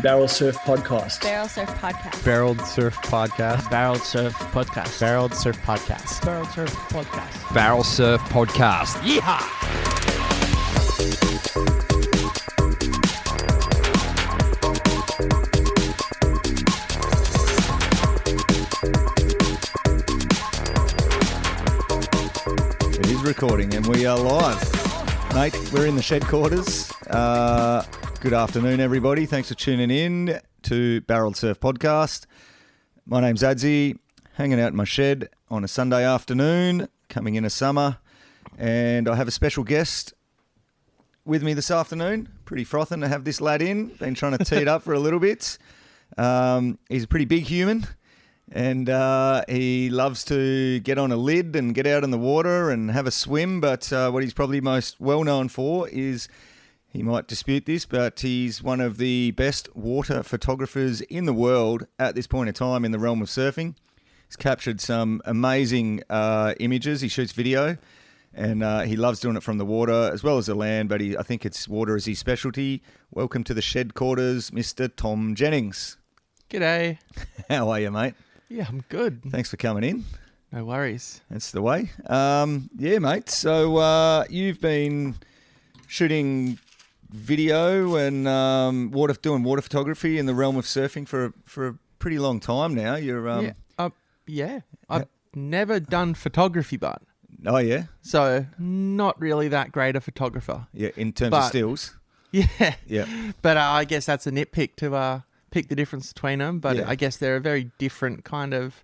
Barrel Surf Podcast. Barrel Surf Podcast. Barreled Surf Podcast. Barreled Surf Podcast. Barreled Surf Podcast. Barreled Surf Podcast. Barrel Surf Podcast. Yeehaw! It is recording and we are live. Mate, we're in the shed quarters. Good afternoon, everybody. Thanks for tuning in to Barreled Surf Podcast. My name's Adzy, hanging out in my shed on a Sunday afternoon, coming in a summer, and I have a special guest with me this afternoon. Pretty frothing to have this lad in. Been trying to tee it up for a little bit. He's a pretty big human, and he loves to get on a lid and get out in the water and have a swim, but what he's probably most well known for is, he might dispute this, but he's one of the best water photographers in the world at this point in time in the realm of surfing. He's captured some amazing images. He shoots video, and he loves doing it from the water as well as the land, but I think it's water is his specialty. Welcome to the shed quarters, Mr. Tom Jennings. G'day. How are you, mate? Yeah, I'm good. Thanks for coming in. No worries. That's the way. Yeah, mate. So you've been shooting video and doing water photography in the realm of surfing for a pretty long time now. You're I've never done photography, but oh yeah, so not really that great a photographer. yeah. In terms of stills, Yeah, yeah, but I guess that's a nitpick to pick the difference between them. But Yeah. I guess they're a very different kind of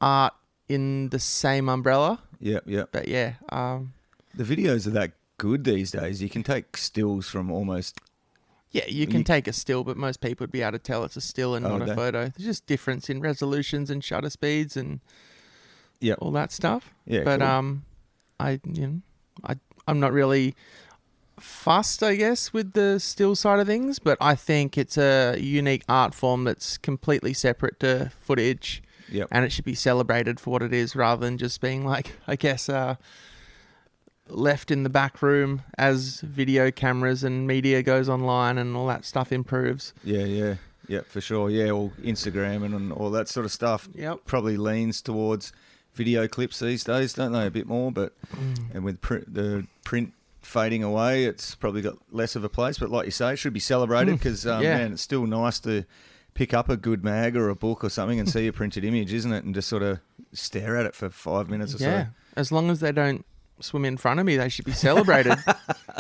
art in the same umbrella. yeah, yeah. But yeah, The videos are that good these days. You can take stills from almost. yeah, you can take a still, but most people would be able to tell it's a still and not a photo. There's just difference in resolutions and shutter speeds and Yeah. all that stuff. Yeah, But cool. I'm not really fussed, I guess, with the still side of things, but I think it's a unique art form that's completely separate to footage. Yep. And it should be celebrated for what it is rather than just being like, I guess, left in the back room as video cameras and media goes online and all that stuff improves. Yeah, for sure. Yeah, all Instagram and all that sort of stuff. Yep. Probably leans towards video clips these days, don't they? A bit more, but and with the print fading away, it's probably got less of a place. But like you say, it should be celebrated because, man, it's still nice to pick up a good mag or a book or something and see a printed image, isn't it? And just sort of stare at it for 5 minutes or Yeah, as long as they don't swim in front of me, they should be celebrated.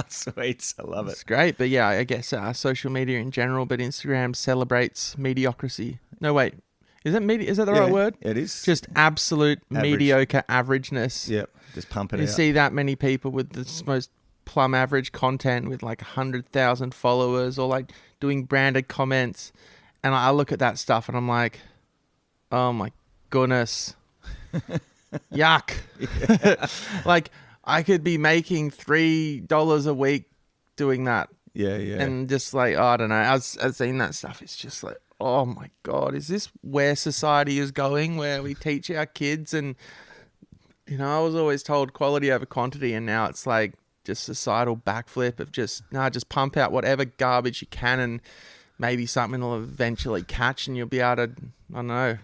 so. Sweet, I love it. It's great, but yeah, I guess social media in general, but Instagram celebrates mediocrity. No, wait, is that the right word? It is. Just absolute mediocre averageness. Yep, just pump it You out. see that many people with the most plumb average content with like 100,000 followers or like doing branded comments, and I look at that stuff and I'm like, oh my goodness, yuck. Like, I could be making $3 a week doing that. Yeah. And just like, I don't know, as seeing that stuff, it's just like, oh my God, is this where society is going, where we teach our kids? And, you know, I was always told quality over quantity, and now it's like just societal backflip of just pump out whatever garbage you can, and maybe something will eventually catch and you'll be able to, I don't know,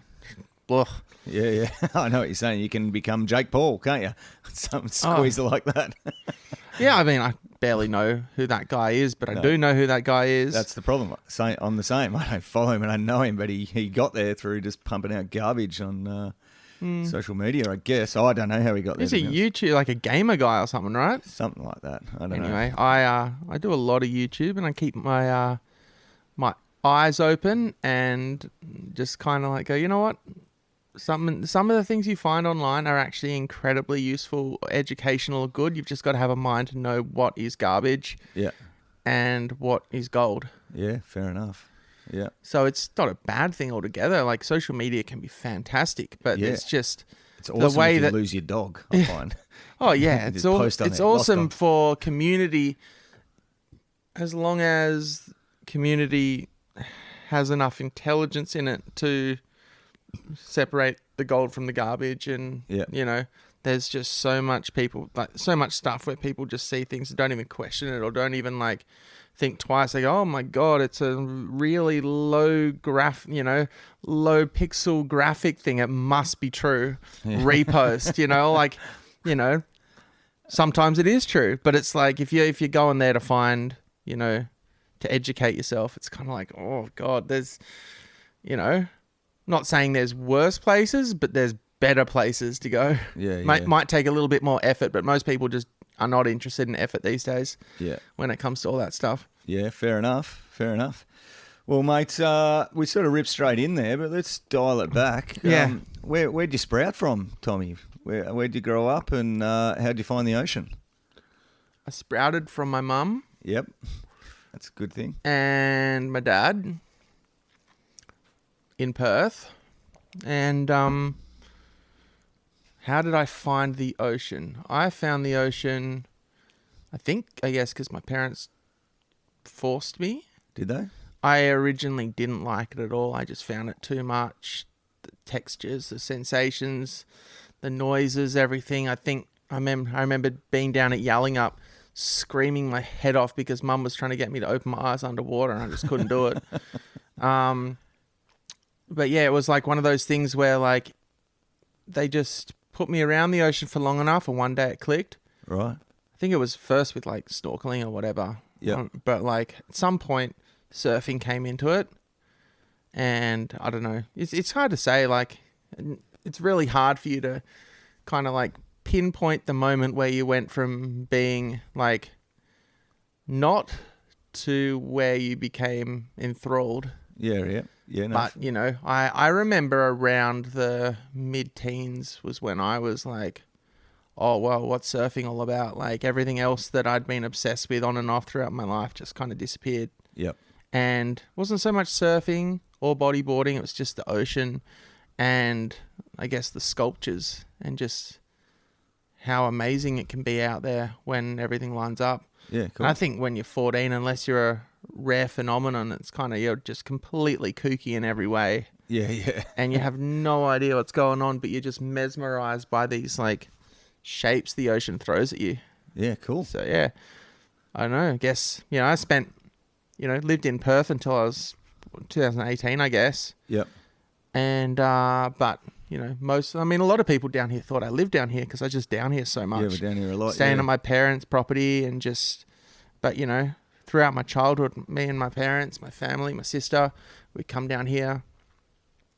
ugh. Yeah. I know what you're saying. You can become Jake Paul, can't you? Something squeezer like that. Yeah, I mean, I barely know who that guy is, but I do know who that guy is. That's the problem. I'm the same. I don't follow him and I know him, but he got there through just pumping out garbage on social media, I guess. I don't know how he got there. He's a YouTube, like a gamer guy or something, right? Something like that. I don't know. Anyway, I do a lot of YouTube, and I keep my my eyes open and just kind of like go, you know what? Some of the things you find online are actually incredibly useful, educational, or good. You've just got to have a mind to know what is garbage, and what is gold. Yeah, fair enough. Yeah. So it's not a bad thing altogether. Like, social media can be fantastic, but it's just it's awesome the way if you that lose your dog, I find. Oh yeah, it's awesome for community, as long as community has enough intelligence in it to separate the gold from the garbage. And you know, there's just so much stuff where people just see things and don't even question it or don't even like think twice. They go, oh my God, it's a really low low pixel graphic thing. It must be true. Repost, sometimes it is true, but it's like if you're going there to find, to educate yourself, it's kind of like, oh God, there's, not saying there's worse places, but there's better places to go. Yeah, Might take a little bit more effort, but most people just are not interested in effort these days. Yeah. When it comes to all that stuff. Yeah, fair enough. Well, mate, we sort of ripped straight in there, but let's dial it back. Yeah. Where'd you sprout from, Tommy? Where'd you grow up, and how'd you find the ocean? I sprouted from my mum. Yep. That's a good thing. And my dad in Perth. And how did I find the ocean? I found the ocean, I guess, because my parents forced me. Did they? I originally didn't like it at all. I just found it too much. The textures, the sensations, the noises, everything. I remember being down at Yallingup, screaming my head off because Mum was trying to get me to open my eyes underwater, and I just couldn't do it. But yeah, it was like one of those things where like they just put me around the ocean for long enough, and one day it clicked. Right. I think it was first with like snorkeling or whatever. Yeah. But like at some point, surfing came into it, and I don't know. It's hard to say. Like, it's really hard for you to kind of like pinpoint the moment where you went from being like not to where you became enthralled. Yeah. No. But, I remember around the mid-teens was when I was like, oh, well, what's surfing all about? Like, everything else that I'd been obsessed with on and off throughout my life just kind of disappeared. Yep. And it wasn't so much surfing or bodyboarding, it was just the ocean and I guess the sculptures and just how amazing it can be out there when everything lines up. Yeah, cool. And I think when you're 14, unless you're a rare phenomenon, it's kind of, you're just completely kooky in every way. Yeah. And you have no idea what's going on, but you're just mesmerized by these like shapes the ocean throws at you. Yeah, cool. So yeah, I don't know. I guess, I spent, lived in Perth until I was 2018, I guess. Yep. And, but, a lot of people down here thought I lived down here because I was just down here so much. Yeah, we're down here a lot. Staying at my parents' property and just, but, throughout my childhood, me and my parents, my family, my sister, we'd come down here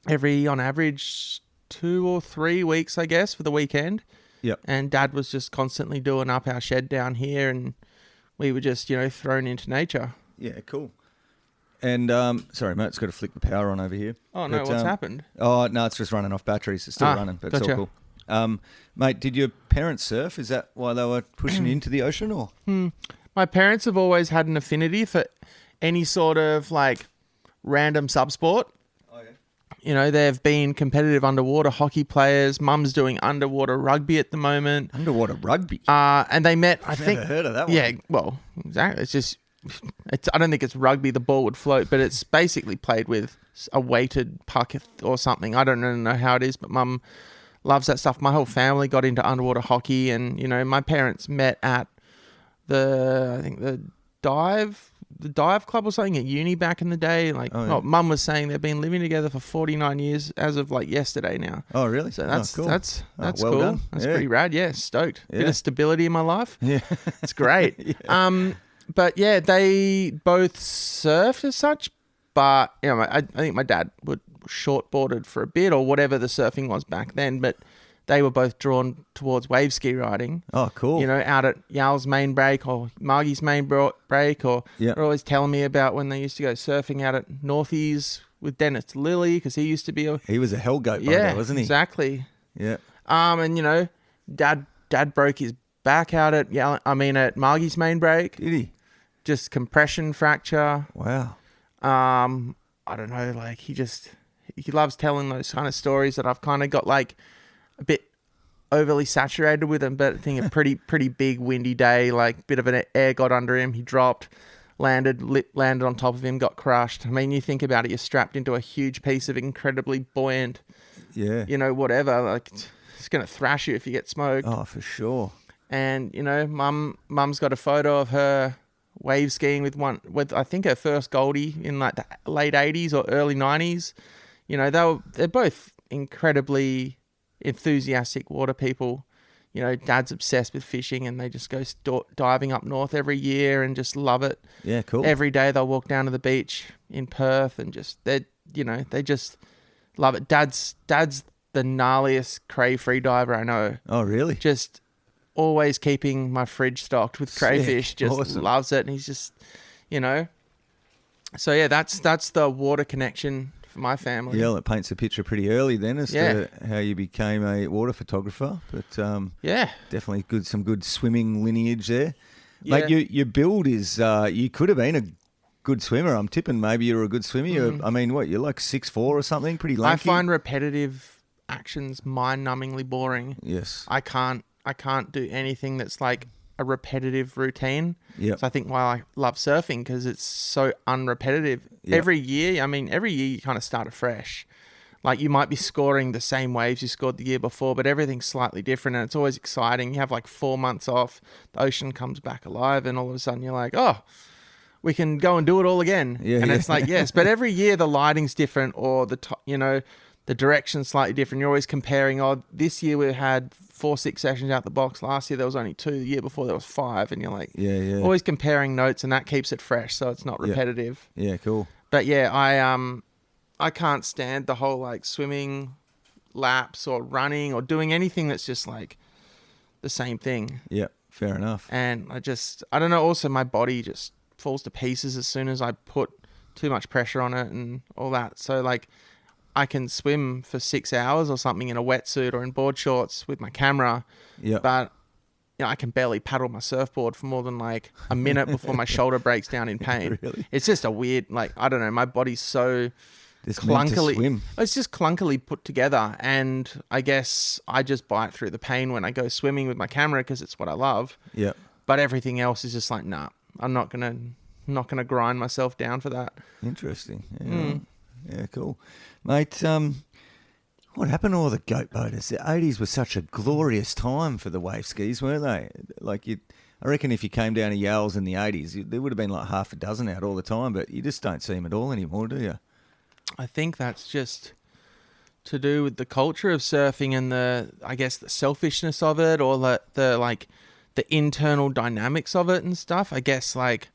on average 2 or 3 weeks, I guess, for the weekend. Yep. And Dad was just constantly doing up our shed down here, and we were just, thrown into nature. Yeah, cool. And, sorry, mate, it's got to flick the power on over here. Oh, no, what's happened? Oh, no, it's just running off batteries. It's still running, but it's gotcha. all cool. Mate, did your parents surf? Is that why they were pushing you into the ocean, or? My parents have always had an affinity for any sort of, like, random subsport. They've been competitive underwater hockey players. Mum's doing underwater rugby at the moment. Underwater rugby? And they met, I think... Never heard of that one. Yeah, well, exactly. I don't think it's rugby, the ball would float, but it's basically played with a weighted puck or something. I don't really know how it is, but Mum loves that stuff. My whole family got into underwater hockey, and, my parents met at the dive club or something at uni back in the day. Like, Mum was saying they've been living together for 49 years as of like yesterday now. Oh, really? So that's cool. That's well cool. Done. That's pretty rad. Yeah, stoked. Bit of stability in my life. Yeah. It's great. Yeah. But yeah, they both surfed as such, but I think my dad would shortboarded for a bit or whatever the surfing was back then, but they were both drawn towards wave ski riding. Oh, cool. Out at Yal's main break or Margie's main break, or they're always telling me about when they used to go surfing out at Northies with Dennis Lilly, because he used to be he was a hellgoat boater, wasn't he? Exactly. Yeah. And Dad broke his back out at Margie's main break. Did he? Just compression fracture. Wow. I don't know, like he loves telling those kind of stories that I've kind of got like a bit overly saturated with him, but I think a pretty big windy day, like bit of an air got under him, he dropped, landed on top of him, got crushed. I mean, you think about it, you're strapped into a huge piece of incredibly buoyant, whatever, like it's going to thrash you if you get smoked. Oh, for sure. And, Mum's got a photo of her wave skiing with I think her first Goldie in like the late 80s or early 90s. You know, they're both incredibly enthusiastic water people. You know, Dad's obsessed with fishing, and they just go diving up north every year and just love it. Yeah, cool. Every day they'll walk down to the beach in Perth and they just love it. Dad's the gnarliest crayfree diver I know. Oh, really? Just always keeping my fridge stocked with crayfish. Sick. Just Awesome. loves it, and he's just, you know. So yeah, that's the water connection for my family. Yeah, well, it paints a picture pretty early then as to how you became a water photographer. But Yeah. definitely some good swimming lineage there. Yeah. Mate, your build is, you could have been a good swimmer. I'm tipping maybe you're a good swimmer. I mean, what, you're like 6'4" or something? Pretty lanky? I find repetitive actions mind-numbingly boring. Yes. I can't do anything that's like a repetitive routine. Yep. So I think why I love surfing, because it's so unrepetitive. Yep. Every year you kind of start afresh. Like you might be scoring the same waves you scored the year before, but everything's slightly different, and it's always exciting. You have like 4 months off, the ocean comes back alive, and all of a sudden you're like, oh, we can go and do it all again. It's like, yes, but every year the lighting's different, or the direction's slightly different. You're always comparing, this year we had 4-6 sessions out the box. Last year there was only 2. The year before there was 5. And you're like, always comparing notes, and that keeps it fresh, so it's not repetitive. Yeah, cool. But yeah, I can't stand the whole like swimming laps or running or doing anything that's just like the same thing. Yeah, fair enough. And I don't know, also my body just falls to pieces as soon as I put too much pressure on it and all that. So like I can swim for 6 hours or something in a wetsuit or in board shorts with my camera. Yeah. But I can barely paddle my surfboard for more than like a minute before my shoulder breaks down in pain. Really? It's just a weird, like, I don't know, my body's so Just meant to swim. it's just clunkily put together, and I guess I just bite through the pain when I go swimming with my camera because it's what I love. Yeah. But everything else is just like, nah, I'm not gonna grind myself down for that. Interesting. Yeah, yeah, cool. Mate, what happened to all the goat boaters? The 80s was such a glorious time for the wave skis, weren't they? Like, I reckon if you came down to Yales in the 80s, there would have been like half a dozen out all the time, but you just don't see them at all anymore, do you? I think that's just to do with the culture of surfing and the selfishness of it, or the internal dynamics of it and stuff. I guess like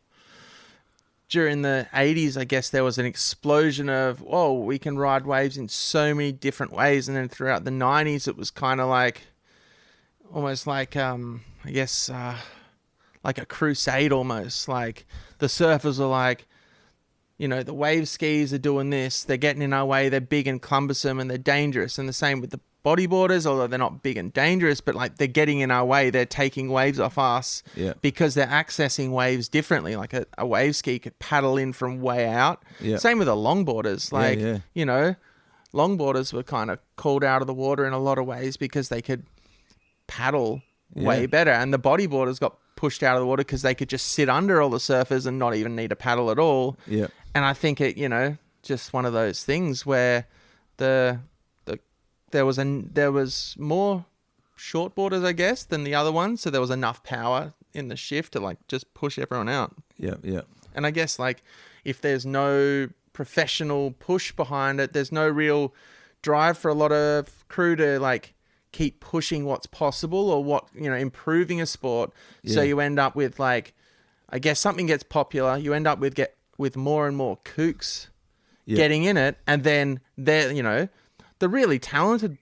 during the 80s, I guess there was an explosion of, we can ride waves in so many different ways. And then throughout the 90s, it was kind of like, almost like, like a crusade almost. Like the surfers are like, the wave skis are doing this. They're getting in our way. They're big and cumbersome and they're dangerous. And the same with the bodyboarders, although they're not big and dangerous, but like they're getting in our way. They're taking waves off us because they're accessing waves differently. Like a wave ski could paddle in from way out. Yeah. Same with the longboarders. Like, longboarders were kind of called out of the water in a lot of ways because they could paddle way better. And the bodyboarders got pushed out of the water because they could just sit under all the surfers and not even need to paddle at all. Yeah. And I think it, just one of those things where there was more shortboarders, I guess, than the other ones. So there was enough power in the shift to like just push everyone out. Yeah, yeah. And I guess like if there's no professional push behind it, there's no real drive for a lot of crew to like keep pushing what's possible or what, improving a sport. Yeah. So you end up with like, I guess something gets popular. You end up with more and more kooks getting in it. And then they're, the really talented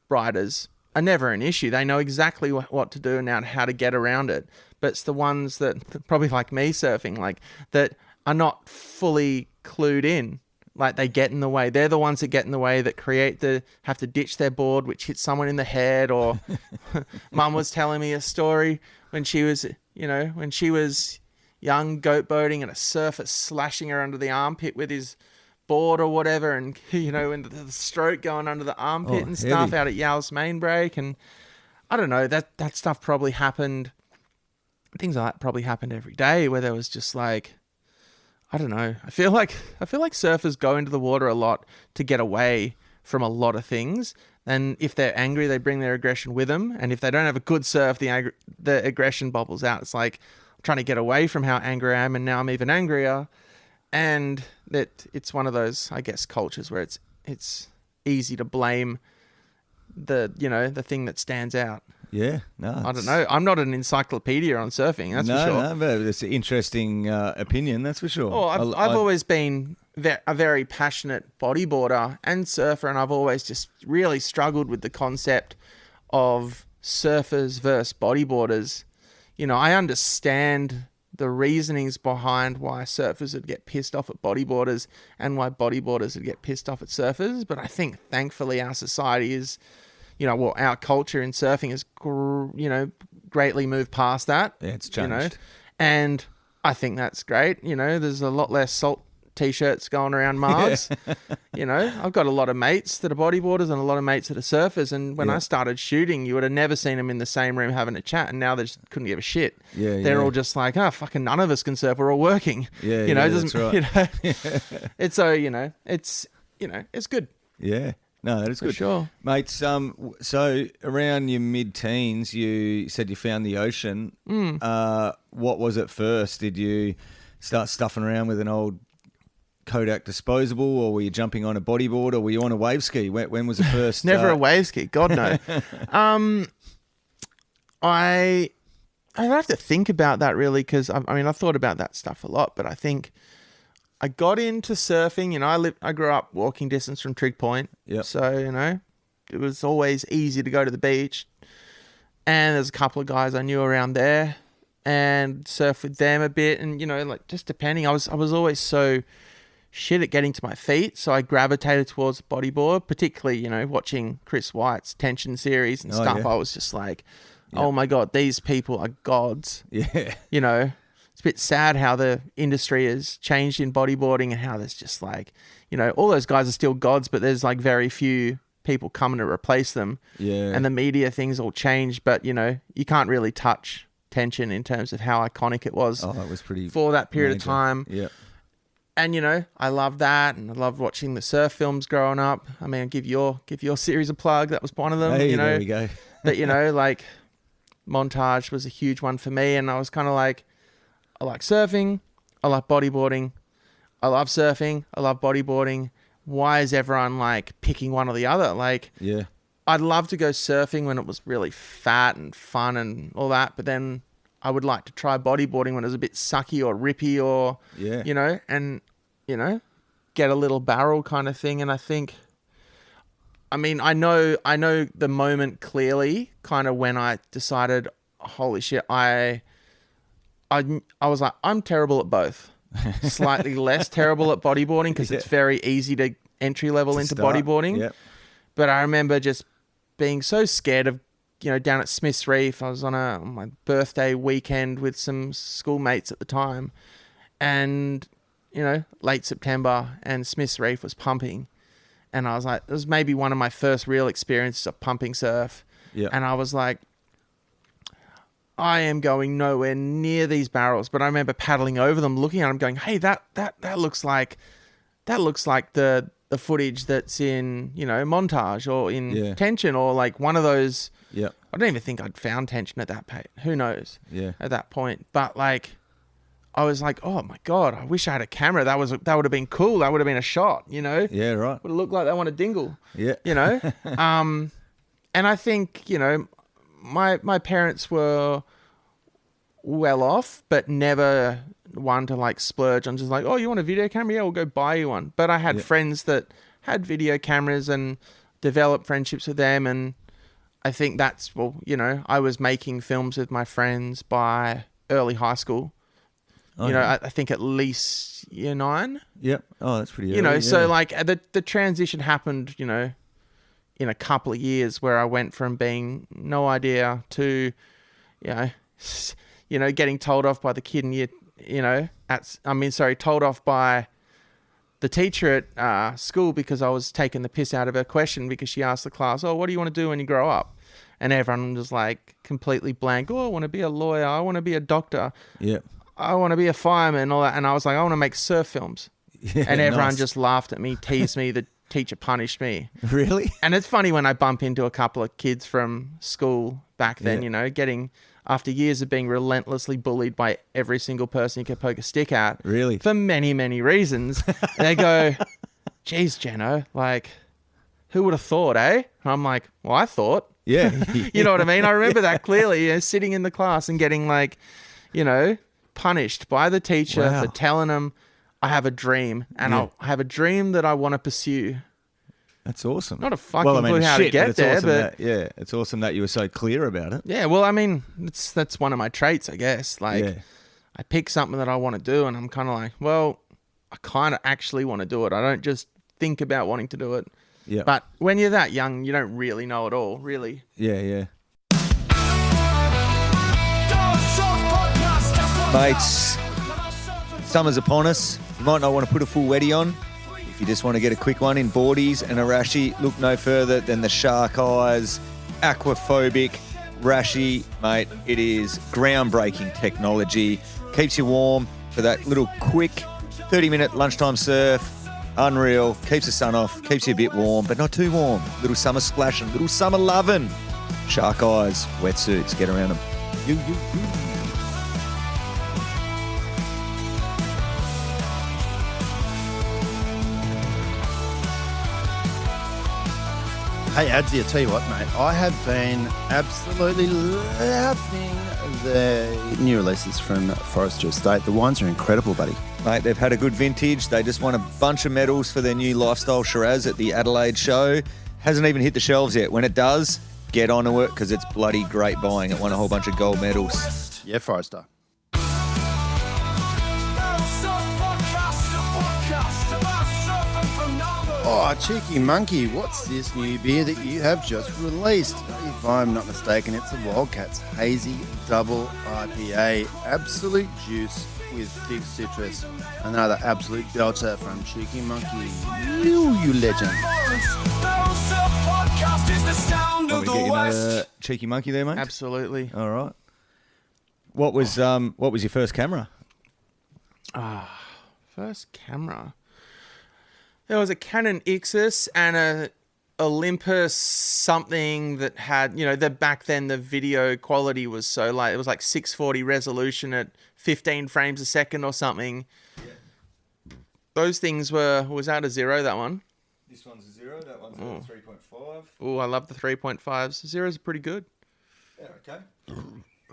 riders are never an issue. They know exactly what to do and how to get around it. But it's the ones that probably like me surfing, like that are not fully clued in. Like they get in the way. They're the ones that get in the way that have to ditch their board, which hits someone in the head. Or Mum was telling me a story when she was young, goat boating, and a surfer slashing her under the armpit with his board or whatever, and and the stroke going under the armpit and stuff heavy. Out at Yale's main break. And I don't know, that stuff probably happened. Things like that probably happened every day, where there was just like, I don't know. I feel like surfers go into the water a lot to get away from a lot of things. And if they're angry, they bring their aggression with them. And if they don't have a good surf, the aggression bubbles out. It's like trying to get away from how angry I am, and now I'm even angrier. And that it's one of those, I guess, cultures where it's easy to blame the thing that stands out. Yeah, no. I don't know. I'm not an encyclopedia on surfing, that's for sure. No, but it's an interesting opinion, that's for sure. Oh, I've always been a very passionate bodyboarder and surfer, and I've always just really struggled with the concept of surfers versus bodyboarders. I understand the reasonings behind why surfers would get pissed off at bodyboarders and why bodyboarders would get pissed off at surfers, but I think thankfully our society is, our culture in surfing has, greatly moved past that. Yeah, it's changed. And I think that's great. There's a lot less salt T-shirts going around Mars. I've got a lot of mates that are bodyboarders and a lot of mates that are surfers. And when I started shooting, you would have never seen them in the same room having a chat. And now they just couldn't give a shit. They're all just like, fucking none of us can surf. We're all working. That's right. It's so, it's good. Yeah. No, that is For good. sure. Mates, so around your mid-teens, you said you found the ocean. What was it first? Did you start stuffing around with an old Kodak disposable, or were you jumping on a bodyboard, or were you on a wave ski? When was the first? Never a wave ski. God, no. I have to think about that really, because I've thought about that stuff a lot, but I think I got into surfing. I grew up walking distance from Trig Point. Yep. So, it was always easy to go to the beach. And there's a couple of guys I knew around there and surf with them a bit. And, just depending, I was always so shit at getting to my feet. So I gravitated towards the bodyboard, particularly, watching Chris White's Tension series and stuff. Yeah. I was just like, oh my God, these people are gods. Yeah. It's a bit sad how the industry has changed in bodyboarding and how there's just like, all those guys are still gods, but there's like very few people coming to replace them. Yeah. And the media things all changed, but you can't really touch Tension in terms of how iconic it was. Oh, it was pretty for that period major. of time. Yeah. And I loved that, and I loved watching the surf films growing up. Give your series a plug. That was one of them. Hey, there we go. But like Montage was a huge one for me, and I was kind of like, I like surfing, I like bodyboarding, I love surfing, I love bodyboarding. Why is everyone like picking one or the other? Like, Yeah. I'd love to go surfing when it was really fat and fun and all that, but then I would like to try bodyboarding when it was a bit sucky or rippy or, get a little barrel kind of thing. And I think, I know the moment clearly, kind of when I decided, holy shit, I was like, I'm terrible at both. Slightly less terrible at bodyboarding because it's very easy to entry level into bodyboarding. Yep. But I remember just being so scared of, down at Smith's Reef. I was on my birthday weekend with some schoolmates at the time, and late September, and Smith's Reef was pumping, and I was like, it was maybe one of my first real experiences of pumping surf. Yeah. And I was like, I am going nowhere near these barrels, but I remember paddling over them, looking at them, going, "Hey, that looks like the footage that's in Montage or in Tension or like one of those." Yeah. I don't even think I'd found Tension at that point. Who knows? Yeah. At that point, but like, I was like, oh my God, I wish I had a camera. That would have been cool. That would have been a shot. Yeah. Right. Would have looked like they want to dingle. Yeah. And I think my parents were well off, but never one to like splurge on just like, oh, you want a video camera? Yeah, we'll go buy you one. But I had friends that had video cameras and developed friendships with them. And I think that's, I was making films with my friends by early high school. I think at least year 9. Yep. Oh, that's pretty early. So like the transition happened, in a couple of years where I went from being no idea to, getting told off by the kid told off by the teacher at school because I was taking the piss out of her question because she asked the class, oh, what do you want to do when you grow up? And everyone was like completely blank. Oh, I want to be a lawyer. I want to be a doctor. Yeah. I want to be a fireman. All that. And I was like, I want to make surf films. Yeah, and everyone nice. just laughed at me, teased me. The teacher punished me. Really? And it's funny when I bump into a couple of kids from school back then, getting after years of being relentlessly bullied by every single person you could poke a stick at. Really? For many, many reasons. They go, geez, Jenno, like, who would have thought, eh? And I'm like, well, I thought. Yeah. You know what I mean? I remember that clearly, sitting in the class and getting like, punished by the teacher Wow. for telling them I have a dream and I have a dream that I want to pursue. That's awesome. Not a fucking clue how to get it's there, awesome but it's awesome that you were so clear about it. yeah, well, I mean, that's one of my traits, I guess. Like, Yeah. I pick something that I want to do and I'm kind of like, well, I kind of actually want to do it. I don't just think about wanting to do it. Yeah. But when you're that young, you don't really know it all, really. Yeah. Mates, summer's upon us. You might not want to put a full wetty on. If you just want to get a quick one in boardies and a rashie, look no further than the Shark Eyes Aquaphobic Rashie. Mate, it is groundbreaking technology. Keeps you warm for that little quick 30-minute lunchtime surf. Unreal. Keeps the sun off. Keeps you a bit warm, but not too warm. Little summer splashing. Little summer loving. Shark Eyes wetsuits. Get around them. You. Hey, Adzy, I tell you what, mate. I have been absolutely loving the new releases from Forester Estate. The wines are incredible, buddy. Mate, they've had a good vintage. They just won a bunch of medals for their new Lifestyle Shiraz at the Adelaide show. Hasn't even hit the shelves yet. When it does, get onto it because it's bloody great buying. It won a whole bunch of gold medals. Yeah, Forester. Oh, Cheeky Monkey, what's this new beer that you have just released? If I'm not mistaken, it's a Wildcats Hazy Double IPA. Absolute juice with thick citrus. Another absolute belter from Cheeky Monkey. You legend. Want me to get you another cheeky monkey there, mate? Absolutely. All right. What was your first camera? First camera. There was a Canon Ixus and a Olympus something that had, back then the video quality was so light. It was like 640 resolution at 15 frames a second or something. Yeah. Those things was that a 0, that one? This one's a 0, that one's a 3.5. Oh, I love the 3.5s. Zeros are pretty good. Yeah, okay.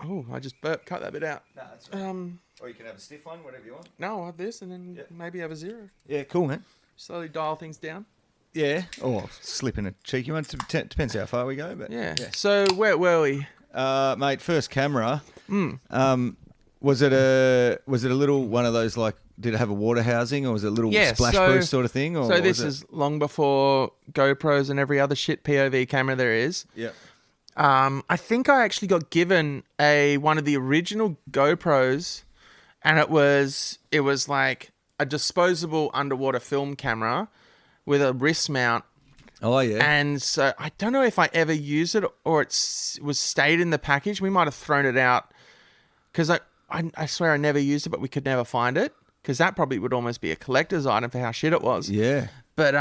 Oh, I just cut that bit out. No, that's right. Or you can have a stiff one, whatever you want. No, I'll have this and then maybe have a 0. Yeah, cool, man. Slowly dial things down. Yeah. Or slip in a cheeky one. Depends how far we go, but Yeah. So where were we? Mate, first camera. Was it a little one of those, like, did it have a water housing or was it a little splash boost sort of thing? Or so this is long before GoPros and every other shit POV camera there is. Yeah. I think I actually got given one of the original GoPros, and it was like a disposable underwater film camera with a wrist mount. Oh, yeah. And so I don't know if I ever used it or it was stayed in the package. We might have thrown it out because I swear I never used it, but we could never find it because that probably would almost be a collector's item for how shit it was. Yeah. But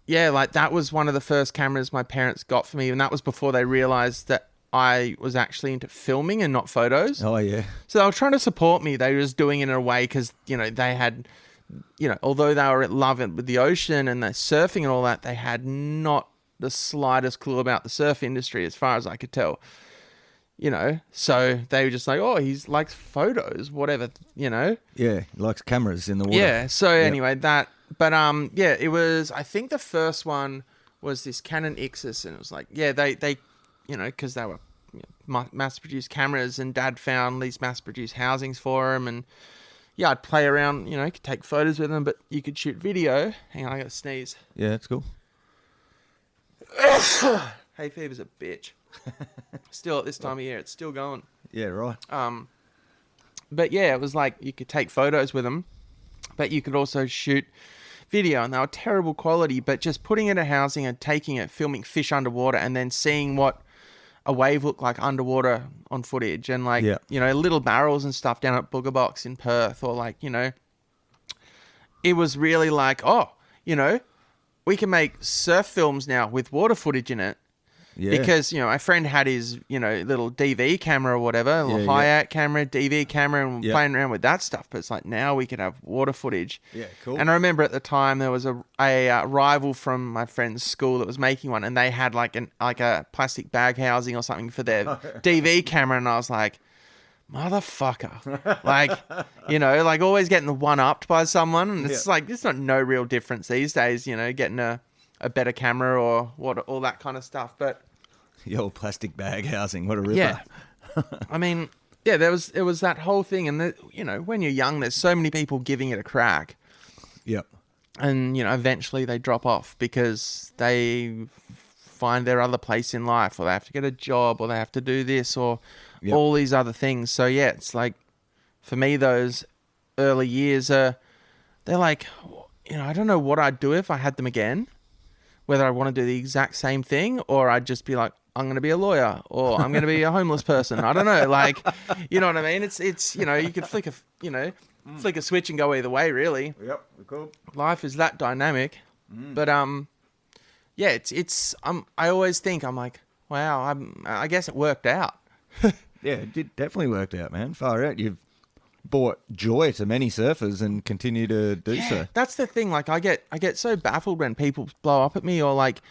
yeah, like that was one of the first cameras my parents got for me, and that was before they realized that I was actually into filming and not photos. Oh, yeah. So they were trying to support me. They were just doing it in a way because, they had, although they were in love with the ocean and the surfing and all that, they had not the slightest clue about the surf industry as far as I could tell. So they were just like, oh, he's likes photos, whatever, Yeah, he likes cameras in the water. Yeah, so anyway, that, but it was, I think the first one was this Canon Ixus, and it was like, yeah, they because they were mass-produced cameras, and Dad found these mass-produced housings for them, and yeah, I'd play around, could take photos with them, but you could shoot video. Hang on, I gotta sneeze. Yeah, that's cool. Hay fever's a bitch. Still at this time of year, it's still going. Yeah, right. But yeah, it was like you could take photos with them, but you could also shoot video, and they were terrible quality, but just putting in a housing and taking it, filming fish underwater, and then seeing what a wave looked like underwater on footage, and like, little barrels and stuff down at Booger Box in Perth, or like, it was really like, we can make surf films now with water footage in it. Yeah. Because, my friend had his, little DV camera or whatever, a little Yeah, hi-hat camera, DV camera, and we're Yeah. playing around with that stuff. But it's like now we can have water footage. Yeah, cool. And I remember at the time there was a rival from my friend's school that was making one, and they had like a plastic bag housing or something for their DV camera, and I was like, motherfucker. Like always getting the one-upped by someone. And it's like, there's not no real difference these days, getting a better camera or all that kind of stuff. But The old plastic bag housing. What a ripper. yeah, I mean, yeah, it was that whole thing. And, when you're young, there's so many people giving it a crack. Yep. And, eventually they drop off because they find their other place in life, or they have to get a job, or they have to do this, or all these other things. So, yeah, it's like, for me, those early years they're like, I don't know what I'd do if I had them again, whether I want to do the exact same thing, or I'd just be like, I'm going to be a lawyer, or I'm going to be a homeless person. I don't know. Like, you know what I mean? It's you could flick a switch and go either way, really. Yep. Cool. Life is that dynamic. But, yeah, it's I always think, I'm like, wow, I guess it worked out. Yeah, it definitely worked out, man. Far out. You've brought joy to many surfers and continue to do so. That's the thing. Like, I get so baffled when people blow up at me, or like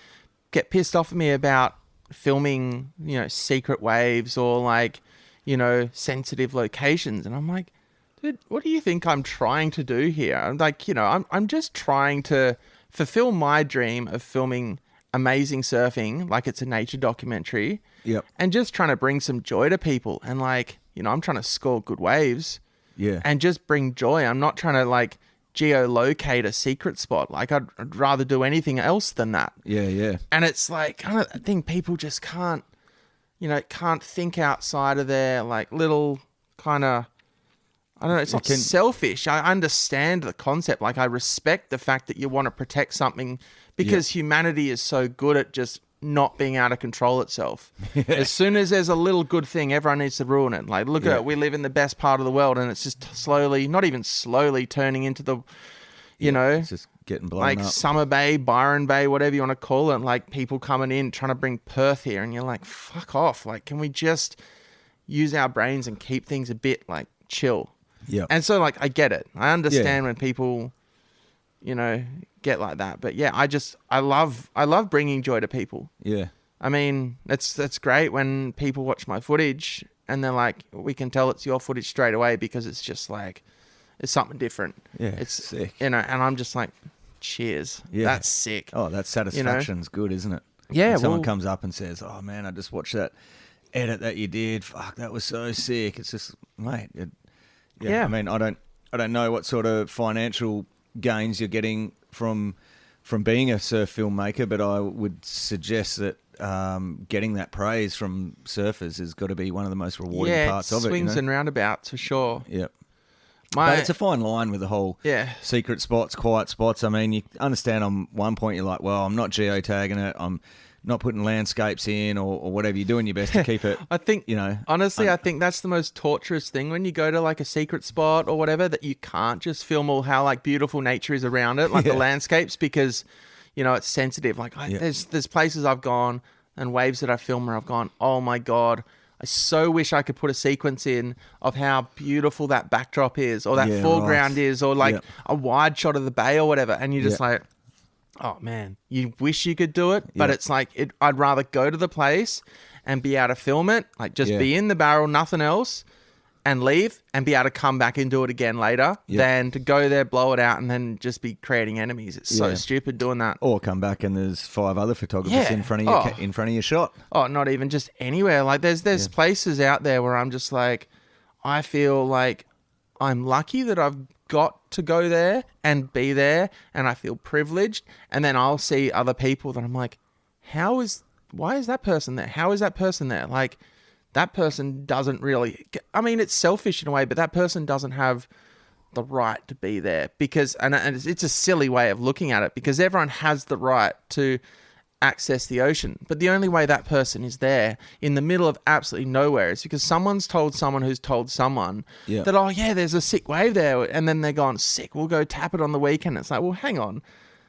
get pissed off at me about filming, secret waves, or like, sensitive locations. And I'm like, dude, what do you think I'm trying to do here? I'm like, I'm just trying to fulfill my dream of filming amazing surfing, like it's a nature documentary. Yep. And just trying to bring some joy to people. And like, I'm trying to score good waves. Yeah. And just bring joy. I'm not trying to like geolocate a secret spot. Like I'd rather do anything else than that. Yeah. And it's like, I think people just can't think outside of their like little kind of, I don't know, it's not selfish. I understand the concept. Like I respect the fact that you want to protect something because humanity is so good at just not being able to control itself. As soon as there's a little good thing, everyone needs to ruin it. Like, look at it. We live in the best part of the world, and it's just slowly, not even slowly, turning into the, it's just getting blown like up. Summer Bay, Byron Bay, whatever you want to call it. Like people coming in trying to bring Perth here, and you're like, fuck off. Like, can we just use our brains and keep things a bit like chill? Yeah. And so, like, I get it. I understand when people, get like that. But yeah, I love bringing joy to people. Yeah. I mean, that's great when people watch my footage and they're like, we can tell it's your footage straight away because it's just like, it's something different. Yeah. It's sick. and I'm just like, cheers. Yeah. That's sick. Oh, that satisfaction's good, isn't it? Yeah. When someone comes up and says, oh man, I just watched that edit that you did. Fuck, that was so sick. It's just, mate. Yeah. I mean, I don't know what sort of financial gains you're getting from being a surf filmmaker, but I would suggest that getting that praise from surfers has got to be one of the most rewarding parts of it. Swings and roundabouts for sure. Yep. But it's a fine line with the whole secret spots, quiet spots. I mean, you understand on one point you're like, well, I'm not geotagging it. I'm not putting landscapes in or whatever. You're doing your best to keep it. I think, honestly, I think that's the most torturous thing when you go to like a secret spot or whatever, that you can't just film all how like beautiful nature is around it, like the landscapes, because, it's sensitive. Like there's places I've gone and waves that I film where I've gone, oh my God, I so wish I could put a sequence in of how beautiful that backdrop is, or that foreground is, or like a wide shot of the bay or whatever. And you're just like, oh man, you wish you could do it, but it's like, I'd rather go to the place and be able to film it, like just be in the barrel, nothing else, and leave and be able to come back and do it again later than to go there, blow it out, and then just be creating enemies. It's so stupid doing that. Or come back and there's 5 other photographers in front of your shot. Oh, not even just anywhere. Like there's places out there where I'm just like, I feel like I'm lucky that I've got to go there and be there, and I feel privileged. And then I'll see other people that I'm like, why is that person there? How is that person there? Like, that person doesn't really, I mean, it's selfish in a way, but that person doesn't have the right to be there because, and it's a silly way of looking at it, because everyone has the right to access the ocean. But the only way that person is there in the middle of absolutely nowhere is because someone's told someone who's told someone that, oh yeah, there's a sick wave there. And then they're gone, sick, we'll go tap it on the weekend. It's like, well, hang on.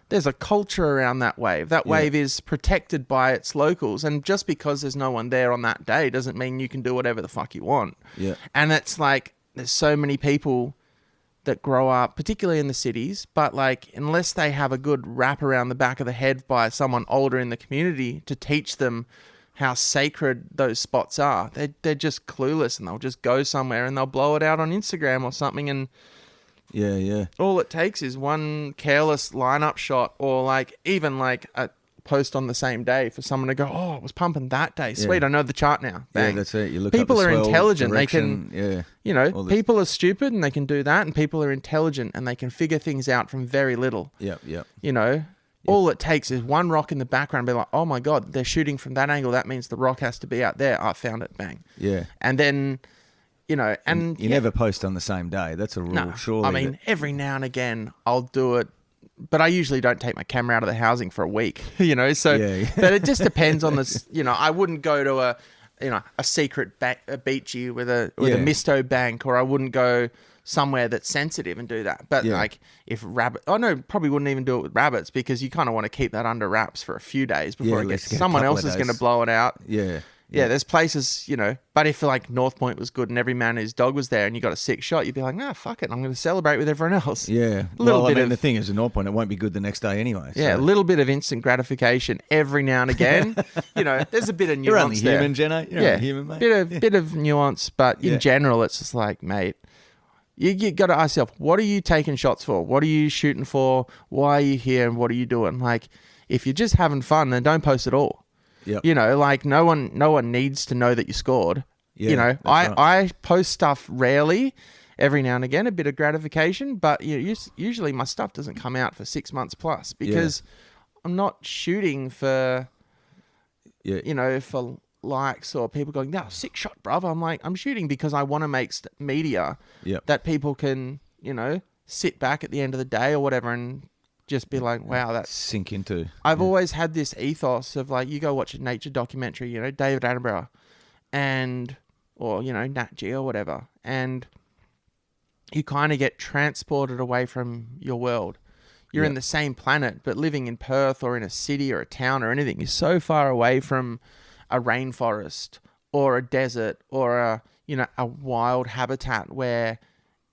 there's a culture around that wave. That wave is protected by its locals. And just because there's no one there on that day doesn't mean you can do whatever the fuck you want. Yeah. And it's like, there's so many people that grow up, particularly in the cities, but like, unless they have a good wrap around the back of the head by someone older in the community to teach them how sacred those spots are, they're just clueless, and they'll just go somewhere and they'll blow it out on Instagram or something, and all it takes is one careless lineup shot, or like even like a post on the same day for someone to go, oh, it was pumping that day. Sweet, I know the chart now. Bang. Yeah, that's it. You look people up the are swell, intelligent. direction, They can, you know, people are stupid and they can do that, and people are intelligent and they can figure things out from very little. Yeah. You know, all it takes is one rock in the background and be like, oh my God, they're shooting from that angle. That means the rock has to be out there. I found it. Bang. Yeah. And then, you know, and you never post on the same day. That's a rule, no, surely. I mean, every now and again I'll do it, but I usually don't take my camera out of the housing for a week, you know, so, but it just depends on this, you know, I wouldn't go to a secret a beachy with a misto bank, or I wouldn't go somewhere that's sensitive and do that. But like if probably wouldn't even do it with rabbits, because you kind of want to keep that under wraps for a few days before it gets, someone else is going to blow it out. Yeah, there's places, you know, but if like North Point was good and every man and his dog was there and you got a sick shot, you'd be like, nah, fuck it, I'm going to celebrate with everyone else. Yeah. The thing is, at North Point, it won't be good the next day anyway. So. Yeah, a little bit of instant gratification every now and again. You know, there's a bit of nuance. You're only there. human, Jenno. You're only human, mate. Bit of nuance, but in general, it's just like, mate, you got to ask yourself, what are you taking shots for? What are you shooting for? Why are you here? And what are you doing? Like, if you're just having fun, then don't post at all. Yep. You know, like no one needs to know that you scored. Yeah, you know, right. I post stuff rarely, every now and again, a bit of gratification, but usually my stuff doesn't come out for 6 months plus, because I'm not shooting for, you know, for likes or people going, no, sick shot, bruv. I'm like, I'm shooting because I want to make media that people can, you know, sit back at the end of the day or whatever and just be like, wow, that's sink into. I've always had this ethos of like, you go watch a nature documentary, you know, David Attenborough, or, you know, Nat Geo or whatever, and you kind of get transported away from your world. You're in the same planet, but living in Perth or in a city or a town or anything is so far away from a rainforest or a desert or a wild habitat where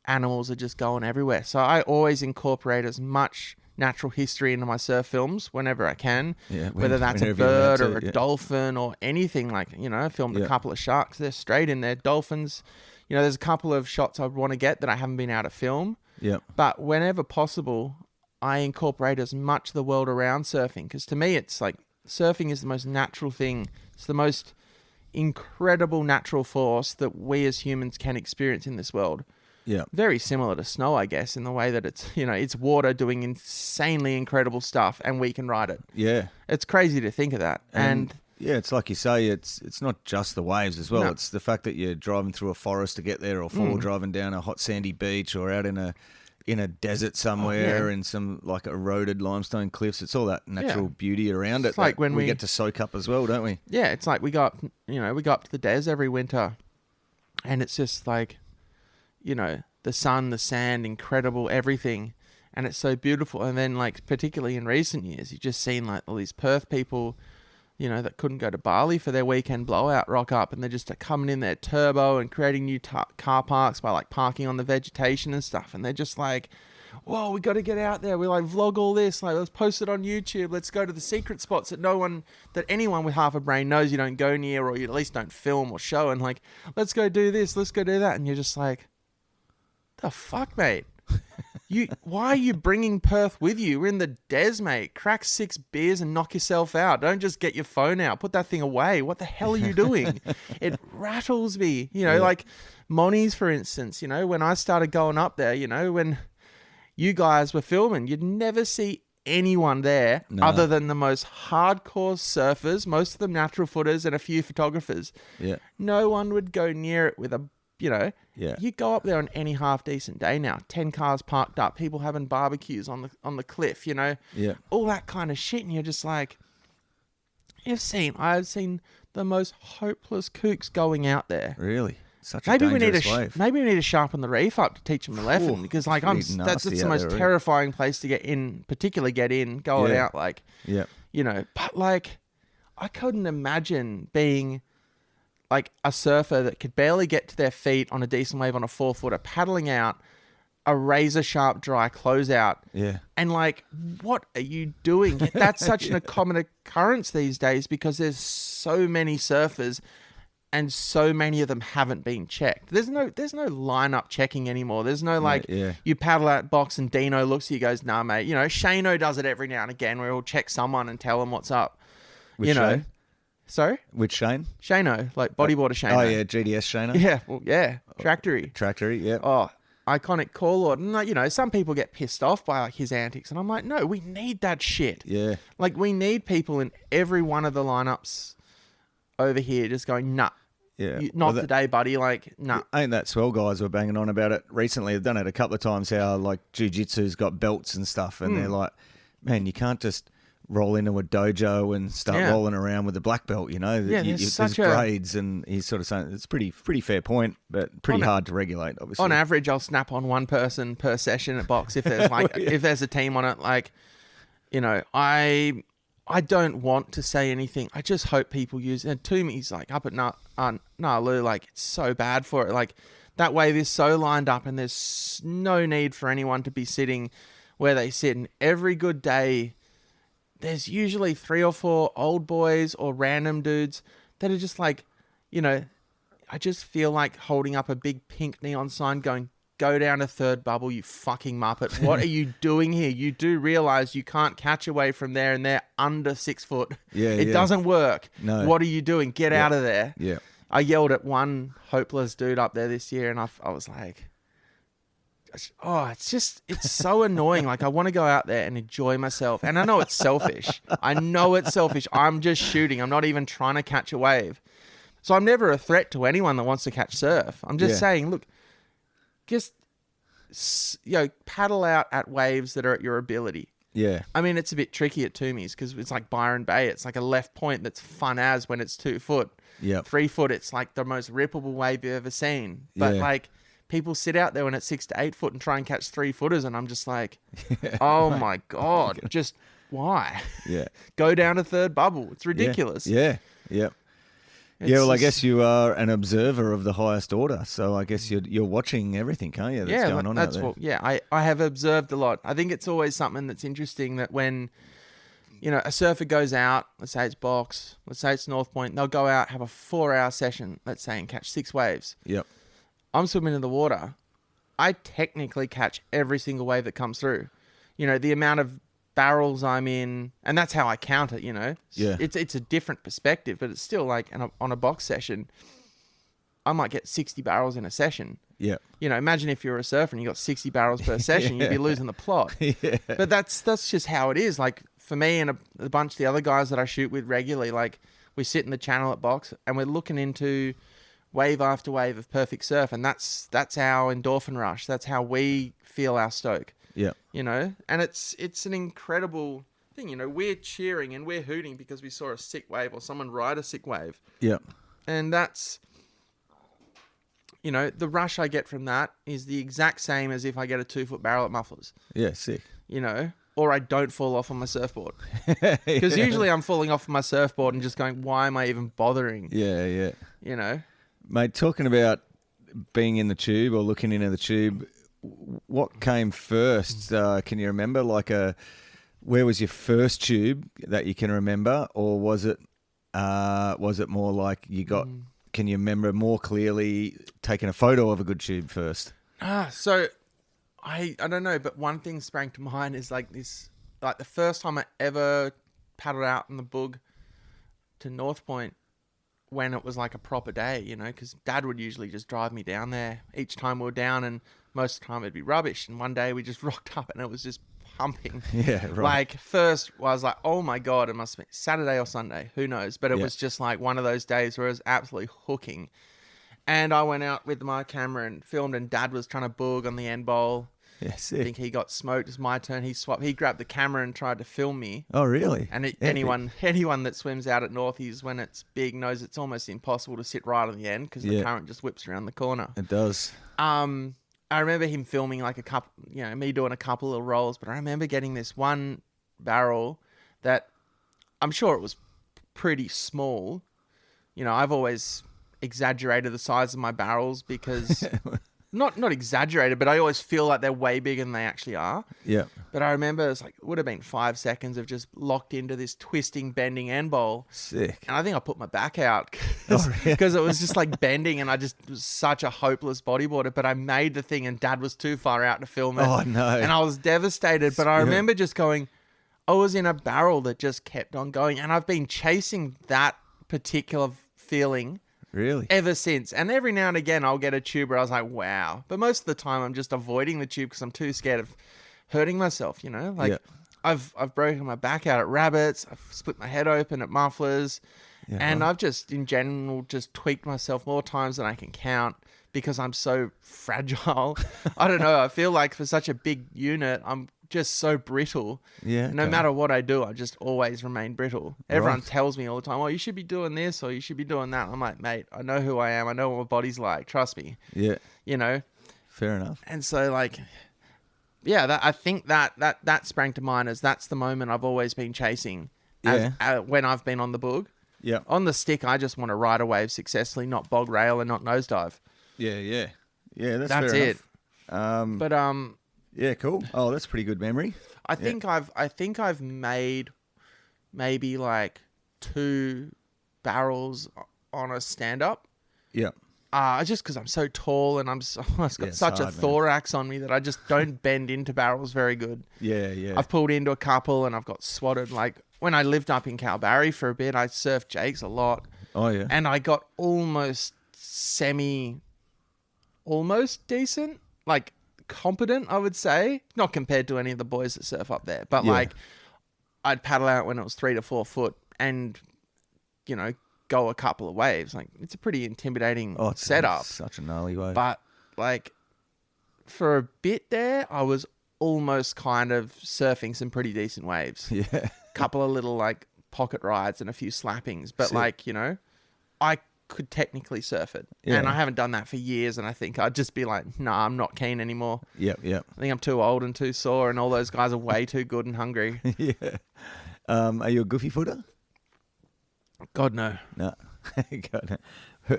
animals are just going everywhere. So I always incorporate as much natural history into my surf films whenever I can, whether that's a bird or a dolphin or anything. Like, you know, I filmed a couple of sharks. They're straight in there. Dolphins, you know, there's a couple of shots I'd want to get that I haven't been able to film. But whenever possible, I incorporate as much of the world around surfing, because to me, it's like surfing is the most natural thing. It's the most incredible natural force that we as humans can experience in this world. Yeah. Very similar to snow, I guess, in the way that it's, you know, it's water doing insanely incredible stuff and we can ride it. Yeah. It's crazy to think of that. And yeah, it's like you say, it's not just the waves as well. No. It's the fact that you're driving through a forest to get there, or four driving down a hot sandy beach, or out in a desert somewhere in some like eroded limestone cliffs. It's all that natural beauty around it's it. like when we get to soak up as well, don't we? Yeah, it's like we go up to the Des every winter, and it's just like, you know, the sun, the sand, incredible, everything. And it's so beautiful. And then, like, particularly in recent years, you've just seen, like, all these Perth people, you know, that couldn't go to Bali for their weekend blowout rock up. And they're just coming in there turbo and creating new car parks by, like, parking on the vegetation and stuff. And they're just like, whoa, we got to get out there. We, like, vlog all this. Like, let's post it on YouTube. Let's go to the secret spots that anyone with half a brain knows you don't go near, or you at least don't film or show. And, like, let's go do this. Let's go do that. And you're just like, the fuck, mate? Why are you bringing Perth with you? We're in the Des, mate. Crack 6 beers and knock yourself out. Don't just get your phone out. Put that thing away. What the hell are you doing? It rattles me. You know, like Moni's, for instance, you know, when I started going up there, you know, when you guys were filming, you'd never see anyone there other than the most hardcore surfers, most of them natural footers, and a few photographers. Yeah. No one would go near it with a, you know, you go up there on any half decent day now, 10 cars parked up, people having barbecues on the cliff, you know, all that kind of shit. And you're just like, I've seen the most hopeless kooks going out there. Really? Such a Maybe we dangerous wave. maybe we need to sharpen the reef up to teach them a lesson, because like pretty that's nasty the out most there, really. terrifying place to get in, particularly going Yeah. out, like, Yeah. but like I couldn't imagine being like a surfer that could barely get to their feet on a decent wave on a 4-footer, paddling out a razor sharp dry closeout. Yeah. And like, what are you doing? That's such a common occurrence these days because there's so many surfers and so many of them haven't been checked. There's no lineup checking anymore. There's no like, you paddle out box and Dino looks at you, goes, nah, mate. Shano does it every now and again where he'll check someone and tell them what's up. Which Shane? Sorry? Which Shane? Shano, like bodyboarder Shano. Oh, yeah, GDS Shano. Yeah, well, yeah. Tractory, yeah. Oh, iconic call lord. And like, some people get pissed off by like his antics, and I'm like, no, we need that shit. Yeah. Like, we need people in every one of the lineups over here just going, nah. Yeah. Not today, buddy. Like, nah. Ain't that swell? Guys were banging on about it recently. They've done it a couple of times, how like jiu-jitsu's got belts and stuff, and they're like, man, you can't just roll into a dojo and start rolling around with a black belt, Yeah, there's grades, and he's sort of saying it's pretty fair point, but pretty hard to regulate, obviously. On average, I'll snap on one person per session at box if there's like if there's a team on it. Like, I don't want to say anything. I just hope people use. And Toomey's like up at Nalu, like it's so bad for it. Like that wave is so lined up, and there's no need for anyone to be sitting where they sit. And every good day, there's usually 3 or 4 old boys or random dudes that are just like, I just feel like holding up a big pink neon sign going, go down a third bubble, you fucking muppet. What are you doing here? You do realize you can't catch away from there, and they're under 6 foot. Yeah, it doesn't work. No. What are you doing? Get out of there. Yeah. I yelled at one hopeless dude up there this year, and I was like, it's so annoying. Like, I want to go out there and enjoy myself. And I know it's selfish. I'm just shooting. I'm not even trying to catch a wave. So I'm never a threat to anyone that wants to catch surf. I'm just saying, look, just, paddle out at waves that are at your ability. Yeah. I mean, it's a bit tricky at Toomey's because it's like Byron Bay. It's like a left point that's fun as when it's 2 foot. Yep. 3 foot, it's like the most rippable wave you've ever seen. But like, people sit out there when it's 6 to 8 foot and try and catch 3-footers, and I'm just like, oh my God, just why? Yeah. Go down a third bubble. It's ridiculous. Yeah. Yeah. Well, I guess you are an observer of the highest order, so I guess you're watching everything, can't you? That's going on out there. I have observed a lot. I think it's always something that's interesting that when, a surfer goes out, let's say it's box, let's say it's North Point, they'll go out, have a 4-hour session, let's say, and catch 6 waves. Yep. I'm swimming in the water. I technically catch every single wave that comes through. The amount of barrels I'm in, and that's how I count it, Yeah. It's a different perspective, but it's still like on a box session, I might get 60 barrels in a session. Yeah. Imagine if you're a surfer and you got 60 barrels per session, you'd be losing the plot. Yeah. But that's just how it is. Like, for me and a bunch of the other guys that I shoot with regularly, like, we sit in the channel at box and we're looking into wave after wave of perfect surf, and that's our endorphin rush. That's how we feel our stoke. Yeah. And it's an incredible thing. We're cheering and we're hooting because we saw a sick wave or someone ride a sick wave. Yeah. And that's, the rush I get from that is the exact same as if I get a 2-foot barrel at Mufflers. Yeah, sick. Or I don't fall off on my surfboard. Because usually I'm falling off my surfboard and just going, why am I even bothering? Yeah, yeah. Mate, talking about being in the tube or looking into the tube, what came first? Can you remember? Where was your first tube that you can remember, or was it more like you got? Can you remember more clearly taking a photo of a good tube first? So I don't know, but one thing sprang to mind is like this, like the first time I ever paddled out in the boog to North Point, when it was like a proper day, because Dad would usually just drive me down there each time we were down, and most of the time it'd be rubbish. And one day we just rocked up and it was just pumping. Yeah, right. Like, first I was like, oh my God, it must be Saturday or Sunday, who knows? But it was just like one of those days where it was absolutely hooking. And I went out with my camera and filmed, and Dad was trying to boog on the end bowl. Yeah, I sick. think he got smoked. It's my turn. He grabbed the camera and tried to film me. Oh, really? And Epic. anyone that swims out at Northies when it's big knows it's almost impossible to sit right on the end because the Yeah. current just whips around the corner. It does. I remember him filming like a couple, me doing a couple little rolls, but I remember getting this one barrel that I'm sure it was pretty small. I've always exaggerated the size of my barrels because not exaggerated, but I always feel like they're way bigger than they actually are. Yeah. But I remember it would have been 5 seconds of just locked into this twisting, bending end bowl. Sick. And I think I put my back out Oh, because it was just like bending and I just was such a hopeless bodyboarder. But I made the thing and Dad was too far out to film it. Oh, no. And I was devastated. But I remember just going, I was in a barrel that just kept on going. And I've been chasing that particular feeling Really? ever since. And every now and again, I'll get a tube where I was like, wow. But most of the time, I'm just avoiding the tube because I'm too scared of hurting myself, Like, Yeah. I've broken my back out at rabbits. I've split my head open at mufflers. Yeah, And right. I've just, in general, just tweaked myself more times than I can count because I'm so fragile. I don't know. I feel like for such a big unit, I'm just so brittle. Yeah, No okay. matter what I do, I just always remain brittle. Everyone Right. tells me all the time, oh, you should be doing this or you should be doing that. I'm like, mate, I know who I am. I know what my body's like. Trust me. Yeah. You know? Fair enough. And so, like, yeah, I think that sprang to mind as that's the moment I've always been chasing when I've been on the boog. Yeah. On the stick, I just want to ride a wave successfully, not bog rail and not nosedive. Yeah, yeah. Yeah, that's That's fair it. enough. But Yeah, cool. Oh, that's pretty good memory. I think I've made maybe like 2 barrels on a stand up. Yeah. Just because I'm so tall and I've got it's such a hard, man. thorax on me that I just don't bend into barrels very good. Yeah, yeah. I've pulled into a couple and I've got swatted. Like when I lived up in Kalbarri for a bit, I surfed Jakes a lot. Oh, yeah. And I got almost decent, like competent, I would say. Not compared to any of the boys that surf up there, but Yeah. like I'd paddle out when it was 3 to 4 foot and, go a couple of waves. Like it's a pretty intimidating Oh, it's setup. such a gnarly wave. But like for a bit there, I was almost kind of surfing some pretty decent waves. Yeah. Couple of little like pocket rides and a few slappings, but Sick. like, I could technically surf it. Yeah. And I haven't done that for years. And I think I'd just be like, nah, I'm not keen anymore. Yep, yep. I think I'm too old and too sore and all those guys are way too good and hungry. Yeah. Are you a goofy footer? God, no. No. God, no.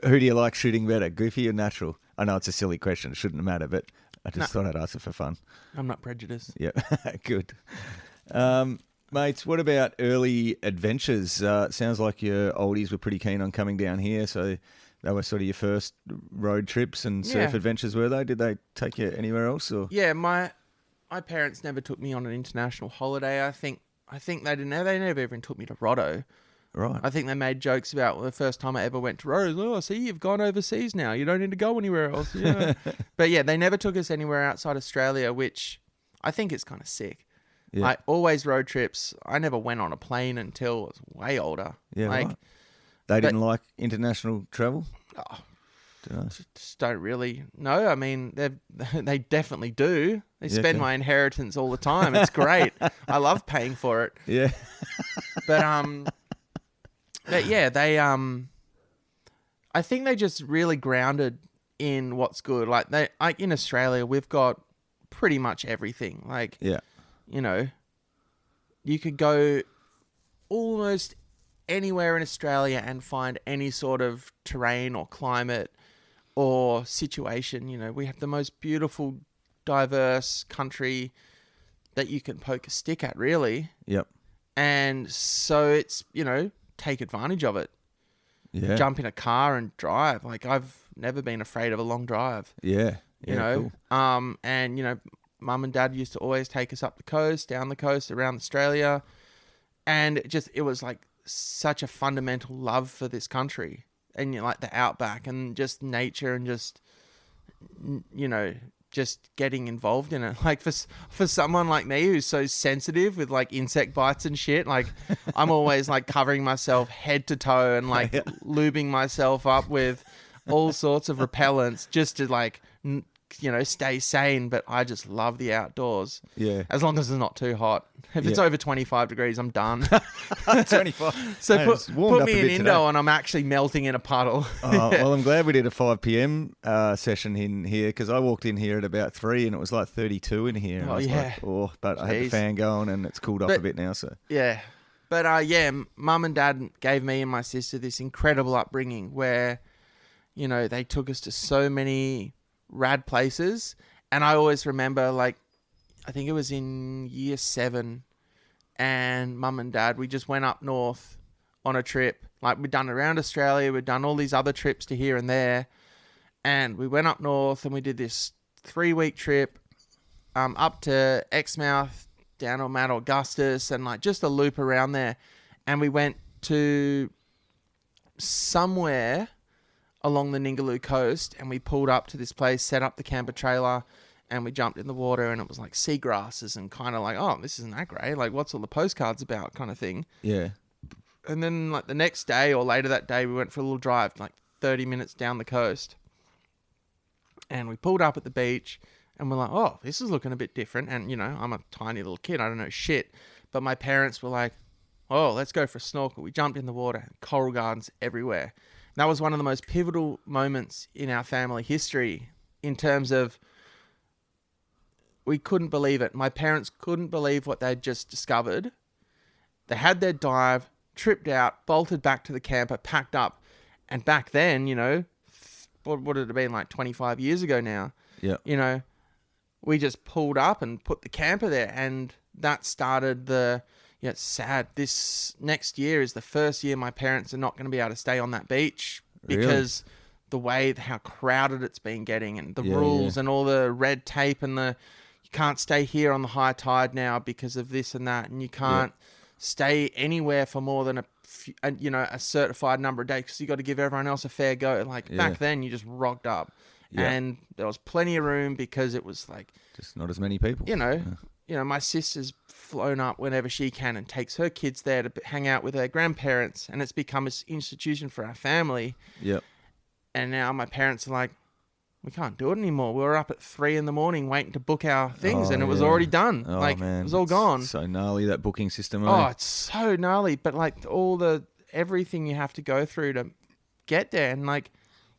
Who do you like shooting better, goofy or natural? I know it's a silly question. It shouldn't matter, but I just thought I'd ask it for fun. I'm not prejudiced. Yep. Good. Mates, what about early adventures? Sounds like your oldies were pretty keen on coming down here, so they were sort of your first road trips and surf Yeah. adventures, were they? Did they take you anywhere else? Or Yeah, my parents never took me on an international holiday. I think they didn't. They never even took me to Roto. Right. I think they made jokes about the first time I ever went to Roto. Oh, see, you've gone overseas now. You don't need to go anywhere else. Yeah. But yeah, they never took us anywhere outside Australia, which I think is kind of sick. Yeah. I always road trips. I never went on a plane until I was way older. Yeah, like, right. They didn't like international travel? oh, Dunno. just don't really know. I mean, they definitely do. They Yeah, spend okay. my inheritance all the time. It's great. I love paying for it. Yeah. But yeah, they I think they just really grounded in what's good. Like in Australia, we've got pretty much everything. Like, Yeah. you could go almost anywhere in Australia and find any sort of terrain or climate or situation. We have the most beautiful, diverse country that you can poke a stick at, really. Yep. And so it's, take advantage of it. Yeah. Jump in a car and drive. Like I've never been afraid of a long drive, Yeah. Yeah. Cool. and mum and dad used to always take us up the coast, down the coast, around Australia. And it was like such a fundamental love for this country and like the outback and just nature and just getting involved in it. Like for someone like me who's so sensitive with like insect bites and shit, like I'm always like covering myself head to toe and like lubing myself up with all sorts of repellents just to like stay sane, but I just love the outdoors. Yeah. As long as it's not too hot. If it's Yeah. over 25 degrees, I'm done. 25. So Mate, it's warmed put up a me in bit Indo today. and I'm actually melting in a puddle. Oh, well, I'm glad we did a 5 p.m. Session in here because I walked in here at about 3 and it was like 32 in here. And Oh, I was yeah. like, oh, but I had the Jeez. fan going and it's cooled off But- a bit now. So Yeah. But Mum and Dad gave me and my sister this incredible upbringing where, they took us to so many rad places. And I always remember, like, I think it was in year 7, and Mum and Dad, we just went up north on a trip. Like, we'd done around Australia, we'd done all these other trips to here and there. And we went up north and we did this 3-week trip up to Exmouth, down on Mount Augustus, and like just a loop around there. And we went to somewhere along the Ningaloo coast and we pulled up to this place, set up the camper trailer, and we jumped in the water, and it was like seagrasses and kind of like, oh, this isn't that great. Like, what's all the postcards about kind of thing. yeah. And then like the next day or later that day, we went for a little drive, like 30 minutes down the coast. And we pulled up at the beach and we're like, oh, this is looking a bit different. And, I'm a tiny little kid. I don't know shit. But my parents were like, oh, let's go for a snorkel. We jumped in the water, coral gardens everywhere. And that was one of the most pivotal moments in our family history in terms of we couldn't believe it. My parents couldn't believe what they'd just discovered. They had their dive, tripped out, bolted back to the camper, packed up. And back then, what would it have been, like 25 years ago now? Yeah. We just pulled up and put the camper there. And that started it's sad. This next year is the first year my parents are not going to be able to stay on that beach because the way, how crowded it's been getting and the rules and all the red tape and you can't stay here on the high tide now because of this and that. And you can't stay anywhere for more than a certified number of days because you got to give everyone else a fair go. Like back then you just rocked up and there was plenty of room because it was like, Just not as many people. my sister's flown up whenever she can and takes her kids there to hang out with her grandparents, and it's become an institution for our family. Yep. And now my parents are like, we can't do it anymore. We were up at 3 a.m. waiting to book our things, and it was already done. Oh, like, man. it was all It's gone. So gnarly, that booking system. Oh, eh? it's so gnarly. But like everything you have to go through to get there. And like,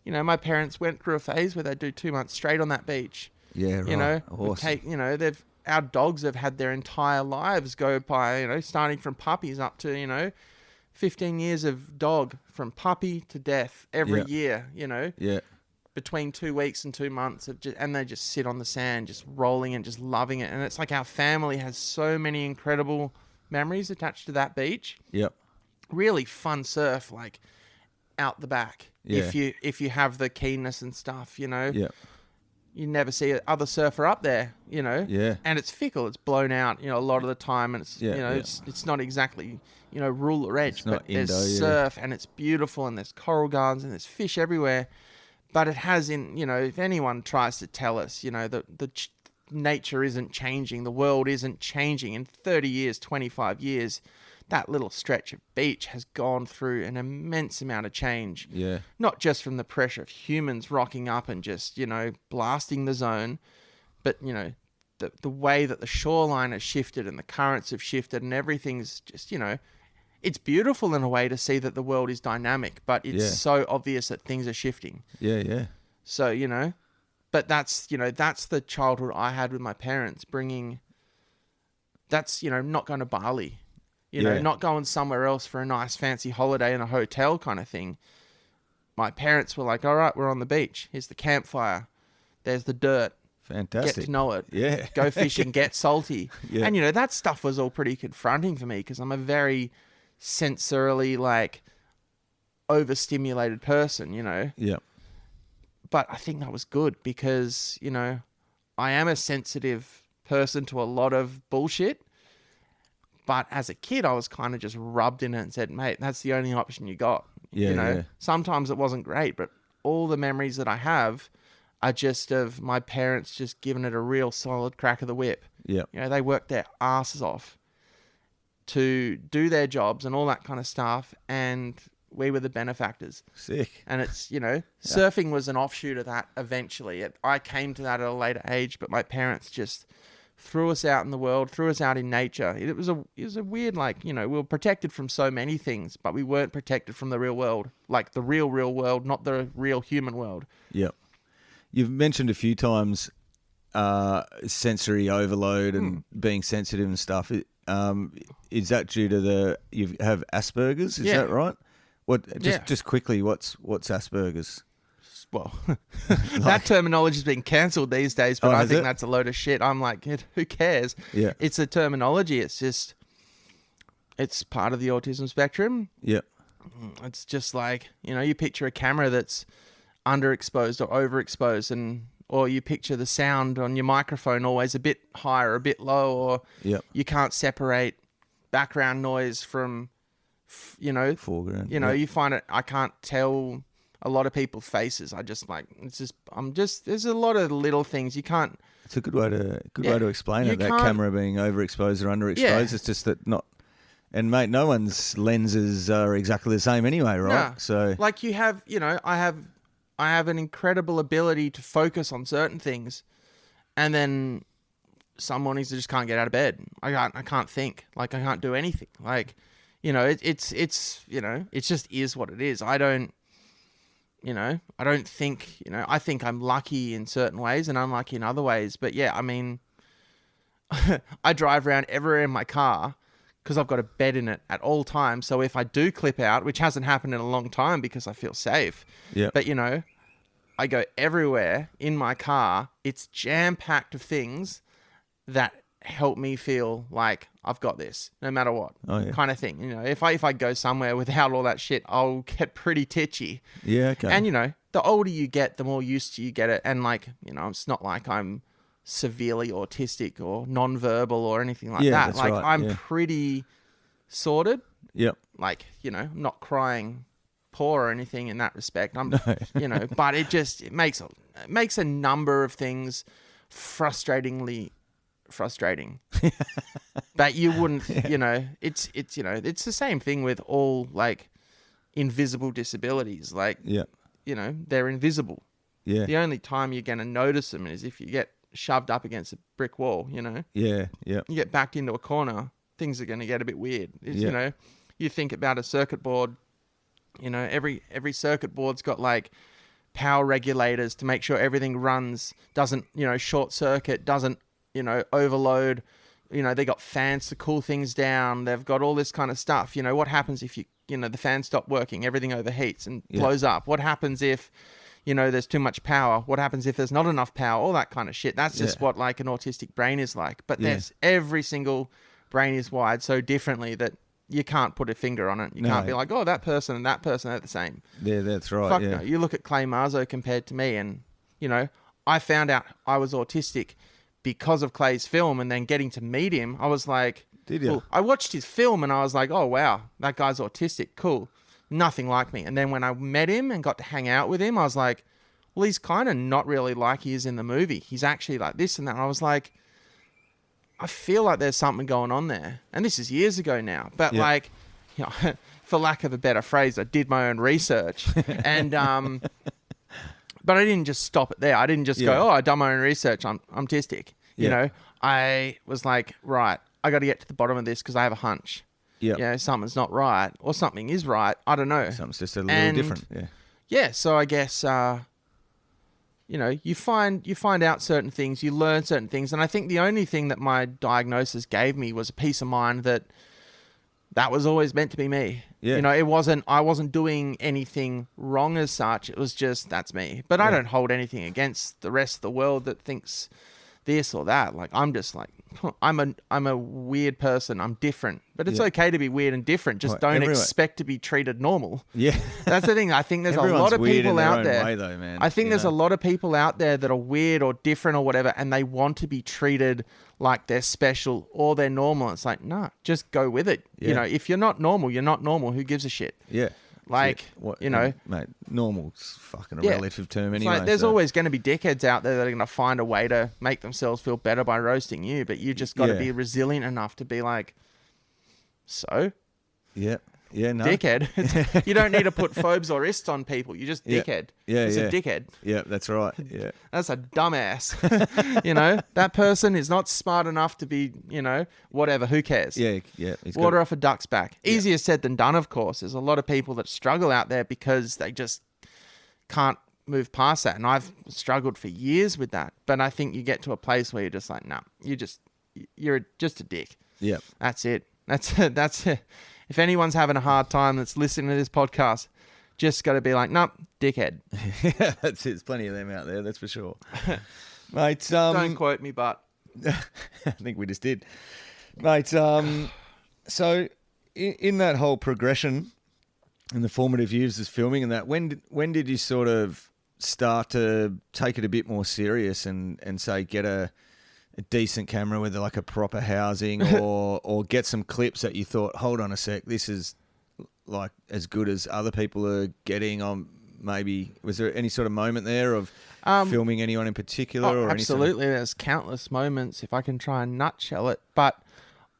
my parents went through a phase where they'd do 2 months straight on that beach. Yeah, right. We Awesome. our dogs have had their entire lives go by, starting from puppies up to, 15 years of dog from puppy to death every year, Yeah. between 2 weeks and 2 months and they just sit on the sand, just rolling and just loving it. And it's like our family has so many incredible memories attached to that beach. Yep. Really fun surf, like out the back. Yeah. If you have the keenness and stuff, Yep. you never see other surfer up there, Yeah. and it's fickle. It's blown out, a lot of the time, and it's, Yeah, yeah. it's not exactly, ruler edge, not but there's Indo, yeah. surf and it's beautiful and there's coral gardens and there's fish everywhere. But it has if anyone tries to tell us, nature isn't changing, the world isn't changing in 30 years, 25 years, that little stretch of beach has gone through an immense amount of change. Yeah. Not just from the pressure of humans rocking up and just, blasting the zone, but, the way that the shoreline has shifted and the currents have shifted and everything's just, it's beautiful in a way to see that the world is dynamic, but it's so obvious that things are shifting. Yeah. Yeah. So, but that's the childhood I had with my parents not going to Bali. Not going somewhere else for a nice fancy holiday in a hotel kind of thing. My parents were like, all right, we're on the beach. Here's the campfire. There's the dirt. Fantastic. Get to know it. Yeah. Go fishing, get salty. Yeah. And, that stuff was all pretty confronting for me because I'm a very sensorily, overstimulated person, Yeah. But I think that was good because, I am a sensitive person to a lot of bullshit. But as a kid, I was kind of just rubbed in it and said, mate, that's the only option you got. Yeah, yeah. Sometimes it wasn't great, but all the memories that I have are just of my parents just giving it a real solid crack of the whip. Yeah. They worked their asses off to do their jobs and all that kind of stuff. And we were the benefactors. Sick. And it's, surfing was an offshoot of that eventually. I came to that at a later age, but my parents just threw us out in the world, threw us out in nature. It was a weird, we were protected from so many things, but we weren't protected from the real world, like the real world, not the real human world. Yep. You've mentioned a few times sensory overload and being sensitive and stuff. Is that due to you have Asperger's? Is that right? Just quickly, what's Asperger's? Well, that terminology is being cancelled these days, but I think that's a load of shit. I'm like, who cares? Yeah. It's a terminology. It's part of the autism spectrum. Yeah. It's just like, you picture a camera that's underexposed or overexposed, or you picture the sound on your microphone always a bit high or a bit low, or you can't separate background noise from, foreground. You find it, I can't tell a lot of people's faces. There's a lot of little things you can't. It's a good way to explain it. That camera being overexposed or underexposed. Yeah. It's just that not. And mate, no one's lenses are exactly the same anyway, right? No. So like you have, I have an incredible ability to focus on certain things, and then some mornings I just can't get out of bed. I can't think. Like I can't do anything. Like, it's it just is what it is. I don't think, I think I'm lucky in certain ways and unlucky in other ways. But yeah, I mean, I drive around everywhere in my car because I've got a bed in it at all times. So if I do clip out, which hasn't happened in a long time because I feel safe. Yeah. But I go everywhere in my car. It's jam-packed of things that help me feel like I've got this no matter what kind of thing. If I go somewhere without all that shit, I'll get pretty titchy. Yeah, okay. And the older you get, the more used to you get it. And it's not like I'm severely autistic or non-verbal or anything like that. That's like right. I'm pretty sorted. Yep. Like, I'm not crying poor or anything in that respect. I'm but it makes a number of things frustrating. But you wouldn't, it's the same thing with all like invisible disabilities. Like, they're invisible. Yeah. The only time you're going to notice them is if you get shoved up against a brick wall, Yeah. Yeah. You get backed into a corner, things are going to get a bit weird. You think about a circuit board, every circuit board's got like power regulators to make sure everything runs, doesn't, short circuit, doesn't, overload. They got fans to cool things down. They've got all this kind of stuff. What happens if the fans stop working, everything overheats and blows up? What happens if, there's too much power? What happens if there's not enough power? All that kind of shit. That's just what like an autistic brain is like. But there's every single brain is wired so differently that you can't put a finger on it. You can't be like, oh, that person and that person are the same. Yeah, that's right. Fuck no. You look at Clay Marzo compared to me, and I found out I was autistic because of Clay's film, and then getting to meet him, I was like, did you? Cool. I watched his film and I was like, oh wow, that guy's autistic. Cool. Nothing like me. And then when I met him and got to hang out with him, I was like, well, he's kind of not really like he is in the movie. He's actually like this and that. And I was like, I feel like there's something going on there. And this is years ago now. But like, for lack of a better phrase, I did my own research. And but I didn't just stop it there. I didn't just go, oh, I done my own research. I'm autistic. I was like, right, I got to get to the bottom of this because I have a hunch. Yeah. Something's not right or something is right. I don't know. Something's just a little different. Yeah. Yeah. So I guess, you find out certain things, you learn certain things. And I think the only thing that my diagnosis gave me was a peace of mind that was always meant to be me. Yeah. I wasn't doing anything wrong as such. It was just, that's me. But I don't hold anything against the rest of the world that thinks this or that. Like, I'm just like, I'm a weird person. I'm different. But it's okay to be weird and different. Just don't expect to be treated normal. Yeah. That's the thing. I think there's a lot of people out there. Way, though, man. I think there's a lot of people out there that are weird or different or whatever, and they want to be treated like they're special or they're normal. It's like, nah, just go with it. Yeah. If you're not normal, you're not normal. Who gives a shit? Yeah. Like, mate, normal's fucking a relative term anyway. Like, there's always going to be dickheads out there that are going to find a way to make themselves feel better by roasting you, but you just got to be resilient enough to be like, so? Yeah. Yeah, no. Dickhead. You don't need to put phobes or ists on people. You just dickhead. It's a dickhead. Yeah, that's right. Yeah. That's a dumbass. That person is not smart enough to be, whatever. Who cares? Yeah. Water off a duck's back. Easier said than done, of course. There's a lot of people that struggle out there because they just can't move past that. And I've struggled for years with that. But I think you get to a place where you're just like, no, you're just a dick. Yeah. That's it. That's it. If anyone's having a hard time that's listening to this podcast, just got to be like, nope, dickhead. Yeah, that's it. There's plenty of them out there, that's for sure. Mate, Don't quote me, but I think we just did. Mate, so in that whole progression in the formative years as filming and that, when did you sort of start to take it a bit more serious and say get a decent camera with like a proper housing or get some clips that you thought, hold on a sec, this is like as good as other people are getting on? Maybe was there any sort of moment there of filming anyone in particular? Or absolutely. There's countless moments if I can try and nutshell it. But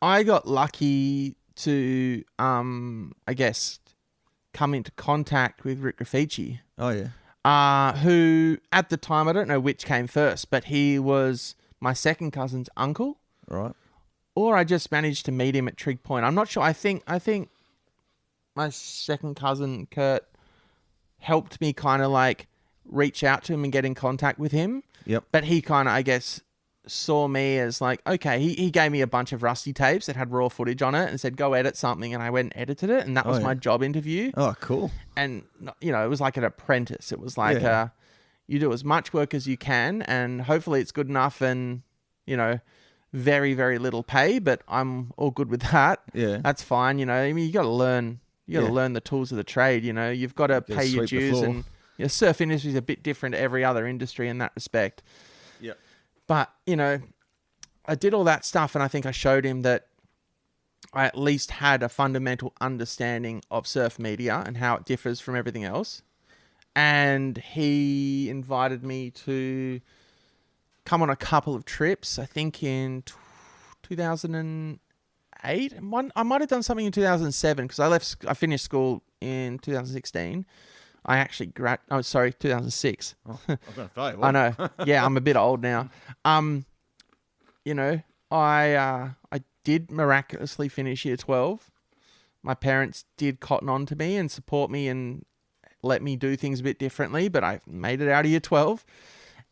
I got lucky to, I guess, come into contact with Rick Raffici. Oh, yeah. Who at the time, I don't know which came first, but he was my second cousin's uncle. Right. Or I just managed to meet him at Trig Point. I'm not sure. I think my second cousin, Kurt, helped me kind of like reach out to him and get in contact with him. Yep. But he kind of, I guess, saw me as like, okay, he gave me a bunch of rusty tapes that had raw footage on it and said, go edit something. And I went and edited it. And that was my job interview. Oh, cool. And, it was like an apprentice. It was like, you do as much work as you can and hopefully it's good enough and, very, very little pay, but I'm all good with that. Yeah. That's fine. I mean, you got to learn the tools of the trade. You've got to pay your dues and surf industry is a bit different to every other industry in that respect. Yeah. But, I did all that stuff and I think I showed him that I at least had a fundamental understanding of surf media and how it differs from everything else. And he invited me to come on a couple of trips, I think in 2008. I might have done something in 2007 because I finished school in 2016. I actually 2006. Oh, I was going to say, I know. Yeah, I'm a bit old now. I did miraculously finish year 12. My parents did cotton on to me and support me and let me do things a bit differently, but I made it out of year 12.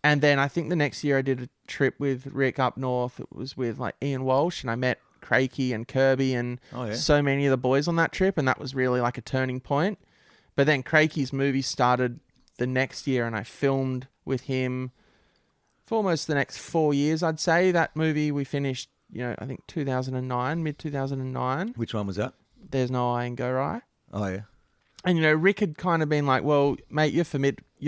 And then I think the next year I did a trip with Rick up north. It was with like Ian Walsh and I met Crakey and Kirby and so many of the boys on that trip. And that was really like a turning point. But then Crakey's movie started the next year and I filmed with him for almost the next 4 years, I'd say. That movie we finished, I think 2009, mid-2009. Which one was that? There's No Eye in Go Rye. Oh, yeah. And, Rick had kind of been like, well, mate, you're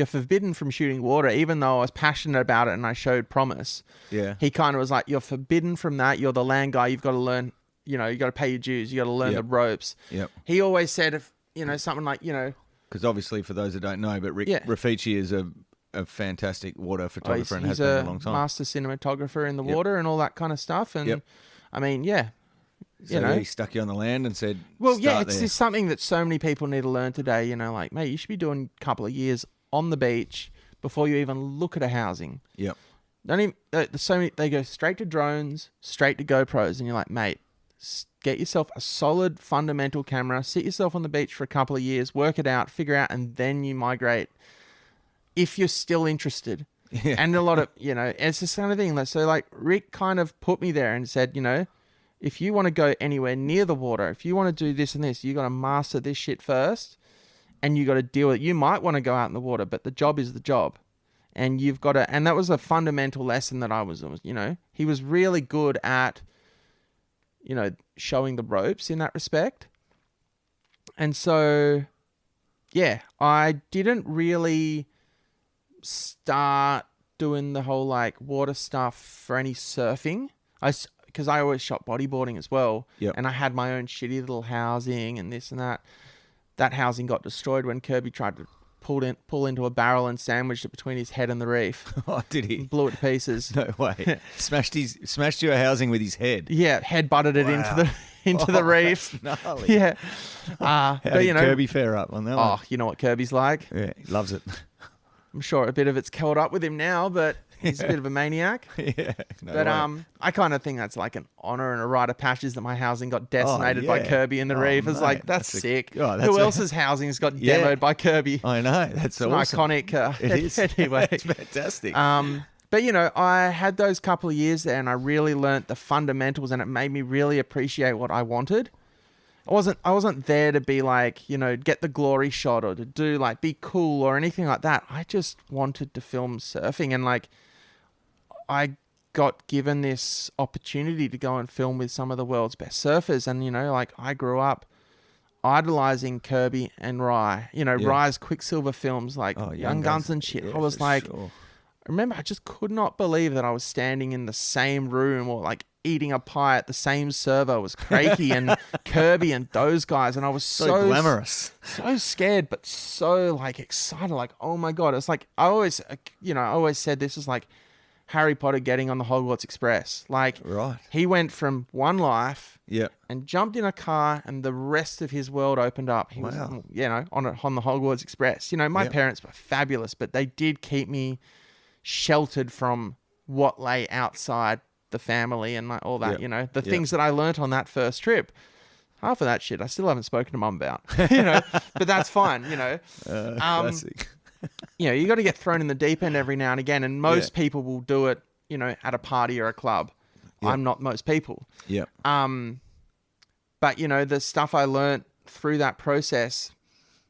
forbidden from shooting water, even though I was passionate about it and I showed promise. Yeah. He kind of was like, you're forbidden from that. You're the land guy. You've got to learn, you got to pay your dues. You got to learn the ropes. Yep. He always said, something like, Because obviously, for those that don't know, but Rick Raffici is a fantastic water photographer and has been a long time. He's a master cinematographer in the water and all that kind of stuff. And I mean, So he stuck you on the land and said, well, it's just something that so many people need to learn today. Like, mate, you should be doing a couple of years on the beach before you even look at a housing. Yep. They go straight to drones, straight to GoPros, and you're like, mate, get yourself a solid fundamental camera, sit yourself on the beach for a couple of years, work it out, figure out, and then you migrate if you're still interested. Yeah. And a lot of, it's this kind of thing. So like Rick kind of put me there and said, if you want to go anywhere near the water, if you want to do this and this, you got to master this shit first and you got to deal with it. You might want to go out in the water, but the job is the job. And you've got to, and that was a fundamental lesson that I was, he was really good at, showing the ropes in that respect. And so, I didn't really start doing the whole like water stuff for any surfing. Because I always shot bodyboarding as well. Yep. And I had my own shitty little housing and this and that. That housing got destroyed when Kirby tried to pull into a barrel and sandwiched it between his head and the reef. Oh, did he? Blew it to pieces. No way. Smashed your housing with his head. Yeah, head butted it into the reef. Gnarly. Yeah. How But did you know, Kirby fare up on that one? oh, you know what Kirby's like. Yeah, he loves it. I'm sure a bit of it's caught up with him now, but he's a bit of a maniac. Yeah. No But way. I kind of think that's like an honor and a rite of passage that my housing got decimated by yeah. Kirby in the Oh, reef. It's mate, like, that's that's a- sick. oh, that's Who a- else's housing's got Yeah. demoed by Kirby? I know. That's It's awesome. an iconic. It is. Anyway. It's fantastic. But you know, I had those couple of years there, and I really learnt the fundamentals, and it made me really appreciate what I wanted. I wasn't there to be like, you know, get the glory shot or to do like be cool or anything like that. I just wanted to film surfing, and like I got given this opportunity to go and film with some of the world's best surfers, and you know, like I grew up idolizing Kirby and Rye. You know, Yeah. Rye's Quicksilver films like Young Guns and shit. Yeah, I was for like, sure. I remember I just could not believe that I was standing in the same room or like eating a pie at the same servo as Crakey and Kirby and those guys. And I was So glamorous. so scared, but so like excited. Like, oh my God. It's like, I always said this is like Harry Potter getting on the Hogwarts Express. Like Right. he went from one life Yeah. and jumped in a car, and the rest of his world opened up. He was, Wow. you know, on the Hogwarts Express. You know, my Yep. parents were fabulous, but they did keep me sheltered from what lay outside the family and all that. Yep. You know, the Yep. things that I learnt on that first trip. Half of that shit I still haven't spoken to Mum about. You know, but that's fine. You know, Classic. you know, you got to get thrown in the deep end every now and again, and most Yeah. people will do it. You know, at a party or a club. Yep. I'm not most people. Yeah. But you know, the stuff I learnt through that process,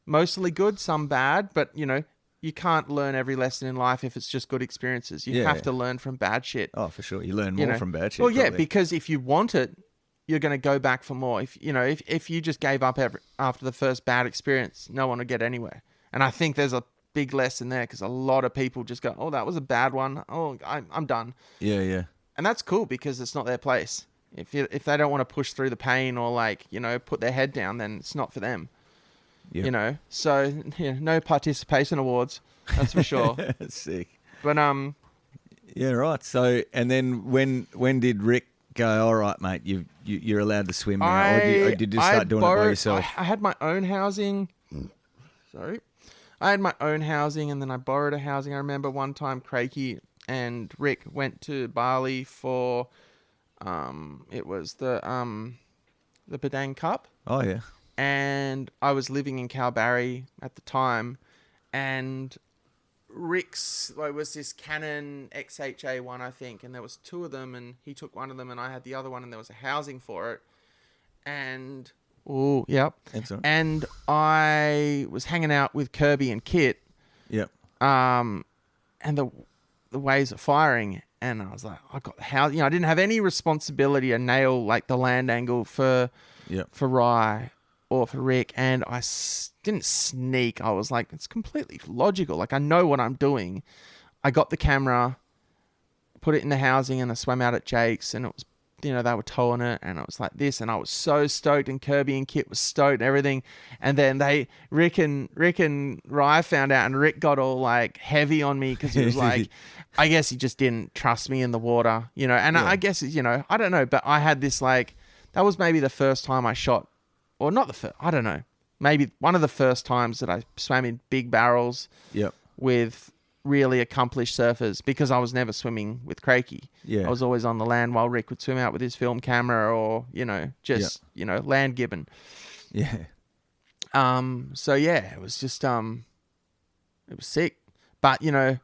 mostly good, some bad, but you know, you can't learn every lesson in life if it's just good experiences. You Yeah. have to learn from bad shit. Oh, for sure. You learn you more know. from bad shit. Well, yeah, probably. because if you want it, you're going to go back for more. If you know, if you just gave up after the first bad experience, no one will get anywhere. And I think there's a big lesson there, because a lot of people just go, "Oh, that was a bad one. Oh, I'm done." Yeah, yeah. And that's cool, because it's not their place. If they don't want to push through the pain or like, you know, put their head down, then it's not for them. Yep. You know, so yeah, no participation awards, that's for sure. Sick. But Yeah, right. So, and then when did Rick go, all right, mate, you're allowed to swim now? Or did you just start doing it by yourself? I had my own housing. Sorry. I had my own housing, and then I borrowed a housing. I remember one time Crakey and Rick went to Bali for it was the Padang Cup, Oh, yeah. and I was living in Kalbarri at the time, and Rick's was this Canon XHA one, I think, and there was two of them, and he took one of them and I had the other one, and there was a housing for it. And yep. Excellent. And I was hanging out with Kirby and Kit, Yep. and the waves are firing, and I was like, I got the house. You know, I didn't have any responsibility to nail like the land angle for Yep. Rye or for Rick, and I didn't sneak. I was like, it's completely logical. Like, I know what I'm doing. I got the camera, put it in the housing, and I swam out at Jake's, and it was, you know, they were towing it, and it was like this, and I was so stoked, and Kirby and Kit was stoked and everything. And then Rick and Rye found out, and Rick got all like heavy on me, because he was like, I guess he just didn't trust me in the water, you know. And I guess, you know, I don't know, but I had this like, that was maybe the first time I shot, or not the first, I don't know, maybe one of the first times that I swam in big barrels Yep. with really accomplished surfers, because I was never swimming with Crakey. Yeah. I was always on the land while Rick would swim out with his film camera, or, you know, just, you know, land gibbon. Yeah. So yeah, it was just, it was sick. But, you know,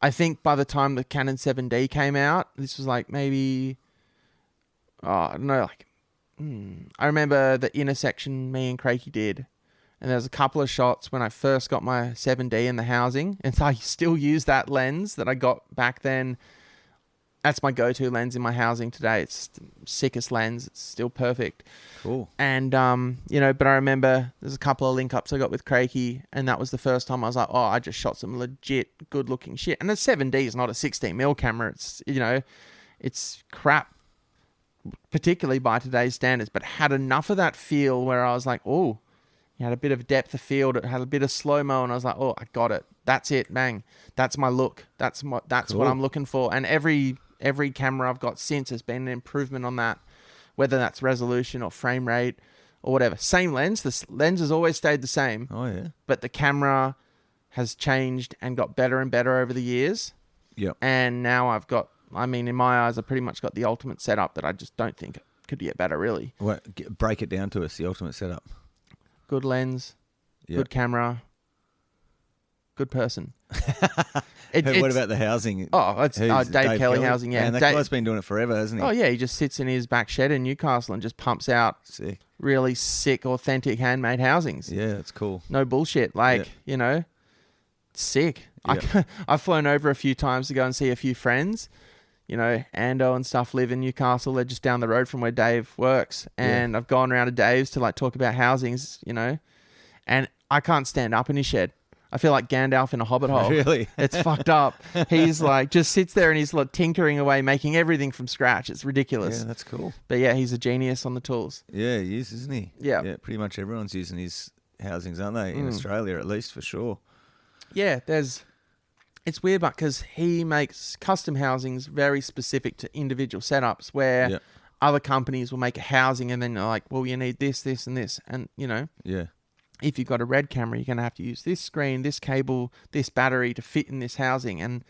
I think by the time the Canon 7D came out, this was like maybe, I don't know, like, I remember the intersection me and Crakey did, and there was a couple of shots when I first got my 7D in the housing, and so I still use that lens that I got back then. That's my go-to lens in my housing today. It's the sickest lens. It's still perfect. Cool. And, you know, but I remember there's a couple of link-ups I got with Crakey, and that was the first time I was like, oh, I just shot some legit good-looking shit. And the 7D is not a 16mm camera. It's, you know, it's crap, particularly by today's standards, but had enough of that feel where I was like, oh, He had a bit of depth of field. It had a bit of slow-mo, and I was like, oh, I got it. That's it, bang. That's my look. That's Cool. what I'm looking for. And every camera I've got since has been an improvement on that, whether that's resolution or frame rate or whatever. Same lens. The lens has always stayed the same. Oh, yeah. But the camera has changed and got better and better over the years. Yep. And now I've got, I mean, in my eyes, I pretty much got the ultimate setup that I just don't think it could get better, really. Break it down to us, the ultimate setup. Good lens, good camera, good person. What about the housing? Oh, it's Dave Kelly housing, yeah. And that guy's been doing it forever, hasn't he? Oh, yeah, he just sits in his back shed in Newcastle and just pumps out really sick, authentic, handmade housings. Yeah, it's cool. No bullshit. You know, sick. Yeah. I've flown over a few times to go and see a few friends. You know, Ando and stuff live in Newcastle. They're just down the road from where Dave works. And I've gone around to Dave's to talk about housings, you know, and I can't stand up in his shed. I feel like Gandalf in a hobbit hole. Really? It's fucked up. He's just sits there and he's tinkering away, making everything from scratch. It's ridiculous. Yeah, that's cool. But yeah, he's a genius on the tools. Yeah, he is, isn't he? Yeah. Yeah, pretty much everyone's using his housings, aren't they? In Australia, at least, for sure. Yeah, it's weird, but because he makes custom housings very specific to individual setups where other companies will make a housing and then they're like, well, you need this, this, and this. And, you know, if you've got a red camera, you're going to have to use this screen, this cable, this battery to fit in this housing. And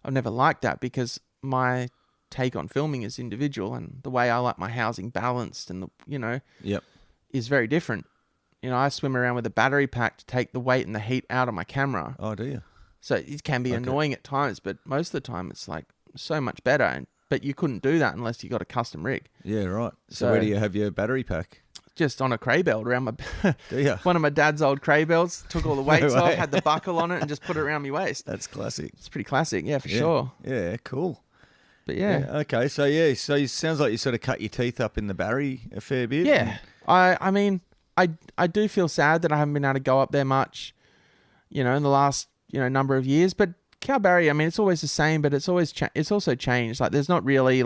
I've never liked that because my take on filming is individual and the way I like my housing balanced and, is very different. You know, I swim around with a battery pack to take the weight and the heat out of my camera. Oh, do you? So it can be annoying at times, but most of the time it's so much better. But you couldn't do that unless you got a custom rig. Yeah, right. So where do you have your battery pack? Just on a cray belt around my... Do you? One of my dad's old cray belts, took all the weights off, had the buckle on it and just put it around my waist. That's classic. It's pretty classic, yeah, for sure. Yeah, cool. But yeah. Okay, so it sounds like you sort of cut your teeth up in the Barry a fair bit. Yeah. I mean, I do feel sad that I haven't been able to go up there much, you know, in the last... number of years, but Kalbarri, I mean, it's always the same, but it's always it's also changed. There's not really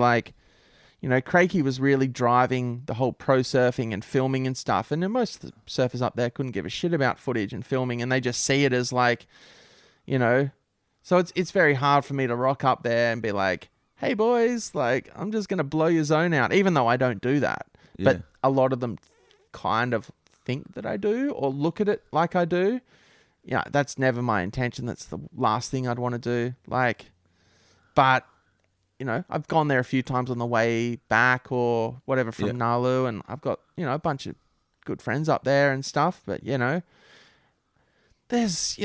Crakey was really driving the whole pro surfing and filming and stuff, and then most of the surfers up there couldn't give a shit about footage and filming, and they just see it as so it's very hard for me to rock up there and be like, hey boys, I'm just gonna blow your zone out, even though I don't do that. Yeah. But a lot of them kind of think that I do or look at it like I do. Yeah, that's never my intention. That's the last thing I'd want to do. But, I've gone there a few times on the way back or whatever from Nalu, and I've got, a bunch of good friends up there and stuff. But, there's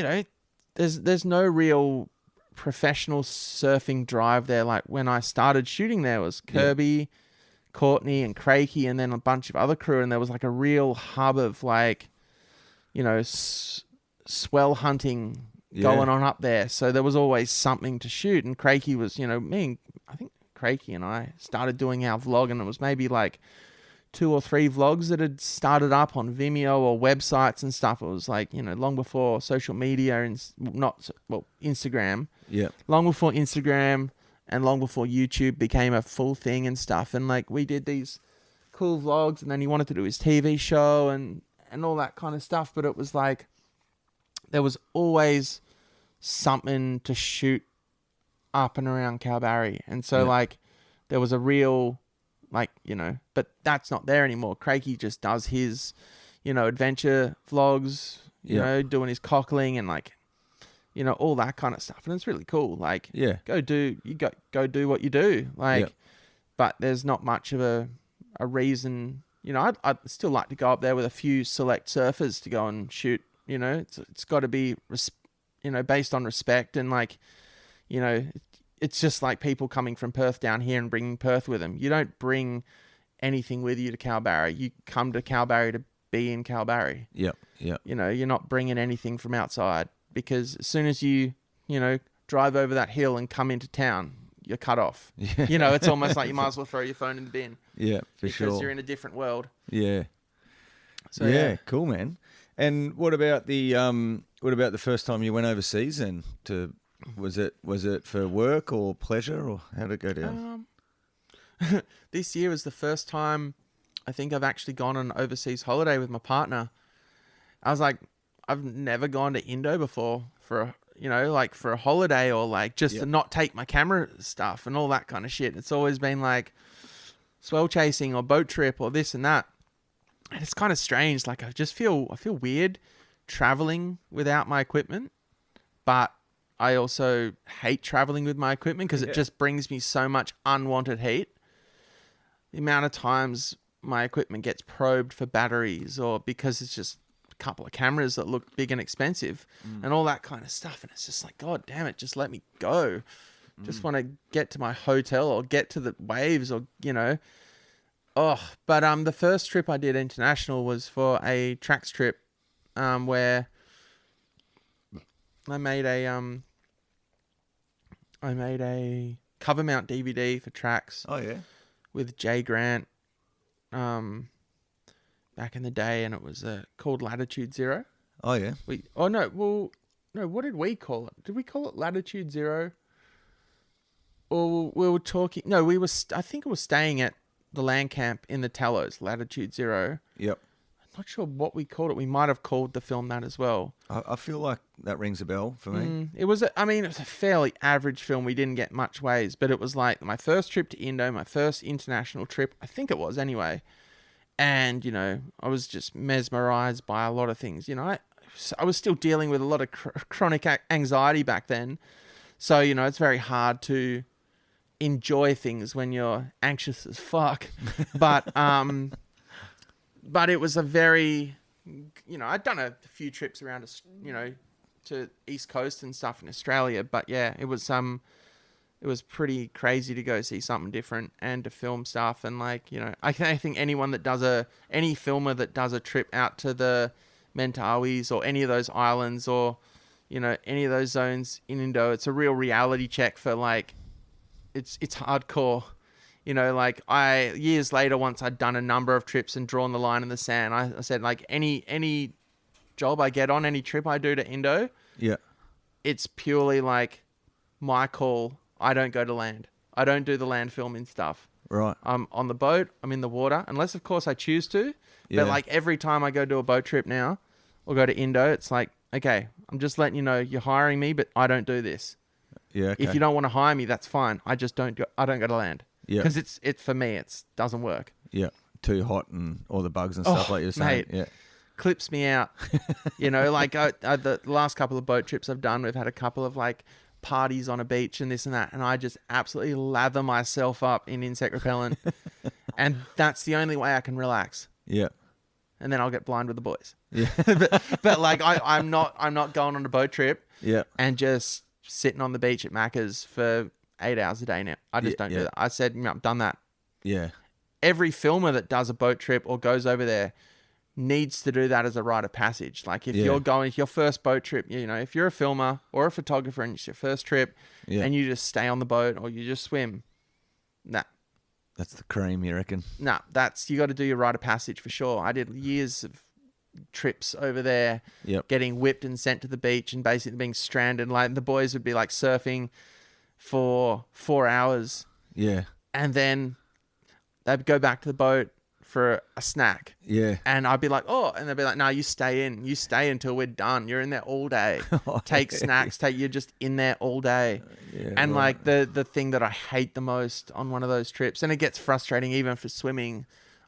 no real professional surfing drive there. Like when I started shooting there was Kirby, Courtney, and Crakey, and then a bunch of other crew, and there was a real hub of swell hunting going on up there, so there was always something to shoot. And Crakey was, I think Crakey and I started doing our vlog, and it was maybe 2 or 3 vlogs that had started up on Vimeo or websites and stuff. It was long before social media and Instagram. Yeah. Long before Instagram and long before YouTube became a full thing and stuff. And we did these cool vlogs, and then he wanted to do his TV show and all that kind of stuff. But it was there was always something to shoot up and around Kalbarri. And so, there was a real, but that's not there anymore. Crakey just does his, adventure vlogs, doing his cockling and, all that kind of stuff. And it's really cool. Go do what you do. But there's not much of a reason, I'd still like to go up there with a few select surfers to go and shoot. It's got to be, based on respect and it's just like people coming from Perth down here and bringing Perth with them. You don't bring anything with you to Kalbarri. You come to Kalbarri to be in Kalbarri. Yep. You're not bringing anything from outside because as soon as you, drive over that hill and come into town, you're cut off. Yeah. It's almost like you might as well throw your phone in the bin. Yeah, for sure. Because you're in a different world. Yeah. So yeah, cool, man. And what about the first time you went overseas? Then was it for work or pleasure, or how did it go down? This year was the first time I think I've actually gone on an overseas holiday with my partner, I was like, I've never gone to Indo before for like for a holiday or like just to not take my camera stuff and all that kind of shit. It's always been like swell chasing or boat trip or this and that. And it's kind of strange. Like I feel weird traveling without my equipment, but I also hate traveling with my equipment because it just brings me so much unwanted heat. The amount of times my equipment gets probed for batteries or because it's just a couple of cameras that look big and expensive and all that kind of stuff. And it's just like, God damn it, just let me go. Just want to get to my hotel or get to the waves or, but the first trip I did international was for a tracks trip where I made a cover mount DVD for tracks. Oh yeah. With Jay Grant back in the day, and it was called Latitude Zero. Oh yeah. What did we call it? Did we call it Latitude Zero? Or we were talking... No, we were... I think it was staying at the land camp in the Talos, Latitude Zero. Yep. I'm not sure what we called it. We might have called the film that as well. I feel like that rings a bell for me. It was a fairly average film. We didn't get much waves, but it was like my first trip to Indo, my first international trip. I think it was anyway. And, I was just mesmerized by a lot of things. I was still dealing with a lot of chronic anxiety back then. So, it's very hard to enjoy things when you're anxious as fuck. But it was a very, I'd done a few trips around, to East Coast and stuff in Australia. But yeah, it was pretty crazy to go see something different and to film stuff. And like, I think anyone that any filmer that does a trip out to the Mentawis or any of those islands or, any of those zones in Indo, it's a real reality check for like, it's hardcore. Years later, once I'd done a number of trips and drawn the line in the sand, I said, like, any job I get on, any trip I do to Indo, it's purely like my call. I don't go to land. I don't do the land filming stuff. Right. I'm on the boat. I'm in the water, unless of course I choose to. But like every time I go do a boat trip now or go to Indo, it's like, okay, I'm just letting you know you're hiring me, but I don't do this. Yeah. Okay. If you don't want to hire me, that's fine. I just don't go. I don't go to land. Yeah. Because it's for me. It doesn't work. Yeah. Too hot and all the bugs and stuff like you're saying. Mate, clips me out. Like the last couple of boat trips I've done, we've had a couple of like parties on a beach and this and that, and I just absolutely lather myself up in insect repellent, and that's the only way I can relax. Yeah. And then I'll get blind with the boys. Yeah. but like I'm not going on a boat trip. Yeah. And just sitting on the beach at Macca's for 8 hours a day now. I just don't do that. I said, I've done that. Yeah. Every filmer that does a boat trip or goes over there needs to do that as a rite of passage. Like if you're going your first boat trip, if you're a filmer or a photographer and it's your first trip and you just stay on the boat or you just swim, nah. That's the cream, you reckon? Nah, you got to do your rite of passage for sure. I did years of trips over there, getting whipped and sent to the beach and basically being stranded. Like the boys would be like surfing for 4 hours. Yeah. And then they'd go back to the boat for a snack. Yeah. And I'd be like, oh, and they'd be like, no, you stay until we're done. You're in there all day. Take snacks, you're just in there all day. Yeah, and like the thing that I hate the most on one of those trips, and it gets frustrating even for swimming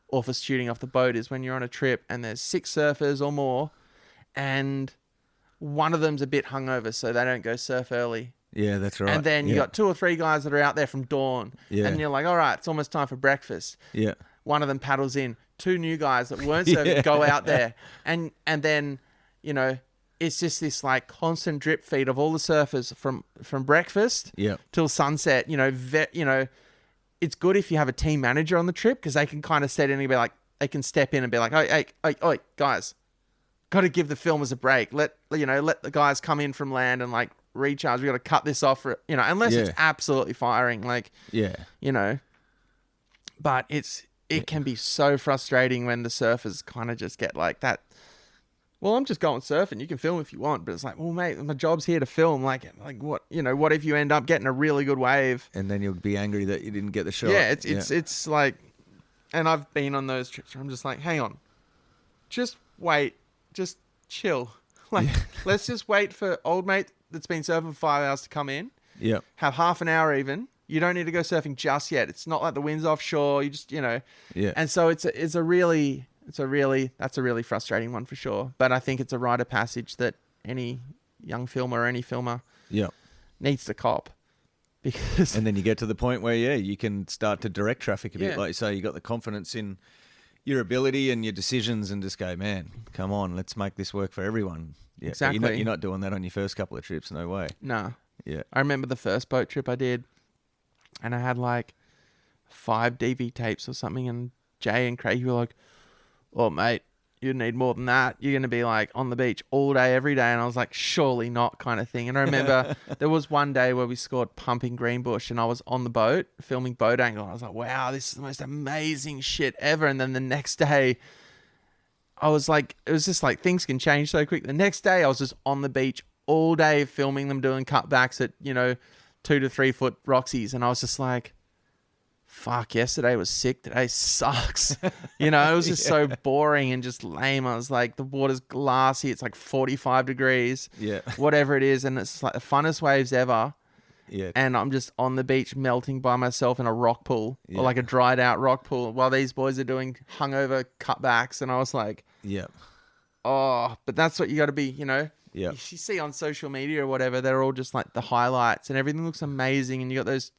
or for shooting off the boat, is when you're on a trip and there's 6 surfers or more and one of them's a bit hungover, so they don't go surf early. Yeah, that's right. And then you got 2 or 3 guys that are out there from dawn. Yeah. And you're like, all right, it's almost time for breakfast. Yeah. One of them paddles in. 2 new guys that weren't surfing go out there. And then, it's just this like constant drip feed of all the surfers from breakfast till sunset. It's good if you have a team manager on the trip because they can kind of set in and be like, they can step in and be like, hey, guys, got to give the filmers a break. Let the guys come in from land and like recharge. We got to cut this off for, unless it's absolutely firing, like, but it can be so frustrating when the surfers kind of just get like that. Well, I'm just going surfing. You can film if you want, but it's like, well, mate, my job's here to film. Like what, what if you end up getting a really good wave? And then you'll be angry that you didn't get the shot. Yeah, it's like, and I've been on those trips where I'm just like, hang on, just wait, just chill. Like, let's just wait for old mate that's been surfing for 5 hours to come in. Yeah. Have half an hour even. You don't need to go surfing just yet. It's not like the wind's offshore. You just, Yeah. And so that's a really frustrating one for sure. But I think it's a rite of passage that any young filmer or any filmer needs to cop. Because And then you get to the point where, you can start to direct traffic a bit. Like you say, you got the confidence in your ability and your decisions and just go, man, come on, let's make this work for everyone. Yeah, exactly. You're not doing that on your first couple of trips. No way. No. Yeah. I remember the first boat trip I did, and I had like 5 DV tapes or something, and Jay and Craig were like, "Oh, mate, you need more than that. You're going to be like on the beach all day, every day." And I was like, surely not, kind of thing. And I remember there was one day where we scored Pumping Greenbush, and I was on the boat filming boat angle. I was like, wow, this is the most amazing shit ever. And then the next day, I was like, it was just like things can change so quick. The next day, I was just on the beach all day filming them doing cutbacks at, 2 to 3 foot Roxy's. And I was just like, fuck, yesterday was sick. Today sucks. It was just so boring and just lame. I was like, the water's glassy. It's like 45 degrees. Yeah. Whatever it is. And it's like the funnest waves ever. Yeah. And I'm just on the beach melting by myself in a rock pool or like a dried out rock pool while these boys are doing hungover cutbacks. And I was like, oh, but that's what you got to be, Yeah. You see on social media or whatever, they're all just like the highlights and everything looks amazing. And you got those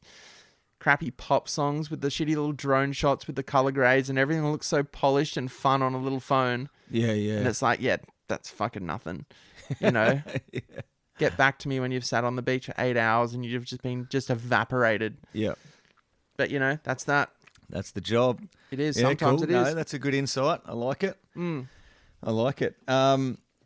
crappy pop songs with the shitty little drone shots with the color grades and everything looks so polished and fun on a little phone. Yeah. And it's like, that's fucking nothing, Get back to me when you've sat on the beach for 8 hours and you've just been evaporated. Yeah. But, that's that. That's the job. It is. Yeah, Sometimes cool. it is. No, that's a good insight. I like it. Mm. I like it.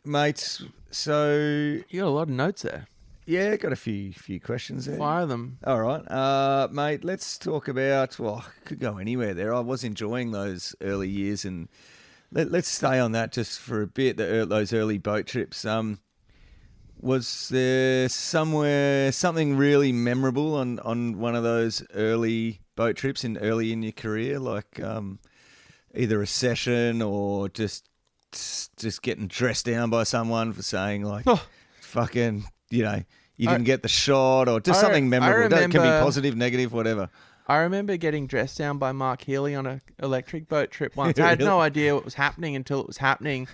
Mates, so... You got a lot of notes there. Yeah, got a few questions there. Fire them. All right. Mate, let's talk about... Well, could go anywhere there. I was enjoying those early years, and let's stay on that just for a bit, those early boat trips. Was there something really memorable on one of those early boat trips early in your career, like either a session or just getting dressed down by someone for saying like, fucking, you didn't get the shot, or just something memorable. That can be positive, negative, whatever. I remember getting dressed down by Mark Healy on an electric boat trip once. I had no idea what was happening until it was happening,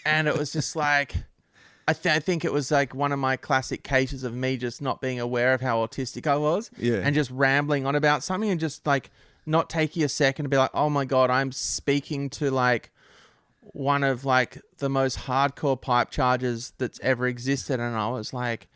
and it was just like... I think it was like one of my classic cases of me just not being aware of how autistic I was and just rambling on about something and just like not taking a second to be like, oh my God, I'm speaking to like one of like the most hardcore pipe chargers that's ever existed. And I was like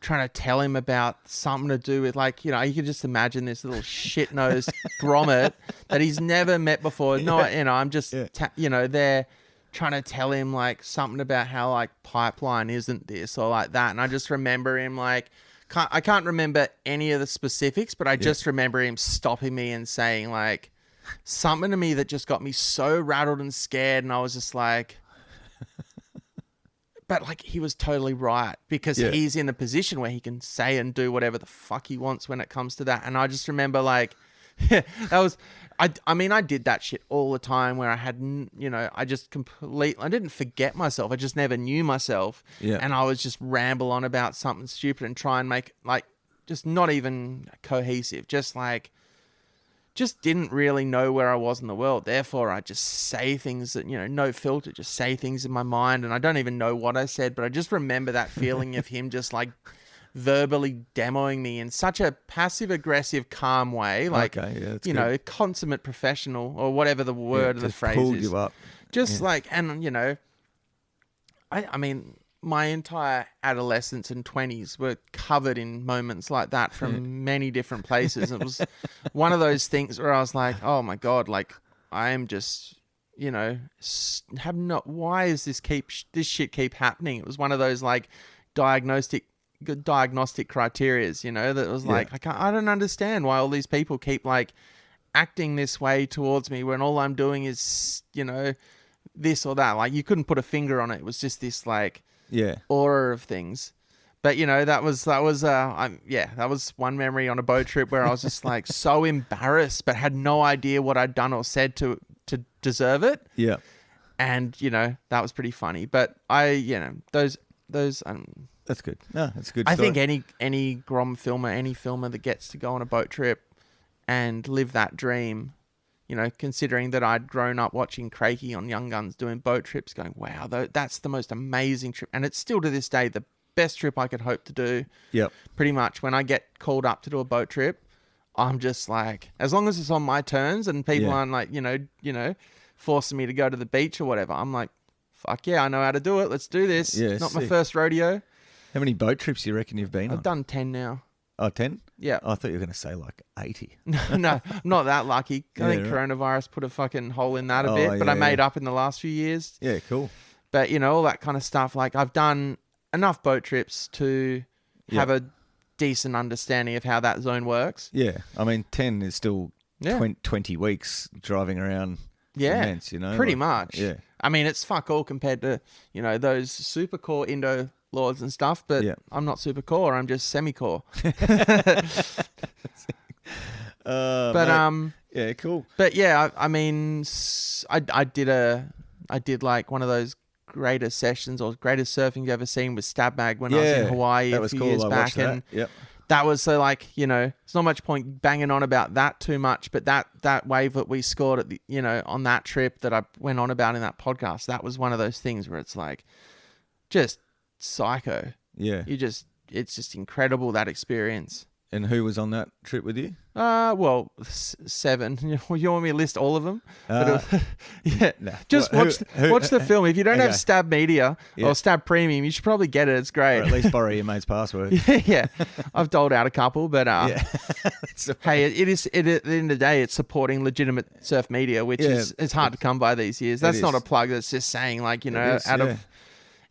trying to tell him about something to do with like, you could just imagine this little shit-nosed grommet that he's never met before. No, I'm just, there trying to tell him like something about how like pipeline isn't this or like that. And I just remember him like, I can't remember any of the specifics, but I just remember him stopping me and saying like something to me that just got me so rattled and scared. And I was just like, but like he was totally right because he's in a position where he can say and do whatever the fuck he wants when it comes to that. And I just remember like, that was... I mean, I did that shit all the time where I had, I just I didn't forget myself. I just never knew myself. Yeah. And I was just ramble on about something stupid and try and make like, just not even cohesive. Just didn't really know where I was in the world. Therefore, I just say things that, no filter, just say things in my mind. And I don't even know what I said, but I just remember that feeling of him just like verbally demoing me in such a passive-aggressive, calm way, like, consummate professional or whatever the word of the phrase pulled is. You up. Just like, and, I mean, my entire adolescence and 20s were covered in moments like that from many different places. It was one of those things where I was like, oh my God, like, I am just... why is this shit keep happening? It was one of those like diagnostic criterias, that was like, I don't understand why all these people keep like acting this way towards me when all I'm doing is, this or that. Like you couldn't put a finger on it. It was just this like aura of things. But that was one memory on a boat trip where I was just like so embarrassed, but had no idea what I'd done or said to deserve it. Yeah. And, that was pretty funny. But those That's good. No, that's a good I story. think any Grom filmer, any filmer that gets to go on a boat trip and live that dream, considering that I'd grown up watching Crakey on Young Guns doing boat trips, going, wow, that's the most amazing trip. And it's still to this day the best trip I could hope to do. Yep. Pretty much when I get called up to do a boat trip, I'm just like, as long as it's on my terms and people aren't like, forcing me to go to the beach or whatever, I'm like, fuck yeah, I know how to do it. Let's do this. Yeah, Not my sick. first rodeo. How many boat trips do you reckon you've been on? I've done 10 now. Oh, 10? Yeah. I thought you were going to say like 80. No, I'm not that lucky. I think right. coronavirus put a fucking hole in that a Oh, bit, but yeah, I made up in the last few years. Yeah, cool. But, all that kind of stuff. Like, I've done enough boat trips to have a decent understanding of how that zone works. Yeah. I mean, 10 is still Yeah. 20 weeks driving around. Yeah. Immense, Pretty like, much. Yeah. I mean, it's fuck all compared to, those super core Indo lords and stuff, but Yeah. I'm not super core. I'm just semi-core. Mate. Yeah, cool. But yeah, I mean, I did like one of those greatest sessions or greatest surfing you've ever seen with Stab Mag when I was in Hawaii that a was few cool. years I back, watched that. and Yep. that was so like it's not much point banging on about that too much, but that wave that we scored at the on that trip that I went on about in that podcast, that was one of those things where it's like just psycho. Yeah. It's just incredible, that experience. And who was on that trip with you? Well, 7. You want me to list all of them? Yeah. Nah. Just watch the film. If you don't Okay. have Stab Media Yeah. or Stab Premium, you should probably get it. It's Or great. at least borrow your mate's password. Yeah. I've doled out a couple, but Yeah. hey, at the end of the day, it's supporting legitimate surf media, which is it's hard to come by these years. That's not a plug. That's just saying, like,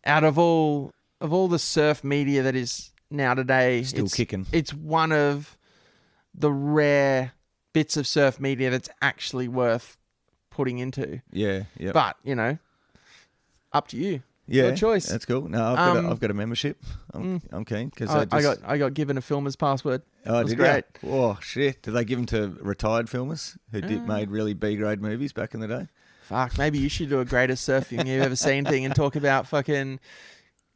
out of all the surf media that is now today, Still kicking. It's one of the rare bits of surf media that's actually worth putting into. Yeah. Yeah. But up to you. Yeah, Your choice. That's cool. No, I've got a membership. I'm keen because I got given a filmer's password. Oh, it was did great. you? Oh shit! Did they give them to retired filmers who made really B grade movies back in the day? Fuck, maybe you should do a greatest surfing you've ever seen thing and talk about fucking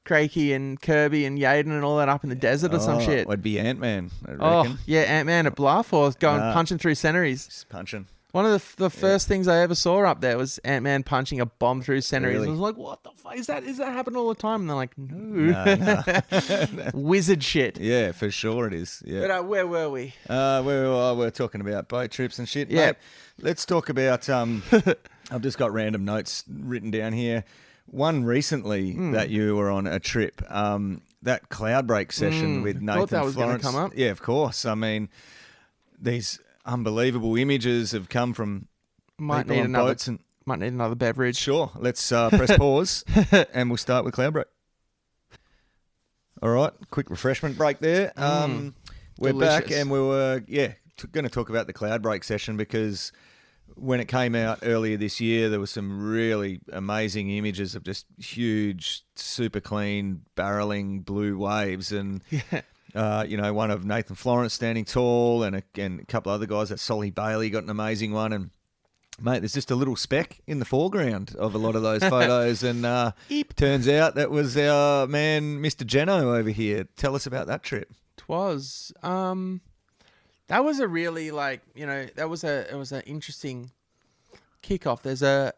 Crakey and Kirby and Yaden and all that up in the desert or some shit. I'd be Ant-Man, I reckon. Oh, yeah, Ant-Man at Bluff or going Nah. punching through centuries. Just punching. One of the first things I ever saw up there was Ant-Man punching a bomb through centuries. Really? I was like, what the fuck? Is that happening all the time? And they're like, no. No. Wizard shit. Yeah, for sure it is. Yeah. But where were we? We're talking about boat trips and shit. Yeah. Mate, let's talk about... I've just got random notes written down here. One recently that you were on a trip, that cloud break session with Nathan Thought that was gonna Florence. come up. Yeah, of course. I mean, these unbelievable images have come from Might people need on another boats. And Might need another beverage. sure, let's press pause and we'll start with cloud break. All right, quick refreshment break there. We're back delicious. and we were going to talk about the cloud break session because when it came out earlier this year, there were some really amazing images of just huge, super clean, barreling blue waves. And, one of Nathan Florence standing tall and a couple other guys. That Solly Bailey got an amazing one. And, mate, there's just a little speck in the foreground of a lot of those photos. And turns out that was our man, Mr. Jenno over here. Tell us about that trip. Twas. That was a really it was an interesting kickoff. There's a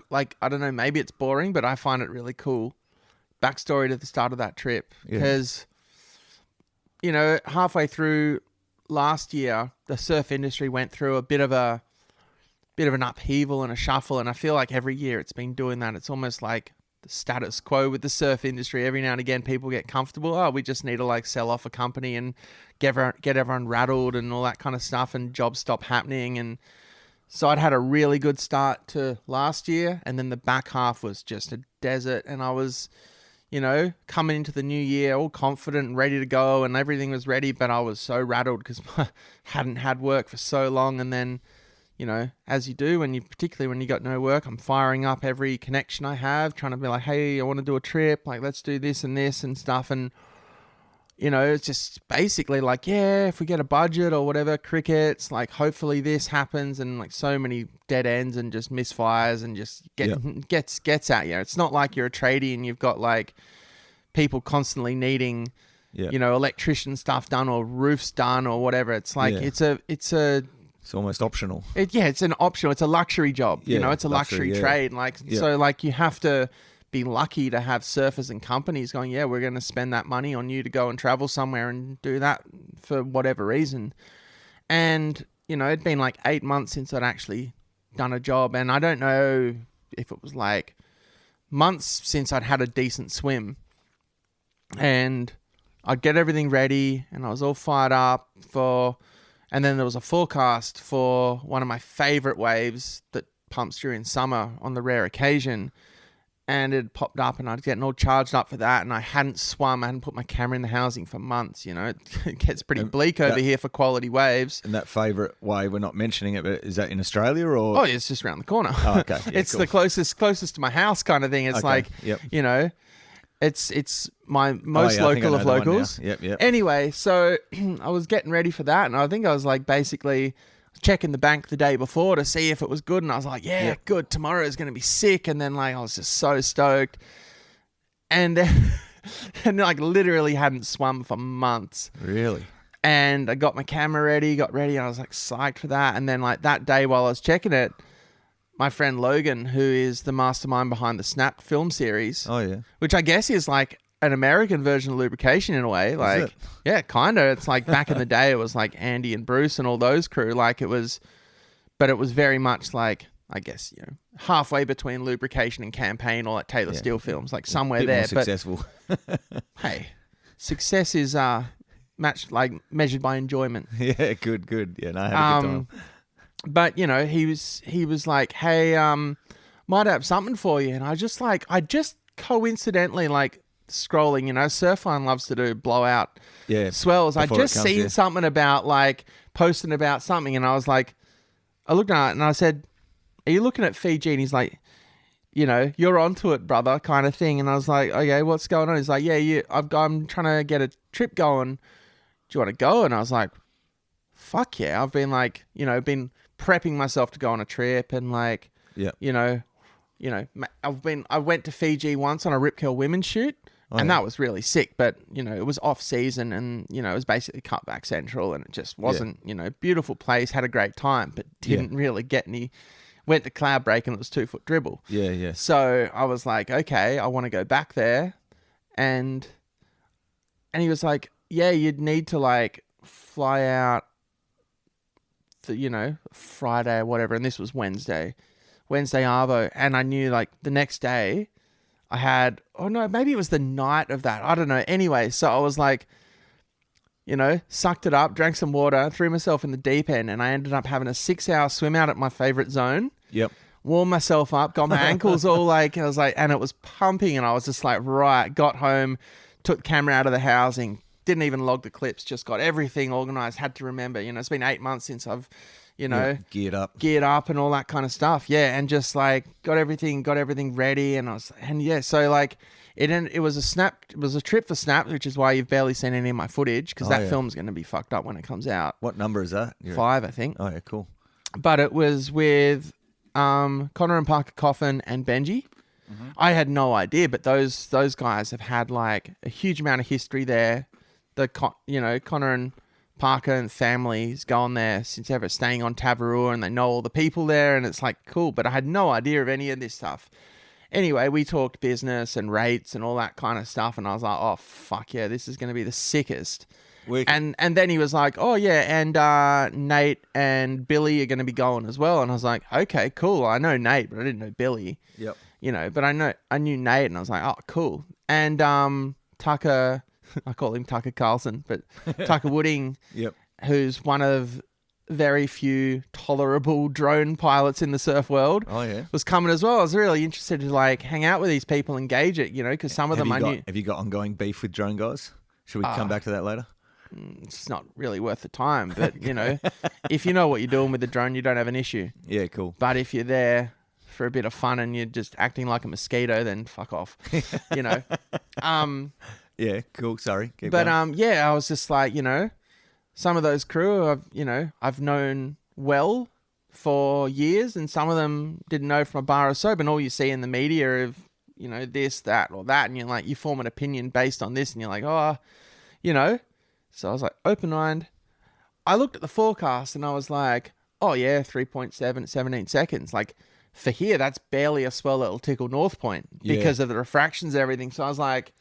I don't know, maybe it's boring, but I find it really cool. Backstory to the start of that trip because halfway through last year, the surf industry went through a bit of an upheaval and a shuffle, and I feel like every year it's been doing that. It's almost like the status quo with the surf industry. Every now and again, people get comfortable. Oh, we just need to sell off a company and get everyone rattled and all that kind of stuff, and jobs stop happening. And so I'd had a really good start to last year, and then the back half was just a desert. And I was, coming into the new year all confident and ready to go, and everything was ready, but I was so rattled because I hadn't had work for so long. And then, as you do, particularly when you got no work, I'm firing up every connection I have, trying to be like, hey, I want to do a trip. Like, let's do this and stuff. And you know, it's just basically like, yeah, if we get a budget or whatever, crickets, like hopefully this happens, and like so many dead ends and just misfires and just gets at you. It's not like you're a tradie and you've got like people constantly needing, you know, electrician stuff done or roofs done or whatever. It's like it's almost optional. It's an optional. It's a luxury job. You know, it's a luxury trade. Like so, like you have to be lucky to have surfers and companies going, yeah, we're going to spend that money on you to go and travel somewhere and do that for whatever reason. And you know, it'd been like 8 months since I'd actually done a job, and I don't know if it was like months since I'd had a decent swim. And I'd get everything ready, and I was all fired up and then there was a forecast for one of my favorite waves that pumps during summer on the rare occasion. And it popped up, and I was getting all charged up for that. And I hadn't swum. I hadn't put my camera in the housing for months. You know, it gets pretty bleak over here for quality waves. And that favourite wave, we're not mentioning it, but is that in Australia or? Oh, it's just around the corner. Oh, okay. Yeah, it's the closest to my house kind of thing. It's like, you know, it's my most local of locals. Yep. Anyway, so I was getting ready for that, and I think I was like basically checking the bank the day before to see if it was good, and I was like, good, tomorrow is going to be sick. And then like I was just so stoked, and then and like literally hadn't swum for months. Really? And I got my camera ready, and I was like psyched for that. And then like that day while I was checking it, my friend Logan, who is the mastermind behind the Snap film series, which I guess is like an American version of lubrication in a way. Like, yeah, kind of. It's like back in the day, it was like Andy and Bruce and all those crew. Like it was, but it was very much like, I guess, you know, halfway between lubrication and campaign, all like Taylor Steele films, like somewhere there. More successful. But hey, success is measured by enjoyment. Yeah, good. Yeah, no, I had a good time. But you know, he was like, hey, might have something for you. And I just coincidentally like scrolling, you know, Surfline loves to do blowout swells. I just seen something about like posting about something, and I was like, I looked at it and I said, are you looking at Fiji? And he's like, you know, you're onto it, brother, kind of thing. And I was like, okay, what's going on? He's like, I'm trying to get a trip going. Do you want to go? And I was like, fuck yeah. I've been like, you know, been prepping myself to go on a trip, and like, you know, I went to Fiji once on a Rip Curl women's shoot. And that was really sick, but, you know, it was off season, and, you know, it was basically cutback central, and it just wasn't, you know, beautiful place, had a great time, but didn't really get any, went to cloud break and it was 2 foot dribble. Yeah. So I was like, okay, I want to go back there. And he was like, yeah, you'd need to like fly out, you know, Friday or whatever. And this was Wednesday Arvo. And I knew like the next day, I had, maybe it was the night of that. I don't know. Anyway, so I was like, you know, sucked it up, drank some water, threw myself in the deep end, and I ended up having a 6-hour swim out at my favorite zone. Yep. Warmed myself up, got my ankles all like, I was like, and it was pumping, and I was just like, right, got home, took the camera out of the housing, didn't even log the clips, just got everything organized, had to remember, you know, it's been 8 months since I've, you know, geared up and all that kind of stuff. Yeah. And just like got everything ready. And so like it was a trip for Snap, which is why you've barely seen any of my footage, because that film's going to be fucked up when it comes out. What number is that? 5, I think. Oh yeah, cool. But it was with Connor and Parker Coffin and Benji. Mm-hmm. I had no idea, but those guys have had like a huge amount of history there. Connor and Parker and families gone there since ever, staying on Tavarua, and they know all the people there, and it's like cool, but I had no idea of any of this stuff. Anyway, we talked business and rates and all that kind of stuff, and I was like, oh fuck yeah, this is going to be the sickest. And then he was like, oh yeah, and Nate and Billy are going to be going as well, and I was like, okay, cool. I know Nate, but I didn't know Billy. Yep. You know, but I knew Nate, and I was like, oh cool. And Tucker, I call him Tucker Carlson, but Tucker Wooding, who's one of very few tolerable drone pilots in the surf world, was coming as well. I was really interested to like hang out with these people, engage it, you know, because some of them I knew. Have you got ongoing beef with drone guys? Should we come back to that later? It's not really worth the time, but you know, if you know what you're doing with the drone, you don't have an issue. Yeah, cool. But if you're there for a bit of fun and you're just acting like a mosquito, then fuck off, you know. Yeah, cool. Sorry. Keep But going. yeah, I was just like, some of those crew I've known well for years, and some of them didn't know from a bar or so. But all you see in the media of this, that, or that, and you're like, you form an opinion based on this, and you're like, oh, So I was like, open mind. I looked at the forecast and I was like, oh yeah, 3.7 at 17 seconds. Like for here, that's barely a swell that'll tickle North Point because of the refractions and everything. So I was like,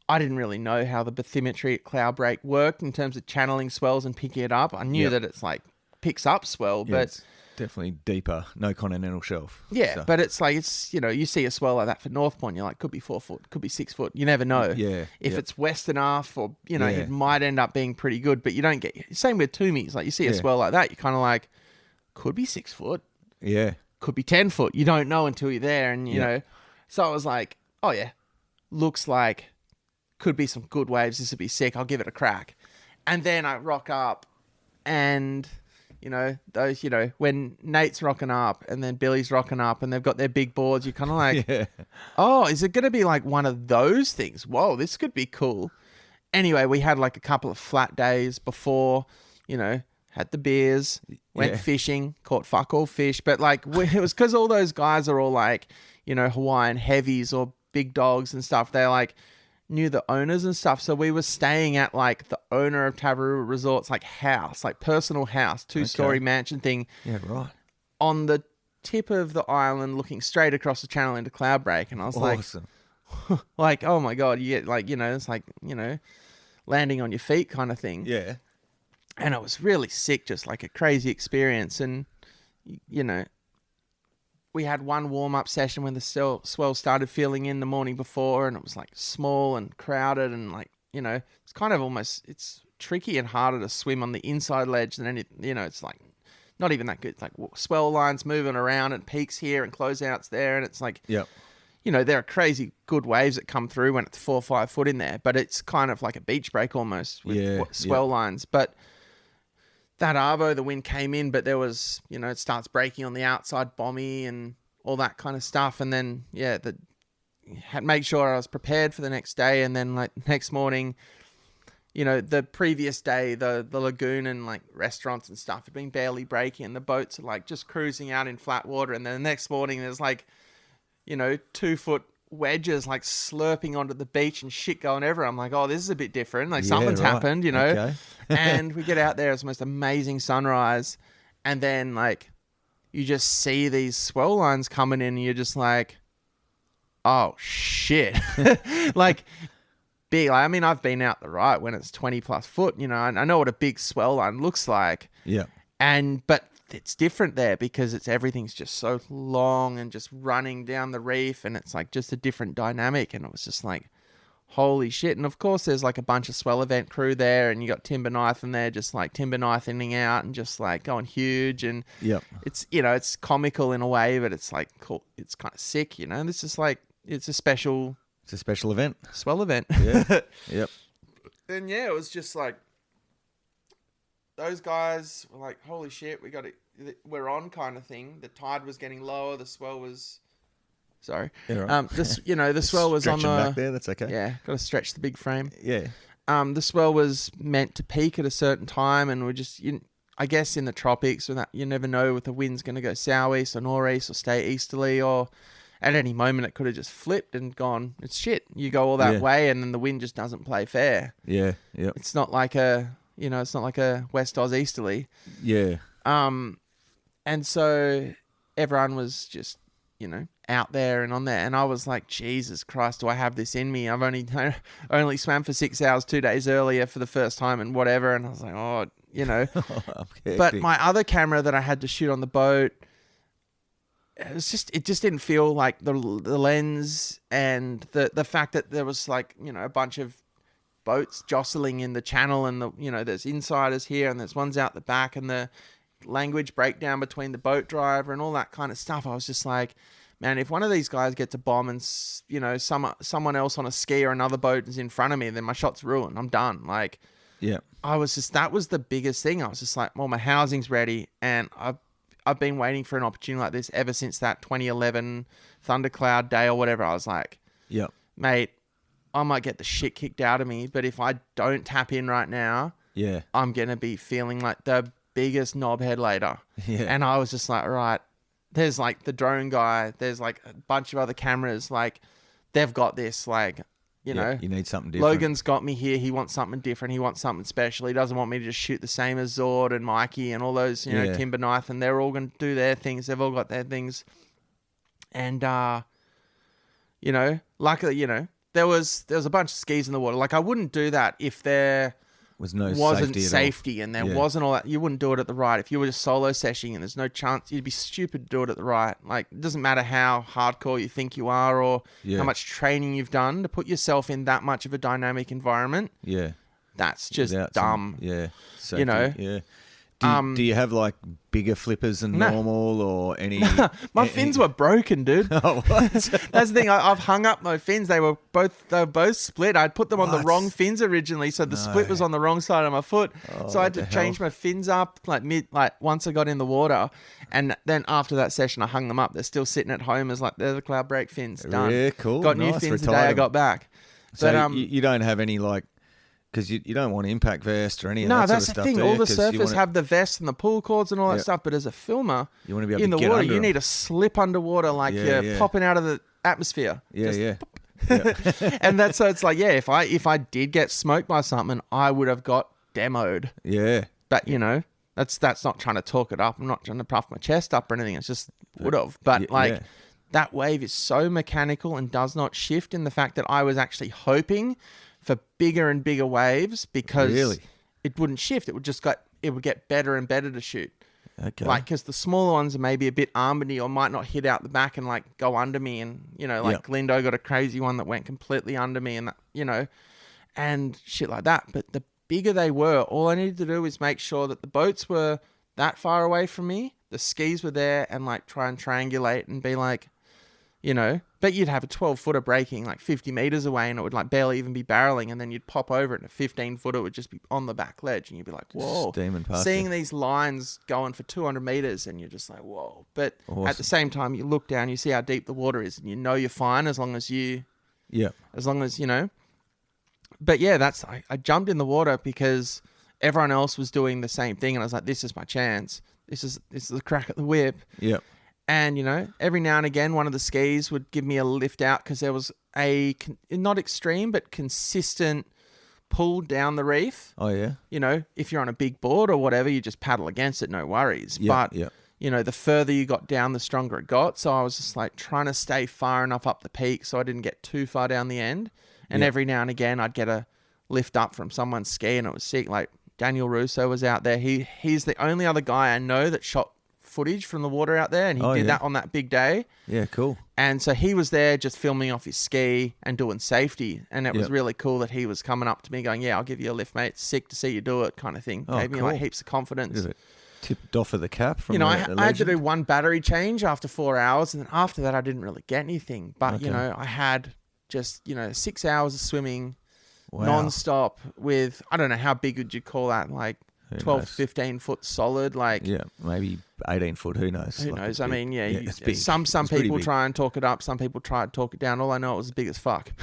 I didn't really know how the bathymetry at Cloudbreak worked in terms of channeling swells and picking it up. I knew that it's like picks up swell, but it's definitely deeper, no continental shelf. yeah, So, but it's like, you see a swell like that for North Point, you're like, could be 4 foot, could be 6 foot. You never know. Yeah. If it's west enough or, Yeah. it might end up being pretty good, but you don't get, same with Toomies. Like you see a Yeah. swell like that, you're kind of like, could be 6 foot, Yeah. could be 10 foot. You don't know until you're there. And, you know, so I was like, oh yeah, looks like could be some good waves. This would be sick. I'll give it a crack. And then I rock up and, those, when Nate's rocking up and then Billy's rocking up and they've got their big boards, you're kind of like, oh, is it going to be like one of those things? Whoa, this could be cool. Anyway, we had like a couple of flat days before, had the beers, went fishing, caught fuck all fish. But like, it was because all those guys are all like, Hawaiian heavies or big dogs and stuff. They're like, knew the owners and stuff. So we were staying at like the owner of Tavarua Resorts, like house, like personal house, 2-story mansion thing. Yeah, right. On the tip of the island looking straight across the channel into Cloudbreak. And I was like, oh my God, you get like, it's like, landing on your feet kind of thing. Yeah. And it was really sick, just like a crazy experience. And, we had one warm-up session when the swell started filling in the morning before, and it was like small and crowded and like, it's kind of almost, it's tricky and harder to swim on the inside ledge than any, it's like not even that good. It's like swell lines moving around and peaks here and closeouts there. And it's like, there are crazy good waves that come through when it's 4 or 5 foot in there, but it's kind of like a beach break almost with swell lines. But that arvo, the wind came in, but there was, it starts breaking on the outside bommy and all that kind of stuff. And then, had make sure I was prepared for the next day. And then like next morning, the previous day, the lagoon and like restaurants and stuff had been barely breaking and the boats are like just cruising out in flat water. And then the next morning there's like, 2 foot wedges like slurping onto the beach and shit going everywhere. I'm like, oh, this is a bit different. Like something's happened, Okay. And we get out there, it's the most amazing sunrise. And then like, you just see these swell lines coming in and you're just like, oh shit. Like big. I mean, I've been out the right when it's 20 plus foot, I know what a big swell line looks like. Yeah. But it's different there because everything's just so long and just running down the reef, and it's like just a different dynamic. And it was just like, holy shit. And of course there's like a bunch of swell event crew there, and you got timber knifing there, just like timber knifing out and just like going huge. And it's, it's comical in a way, but it's like cool. It's kind of sick, this is like, it's a special event. Swell event. Yeah. Yep. And it was just like, those guys were like, holy shit, we're on kind of thing. The tide was getting lower. The swell was, sorry. Yeah, right. The swell was on the, back there. That's okay. yeah, got to stretch the big frame. Yeah. The swell was meant to peak at a certain time, and we're just, I guess in the tropics, that you never know if the wind's going to go southeast or northeast or stay easterly, or at any moment it could have just flipped and gone, it's shit. You go all that way and then the wind just doesn't play fair. Yeah. Yep. It's not like a West Oz easterly. Yeah. And so everyone was just, out there and on there. And I was like, Jesus Christ, do I have this in me? I've only swam for 6 hours 2 days earlier for the first time and whatever. And I was like, But my other camera that I had to shoot on the boat, it just didn't feel like the lens and the fact that there was like, a bunch of boats jostling in the channel, and there's insiders here and there's ones out the back, and the language breakdown between the boat driver and all that kind of stuff. I was just like, man, if one of these guys gets a bomb and someone else on a ski or another boat is in front of me, then my shot's ruined. I'm done. Like, that was the biggest thing. I was just like, well, my housing's ready, and I've been waiting for an opportunity like this ever since that 2011 Thundercloud day or whatever. I was like, mate, I might get the shit kicked out of me, but if I don't tap in right now, Yeah. I'm going to be feeling like the biggest knobhead later. Yeah. And I was just like, right, there's like the drone guy, there's like a bunch of other cameras, like they've got this, like, you know, you need something different. Logan's got me here. He wants something different. He wants something special. He doesn't want me to just shoot the same as Zord and Mikey and all those, you know, Timber Knife, and they're all going to do their things. They've all got their things. And, you know, luckily, you know, there was a bunch of skis in the water. Like, I wouldn't do that if there wasn't safety and there wasn't all that. You wouldn't do it at the right. If you were just solo seshing and there's no chance, you'd be stupid to do it at the right. Like, it doesn't matter how hardcore you think you are or how much training you've done to put yourself in that much of a dynamic environment. Yeah. That's just dumb. Safety, you know? Yeah. Do you have like bigger flippers than normal or any? My fins were broken, dude. Oh, what? That's the thing. I've hung up my fins. They were both split. I'd put them on the wrong fins originally, so the split was on the wrong side of my foot. So I had to change my fins up like once I got in the water, and then after that session, I hung them up. They're still sitting at home as like they're the Cloud Break fins. Done. Yeah, cool. Got new fins the day I got back. So but, you don't have any like. Because you don't want impact vest or any of that sort of that's stuff. the thing. All the surfers have the vests and the pull cords and all that stuff. But as a filmer, you want to be able in to the get water, under you them. need to slip underwater like you're popping out of the atmosphere. Yeah. And that's so it's like, if I did get smoked by something, I would have got demoed. Yeah. But you know, that's not trying to talk it up. I'm not trying to puff my chest up or anything. It's just would have. But that wave is so mechanical and does not shift in the fact that I was actually hoping for bigger and bigger waves because it wouldn't shift. It would get better and better to shoot. Okay. Like, because the smaller ones are maybe a bit armony or might not hit out the back and like go under me. And, you know, like Lindo got a crazy one that went completely under me and that, you know, and shit like that. But the bigger they were, all I needed to do was make sure that the boats were that far away from me. The skis were there and like try and triangulate and be like, you know, but you'd have a 12-footer breaking like 50 meters away and it would like barely even be barreling, and then you'd pop over it and a 15-footer would just be on the back ledge and you'd be like, whoa. Steaming past seeing these lines going for 200 meters and you're just like, whoa. But at the same time, you look down, you see how deep the water is and you know you're fine as long as you know. But yeah, I jumped in the water because everyone else was doing the same thing and I was like, this is my chance. This is the crack at the whip. Yep. And, you know, every now and again, one of the skis would give me a lift out because there was a, not extreme, but consistent pull down the reef. Oh, yeah. You know, if you're on a big board or whatever, you just paddle against it, no worries. But, you know, the further you got down, the stronger it got. So I was just like trying to stay far enough up the peak so I didn't get too far down the end. And every now and again, I'd get a lift up from someone's ski and it was sick. Like Daniel Russo was out there. He's the only other guy I know that shot footage from the water out there, and he did that on that big day. Yeah, cool. And so he was there just filming off his ski and doing safety, and it was really cool that he was coming up to me going, I'll give you a lift, mate. It's sick to see you do it, kind of thing. Gave me like heaps of confidence. Tipped off of the cap from I had to do one battery change after 4 hours, and then after that I didn't really get anything. But you know, I had just 6 hours of swimming non-stop with, I don't know, how big would you call that, like 12 to 15 foot solid, like maybe 18 foot. Who knows? Who knows? I mean, it's big. Some people try and talk it up. Some people try and talk it down. All I know, it was as big as fuck.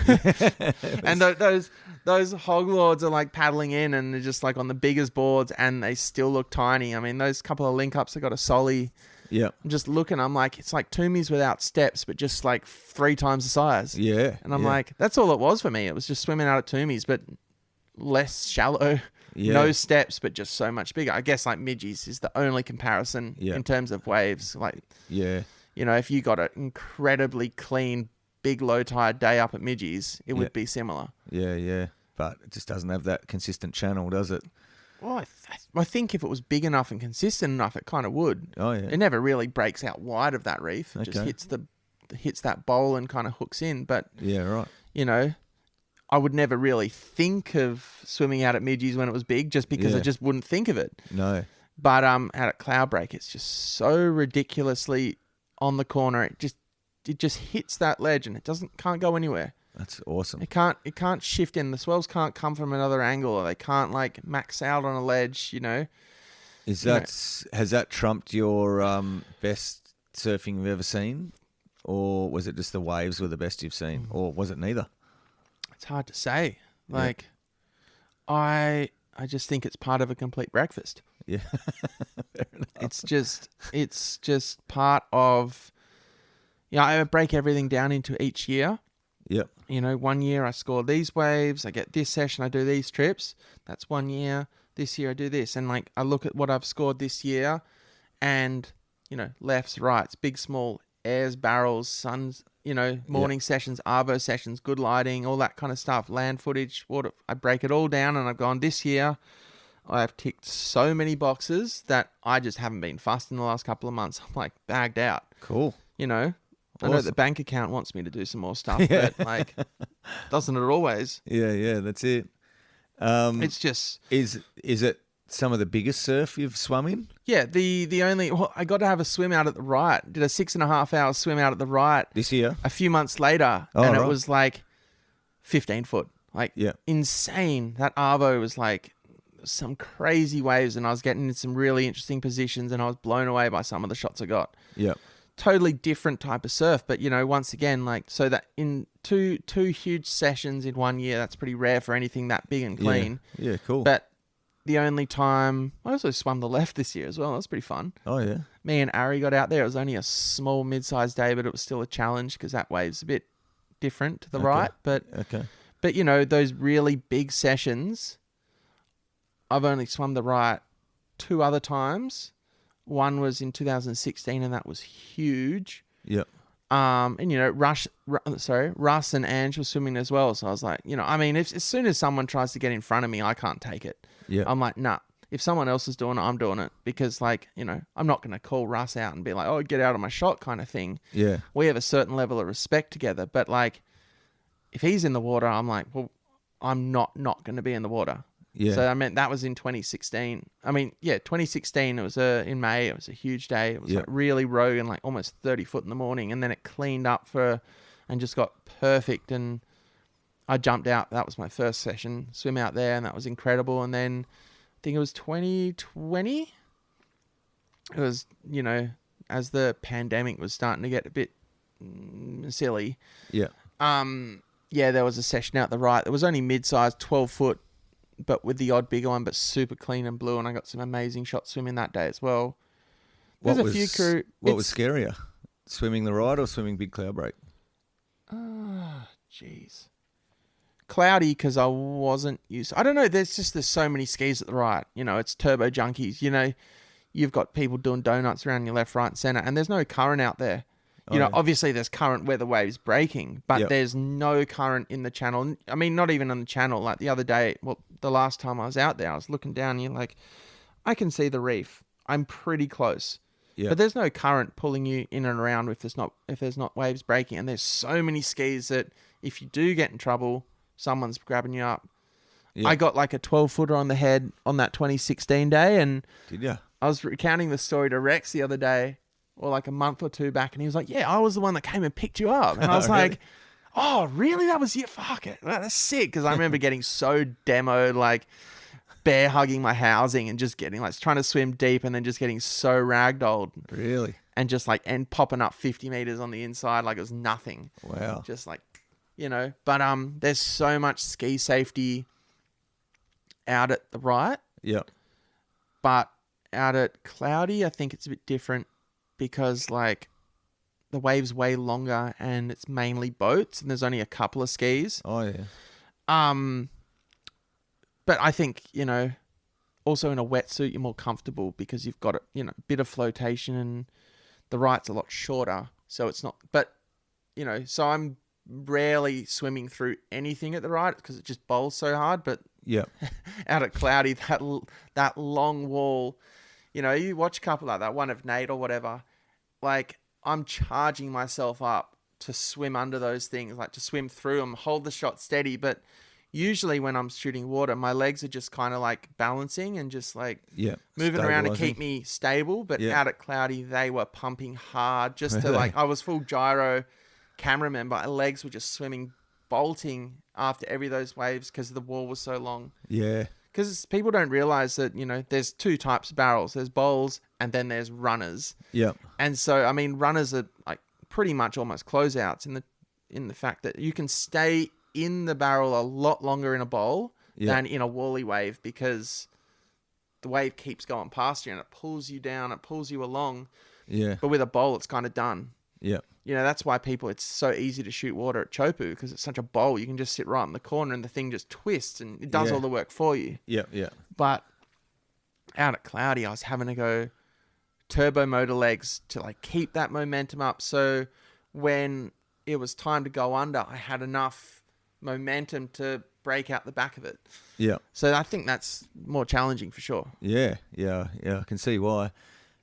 And those hog lords are like paddling in, and they're just like on the biggest boards, and they still look tiny. I mean, those couple of link ups, I got a Solly. Yeah. I'm just looking. I'm like, it's like Toomey's without steps, but just like 3 times the size. Yeah. And I'm like, that's all it was for me. It was just swimming out at Toomey's, but less shallow. No steps, but just so much bigger. I guess like Midgey's is the only comparison in terms of waves. Like, you know, if you got an incredibly clean, big low tide day up at Midgey's, it would be similar. Yeah. But it just doesn't have that consistent channel, does it? Well, I think if it was big enough and consistent enough, it kind of would. Oh, yeah. It never really breaks out wide of that reef. It just hits that bowl and kind of hooks in. But, you know, I would never really think of swimming out at Midgey's when it was big, just because I just wouldn't think of it. No. But out at Cloudbreak, it's just so ridiculously on the corner. It just hits that ledge and it can't go anywhere. That's awesome. It can't shift in. The swells can't come from another angle, or they can't like max out on a ledge. You know. Has that trumped your best surfing you've ever seen, or was it just the waves were the best you've seen, or was it neither? It's hard to say. Like, I just think it's part of a complete breakfast. Yeah. Fair enough. It's just part of. Yeah, I break everything down into each year. Yep. You know, 1 year I score these waves. I get this session. I do these trips. That's 1 year. This year I do this, and like I look at what I've scored this year, and you know, lefts, rights, big, small, airs, barrels, suns. You know, morning sessions, arvo sessions, good lighting, all that kind of stuff. Land footage, water. I break it all down, and I've gone this year. I have ticked so many boxes that I just haven't been fussed in the last couple of months. I'm like bagged out. Cool. You know, I know the bank account wants me to do some more stuff, but like, doesn't it always? Yeah, that's it. It's just is it some of the biggest surf you've swum in? Yeah, the only I got to have a swim out at the right. Did a 6.5 hour swim out at the right This year? a few months later, and it was like 15 foot, like insane. That arvo was like some crazy waves, and I was getting in some really interesting positions, and I was blown away by some of the shots I got. Yeah. Totally different type of surf, but you know, once again, like, so that in two huge sessions in 1 year, that's pretty rare for anything that big and clean. Yeah, cool. But the only time I also swam the left this year as well. That was pretty fun. Oh yeah. Me and Ari got out there. It was only a small mid-sized day, but it was still a challenge because that wave's a bit different to the right. But you know, those really big sessions, I've only swum the right 2 other times. One was in 2016, and that was huge. Yep. And you know, Russ and Ange were swimming as well. So I was like, you know, I mean, as soon as someone tries to get in front of me, I can't take it. Yeah. I'm like, nah. If someone else is doing it, I'm doing it, because like, you know, I'm not going to call Russ out and be like, oh, get out of my shot kind of thing. Yeah. We have a certain level of respect together, but like, if he's in the water, I'm like, well, I'm not going to be in the water. Yeah. So I meant that was in 2016. I mean, yeah, 2016. It was in May. It was a huge day. It was like really rogue and like almost 30 foot in the morning, and then it cleaned up and just got perfect. And I jumped out. That was my first session, swim out there, and that was incredible. And then I think it was 2020. It was, you know, as the pandemic was starting to get a bit silly. Yeah. Yeah, there was a session out the right. It was only mid-sized, 12 foot. But with the odd bigger one, but super clean and blue, and I got some amazing shots swimming that day as well. There's a few crew. What was scarier, swimming the right or swimming big cloud break? Jeez. Cloudy, because I wasn't used. I don't know. There's so many skis at the right. You know, it's turbo junkies. You know, you've got people doing donuts around your left, right, and center, and there's no current out there. You know, obviously there's current where the wave's breaking, but there's no current in the channel. I mean, not even on the channel. Like the other day, well, the last time I was out there, I was looking down and you're like, I can see the reef. I'm pretty close. Yeah. But there's no current pulling you in and around if there's not waves breaking. And there's so many skis that if you do get in trouble, someone's grabbing you up. Yeah. I got like a 12-footer on the head on that 2016 day. And did you? I was recounting the story to Rex the other day, or like a month or two back, and he was like, yeah, I was the one that came and picked you up. And I was like, oh, really? That was you? Fuck it. That's sick. Because I remember getting so demoed, like bear hugging my housing and just getting like trying to swim deep and then just getting so ragdolled. Really? And just like, and popping up 50 meters on the inside like it was nothing. Wow. Just like, you know, but there's so much ski safety out at the right. Yep. But out at Cloudy, I think it's a bit different, because like the wave's way longer and it's mainly boats and there's only a couple of skis. Oh yeah. But I think, you know, also in a wetsuit you're more comfortable because you've got a, you know, bit of flotation, and the right's a lot shorter, so it's not. But you know, so I'm rarely swimming through anything at the right because it just bowls so hard. But yeah, out at Cloudy, that long wall. You know, you watch a couple like that, one of Nate or whatever, like I'm charging myself up to swim under those things, like to swim through them, hold the shot steady. But usually when I'm shooting water, my legs are just kind of like balancing and just like moving around to keep me stable. But out at Cloudy, they were pumping hard just to like, I was full gyro cameraman, but my legs were just swimming, bolting after every of those waves because the wall was so long. Yeah. Because people don't realize that, you know, there's 2 types of barrels. There's bowls and then there's runners. Yeah. And so, I mean, runners are like pretty much almost closeouts in the fact that you can stay in the barrel a lot longer in a bowl Yeah. than in a wally wave, because the wave keeps going past you and it pulls you down, it pulls you along. Yeah. But with a bowl, it's kind of done. Yeah. You know, that's why it's so easy to shoot water at Chopu, because it's such a bowl. You can just sit right in the corner and the thing just twists and it does Yeah. all the work for you. Yeah. Yeah. But out at Cloudy, I was having to go turbo motor legs to like keep that momentum up. So when it was time to go under, I had enough momentum to break out the back of it. Yeah. So I think that's more challenging for sure. Yeah. Yeah. Yeah. I can see why.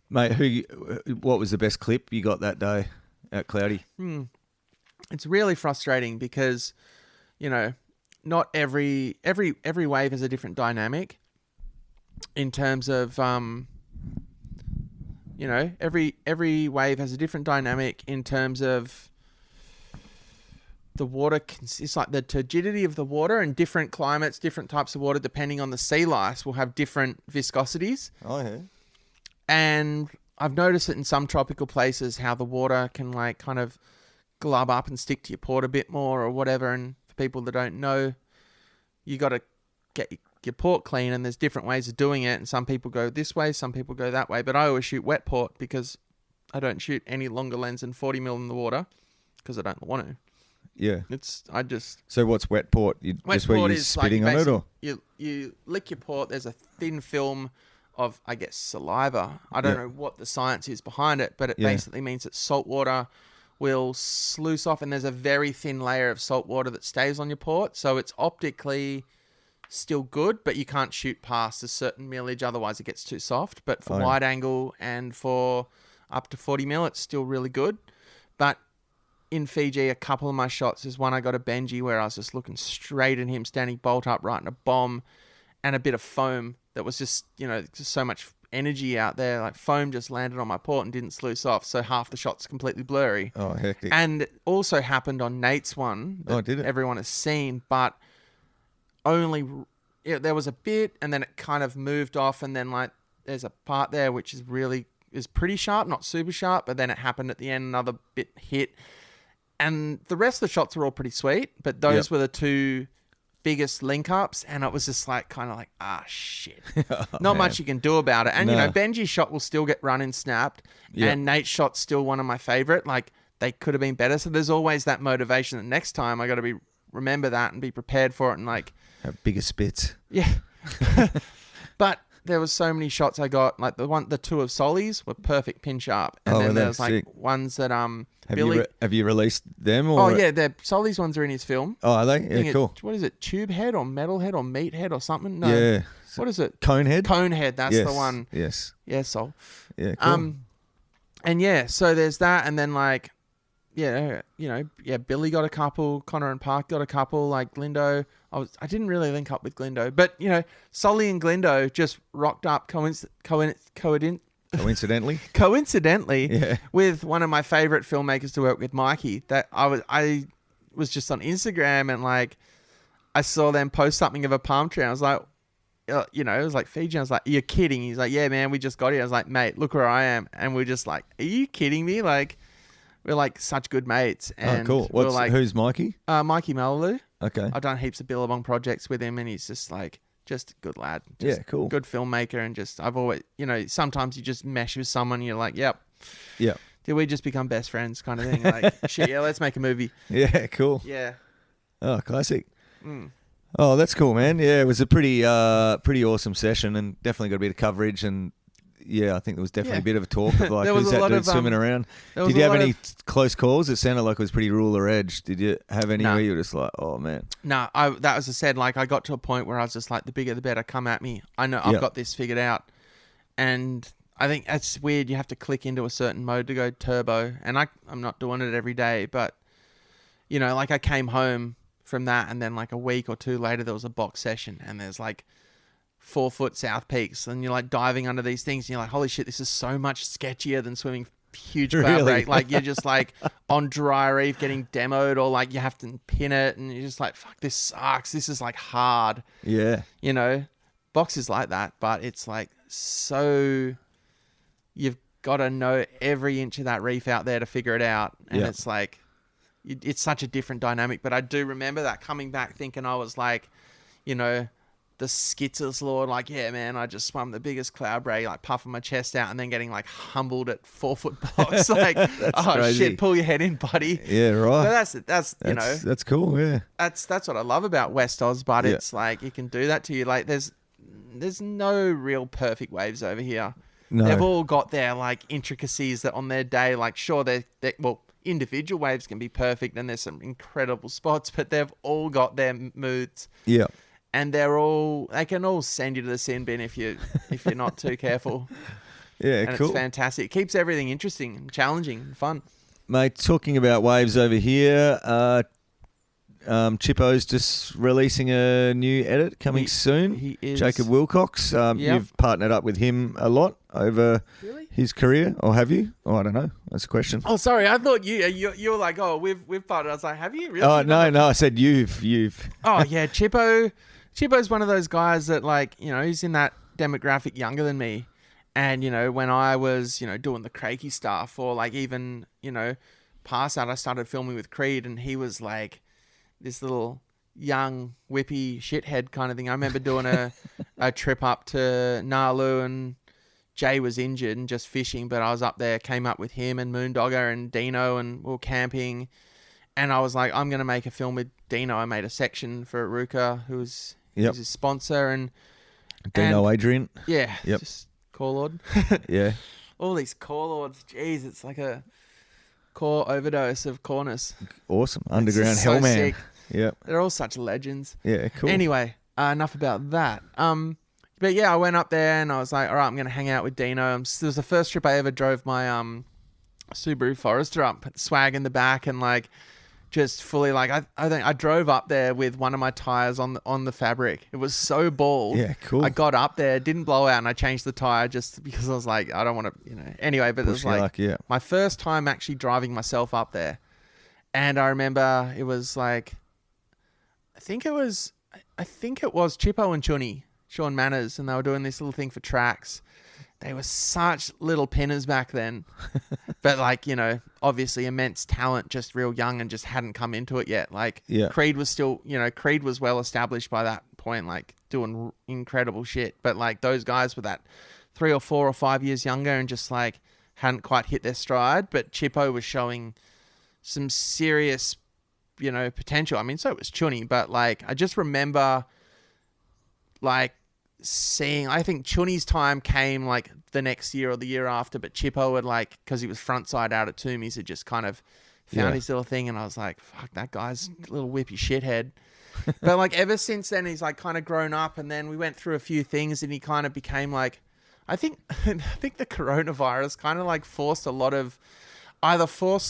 Mate, what was the best clip you got that day at Cloudy? It's really frustrating because, you know, not every wave has a different dynamic in terms of, you know, every wave has a different dynamic in terms of the water. It's like the turgidity of the water, and different climates, different types of water, depending on the sea lice, will have different viscosities. Oh, yeah. And I've noticed it in some tropical places how the water can like kind of glub up and stick to your port a bit more or whatever. And for people that don't know, you got to get your port clean, and there's different ways of doing it. And some people go this way, some people go that way. But I always shoot wet port because I don't shoot any longer lens than 40 mil in the water because I don't want to. Yeah. So what's wet port? Just where you're spitting on it, or? You lick your port. There's a thin film of, I guess, saliva. I don't know what the science is behind it, but it basically means that salt water will sluice off, and there's a very thin layer of salt water that stays on your port. So it's optically still good, but you can't shoot past a certain millage, otherwise it gets too soft. But for wide angle and for up to 40 mil, it's still really good. But in Fiji, a couple of my shots is one I got a Benji where I was just looking straight at him, standing bolt upright in a bomb, and a bit of foam that was just, you know, just so much energy out there. Like foam just landed on my port and didn't sluice off, so half the shot's completely blurry. Oh, hectic. And it also happened on Nate's one that did it? everyone has seen, but only there was a bit, and then it kind of moved off, and then like there's a part there which is pretty sharp, not super sharp, but then it happened at the end, another bit hit. And the rest of the shots were all pretty sweet, but those were the two biggest link ups, and it was just like kind of like, shit. Not much you can do about it. And you know, Benji's shot will still get run and snapped, and Nate's shot's still one of my favorite. Like, they could have been better. So there's always that motivation that next time I got to remember that and be prepared for it, and like have bigger spits. Yeah. But there was so many shots I got, like the two of Solly's were perfect pin sharp, and then there's like sick ones that have you released them? Or? Oh yeah, Solly's ones are in his film. Oh, are they? Yeah, cool. What is it? Tube head or metal head or meat head or something? No. Yeah. What is it? Cone head. Cone head. That's the one. Yes. Yeah, Sol. Yeah. Cool. And yeah, so there's that, and then like, yeah, you know, yeah, Billy got a couple, Connor and Park got a couple, like Glindo. I didn't really link up with Glindo, but you know, Solly and Glindo just rocked up coincidentally with one of my favorite filmmakers to work with, Mikey. That I was just on Instagram, and like I saw them post something of a palm tree, and I was like, you know, it was like Fiji. I was like, you're kidding. He's like, yeah, man, we just got here. I was like, mate, look where I am. And we're just like, are you kidding me? Like, we're like such good mates. And cool. Who's Mikey? Mikey Malaloo. Okay. I've done heaps of Billabong projects with him, and he's just like, just a good lad. Just cool. Good filmmaker, and just, I've always, you know, sometimes you just mesh with someone and you're like, yep. Did we just become best friends kind of thing? Like, shit, yeah, let's make a movie. Yeah, cool. Yeah. Oh, classic. Oh, that's cool, man. Yeah, it was a pretty awesome session, and definitely got a bit of coverage, and yeah, I think there was definitely a bit of a talk of like, who's that dude swimming around? Did you have any close calls? It sounded like it was pretty ruler edge. Did you have any where you were just like, oh man? No, that was I said, like I got to a point where I was just like, the bigger the better, come at me. I know I've got this figured out. And I think that's weird. You have to click into a certain mode to go turbo. And I'm not doing it every day, but you know, like I came home from that, and then like a week or two later there was a box session, and there's like 4-foot South Peaks, and you're like diving under these things, and you're like, holy shit, this is so much sketchier than swimming huge cloud break. Like you're just like on dry reef getting demoed, or like you have to pin it, and you're just like, fuck, this sucks. This is like hard. Yeah. You know, box is like that, but it's like, so you've got to know every inch of that reef out there to figure it out. And it's like, it's such a different dynamic. But I do remember that coming back thinking I was like, you know, the Skitzers Lord, like, yeah, man, I just swam the biggest cloud break, like puffing my chest out and then getting like humbled at 4 foot box. Like, oh crazy. shit, pull your head in, buddy. Yeah, right. But that's you know, that's cool. Yeah, that's what I love about West Oz. But it's like you can do that to you. Like there's no real perfect waves over here. No. They've all got their like intricacies that on their day, like sure they well, individual waves can be perfect and there's some incredible spots, but they've all got their moods. Yeah. And they can all send you to the sin bin if you're not too careful. Yeah, and cool. It's fantastic. It keeps everything interesting and challenging and fun. Mate, talking about waves over here, Chippo's just releasing a new edit coming soon. He is. Jacob Willcox. Yep. You've partnered up with him a lot over his career, or have you? Oh, I don't know. That's a question. Oh, sorry. I thought you were like, oh, we've partnered. I was like, have you really? Oh, no. I said you've. Oh yeah, Chippo's one of those guys that, like, you know, he's in that demographic younger than me. And, you know, when I was, you know, doing the Crakey stuff or like even, you know, past that, I started filming with Creed and he was like this little young whippy shithead kind of thing. I remember doing a trip up to Nalu and Jay was injured and just fishing, but I was up there, came up with him and Moondogger and Dino and we were camping. And I was like, I'm going to make a film with Dino. I made a section for Ruka, who's his sponsor. And Dino Adrian. Yeah. Yep. Just core lord. Yeah. All these core lords. Jeez, it's like a core overdose of corners. Awesome. Underground It's so Hellman. sick. Yep. They're all such legends. Yeah, cool. Anyway, enough about that. But yeah, I went up there and I was like, all right, I'm going to hang out with Dino. This was the first trip I ever drove my Subaru Forester up, swag in the back and like just fully like I think I drove up there with one of my tires on the fabric. It was so bald. Yeah, cool. I got up there, didn't blow out, and I changed the tire just because I was like, I don't want to, you know. Anyway, but it was like my first time actually driving myself up there, and I remember it was like, I think it was Chippo and Chunny, Sean Manners, and they were doing this little thing for tracks. They were such little pinners back then. But like, you know, obviously immense talent, just real young and just hadn't come into it yet. Like Creed was still, you know, Creed was well established by that point, like doing incredible shit. But like those guys were that 3 or 4 or 5 years younger and just like hadn't quite hit their stride. But Chippo was showing some serious, you know, potential. I mean, so was Chunny, but like, I just remember like, I think Chunny's time came like the next year or the year after, but Chippo had like, because he was front side out at Toomey's, had just kind of found his little thing, and I was like, fuck, that guy's a little whippy shithead. But like ever since then, he's like kind of grown up, and then we went through a few things, and he kind of became like, I think the coronavirus kind of like forced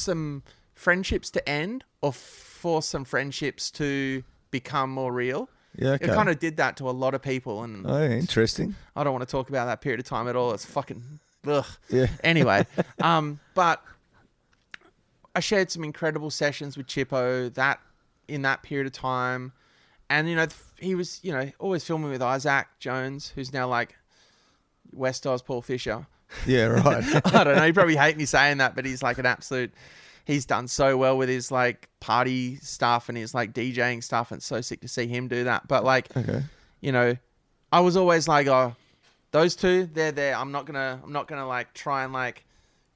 some friendships to end or forced some friendships to become more real. Yeah, okay. It kind of did that to a lot of people. And interesting. I don't want to talk about that period of time at all. It's fucking ugh. Yeah. Anyway, but I shared some incredible sessions with Chippo in that period of time. And, you know, he was, you know, always filming with Isaac Jones, who's now like West Oz Paul Fisher. Yeah, right. I don't know. You probably hate me saying that, but he's like an absolute... He's done so well with his like party stuff and his like DJing stuff, and it's so sick to see him do that. But like, you know, I was always like, oh, those two, they're there. I'm not gonna like try and like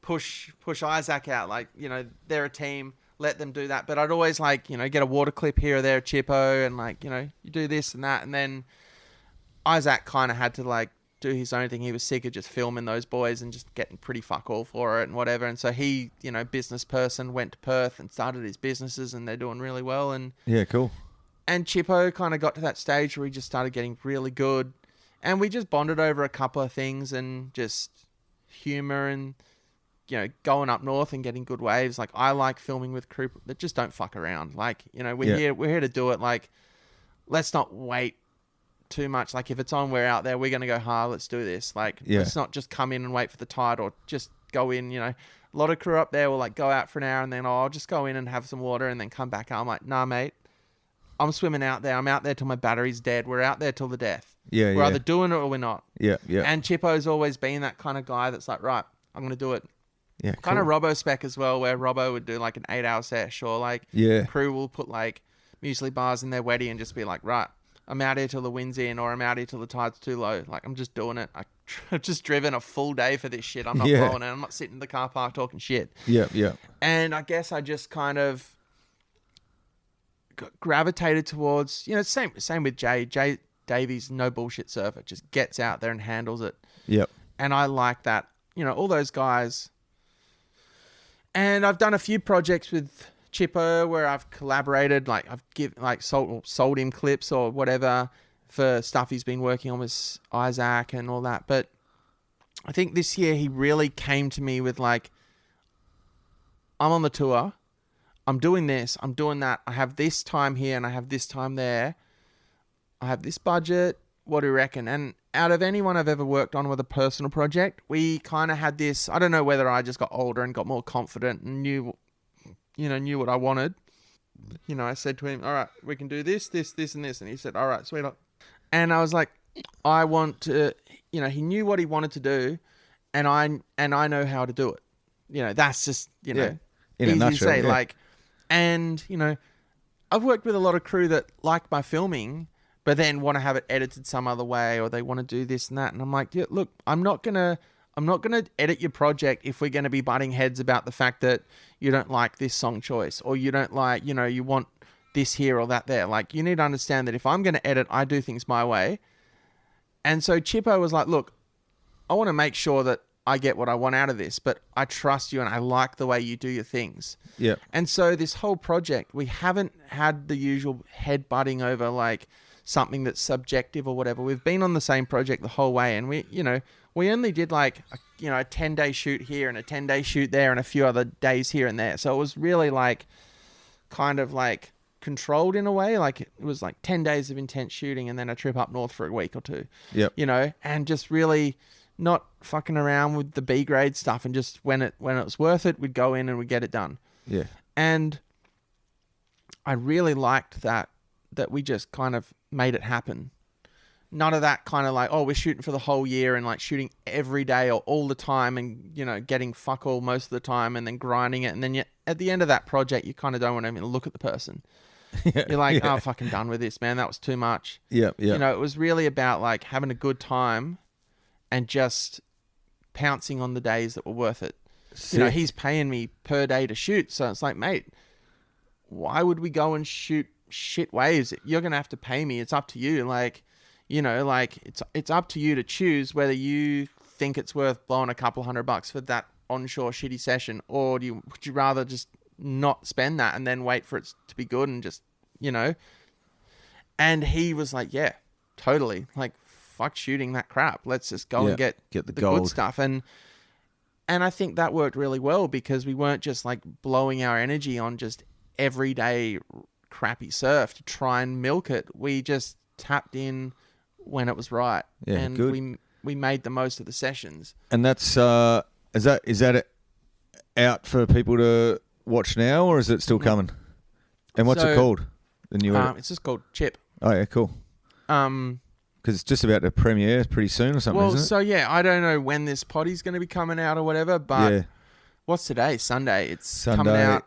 push Isaac out. Like, you know, they're a team. Let them do that. But I'd always like, you know, get a water clip here or there, Chippo, and like, you know, you do this and that, and then Isaac kind of had to like do his own thing. He was sick of just filming those boys and just getting pretty fuck all for it and whatever. And so he, you know, business person, went to Perth and started his businesses, and they're doing really well. And yeah, cool. And Chippo kind of got to that stage where he just started getting really good, and we just bonded over a couple of things and just humor and, you know, going up north and getting good waves. Like, I like filming with crew that just don't fuck around. Like, you know, we're here to do it. Like, let's not wait too much. Like, if it's on, we're out there, we're going to go hard, let's do this. Like, let's not just come in and wait for the tide, or just go in, you know. A lot of crew up there will like go out for an hour and then, I'll just go in and have some water and then come back. I'm like, nah, mate, I'm swimming out there. I'm out there till my battery's dead. We're out there till the death. We're either doing it or we're not. And Chippo's always been that kind of guy that's like, right, I'm going to do it. Yeah, Kind of cool. Robbo spec as well, where Robbo would do like an 8-hour sesh, or like Yeah. crew will put like muesli bars in their weddy and just be like, right, I'm out here till the wind's in, or I'm out here till the tide's too low. Like, I'm just doing it. I've just driven a full day for this shit. I'm not Yeah. blowing it. I'm not sitting in the car park talking shit. Yeah, yeah. And I guess I just kind of gravitated towards, same with Jay. Jay Davies, no bullshit surfer, just gets out there and handles it. Yep. And I like that, all those guys. And I've done a few projects with Chippo where I've collaborated, like I've sold him clips or whatever for stuff he's been working on with Isaac and all that. But I think this year he really came to me with like, I'm on the tour, I'm doing this, I'm doing that, I have this time here and I have this time there, I have this budget, what do you reckon? And out of anyone I've ever worked on with a personal project, we kind of had this, I don't know whether I just got older and got more confident and knew what I wanted. I said to him, all right, we can do this, this, this, and this. And he said, all right, sweet. And I was like, I want to, he knew what he wanted to do and I know how to do it. That's just, In a easy to nutshell, say. yeah. Like, and, I've worked with a lot of crew that like my filming, but then want to have it edited some other way, or they want to do this and that. And I'm like, yeah, look, I'm not gonna edit your project if we're gonna be butting heads about the fact that you don't like this song choice, or you don't like, you want this here or that there. Like, you need to understand that if I'm gonna edit, I do things my way. And so Chippo was like, look, I want to make sure that I get what I want out of this, but I trust you and I like the way you do your things. Yeah. And so this whole project, we haven't had the usual head butting over like something that's subjective or whatever. We've been on the same project the whole way, and we only did like a 10-day shoot here and a 10-day shoot there and a few other days here and there. So it was really like kind of like controlled in a way. Like it was like 10 days of intense shooting and then a trip up north for a week or two. Yep. And just really not fucking around with the B grade stuff, and just when it was worth it, we'd go in and we'd get it done. Yeah. And I really liked that we just kind of made it happen. None of that kind of like, oh, we're shooting for the whole year and like shooting every day or all the time and, getting fuck all most of the time and then grinding it. And then at the end of that project, you kind of don't want to even look at the person. You're like, oh, fucking done with this, man. That was too much. Yeah. Yeah. It was really about like having a good time and just pouncing on the days that were worth it. Sick. He's paying me per day to shoot. So it's like, mate, why would we go and shoot shit waves? You're going to have to pay me. It's up to you. Like, it's up to you to choose whether you think it's worth blowing a couple $100 for that onshore shitty session, or would you rather just not spend that and then wait for it to be good and just, And he was like, yeah, totally. Like, fuck shooting that crap. Let's just go and get the good gold stuff. And I think that worked really well because we weren't just like blowing our energy on just everyday crappy surf to try and milk it. We just tapped in when it was right. Yeah, and good. we made the most of the sessions. And that's is that out for people to watch now, or is it still coming? And what's it called? The new it's just called Chip. Oh yeah, cool. Because it's just about to premiere pretty soon or something, Well, isn't it? so yeah, I don't know when this potty's going to be coming out or whatever, but Yeah. what's today? Sunday. It's Sunday. coming out.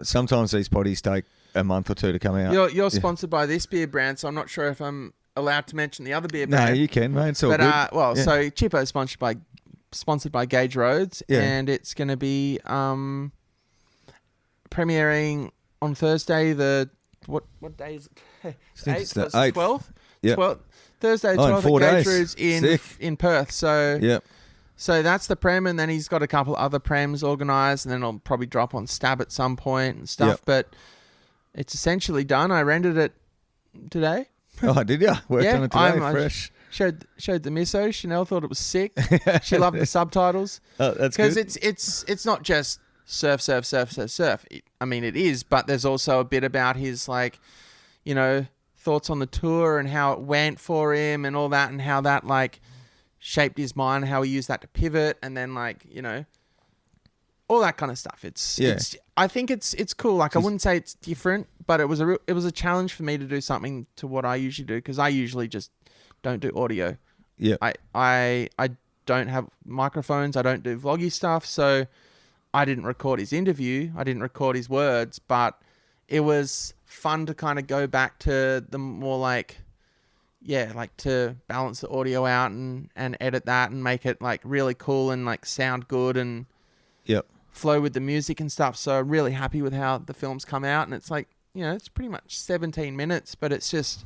Sometimes these potties take a month or two to come out. You're sponsored by this beer brand, so I'm not sure if I'm allowed to mention the other beer No, brand. you can, mate. It's all But good. so Chippo is sponsored by Gauge Roads, Yeah. and it's going to be premiering on Thursday. What day is it? I think it's the 8th. 8th. 12th. Yep. 12th. Thursday, in 12th 4 at Gauge days. Roads Sick. in Perth. So Yep. So that's the prem, and then he's got a couple other prems organised, and then I'll probably drop on Stab at some point and stuff. Yep. But it's essentially done. I rendered it today. Oh, did you? Worked on it today, I fresh. Showed the misso. Chanel thought it was sick. She loved the subtitles. Oh, that's Because good. it's not just surf. I mean, it is, but there's also a bit about his thoughts on the tour and how it went for him and all that, and how that shaped his mind, how he used that to pivot, and then all that kind of stuff. I think it's cool. I wouldn't say it's different, but it was a challenge for me to do something to what I usually do, because I usually just don't do audio. Yeah. I don't have microphones. I don't do vloggy stuff. So I didn't record his interview. I didn't record his words, but it was fun to kind of go back to the more like to balance the audio out and edit that and make it like really cool and like sound good and flow with the music and stuff. So I'm really happy with how the film's come out. And it's like, it's pretty much 17 minutes, but it's just,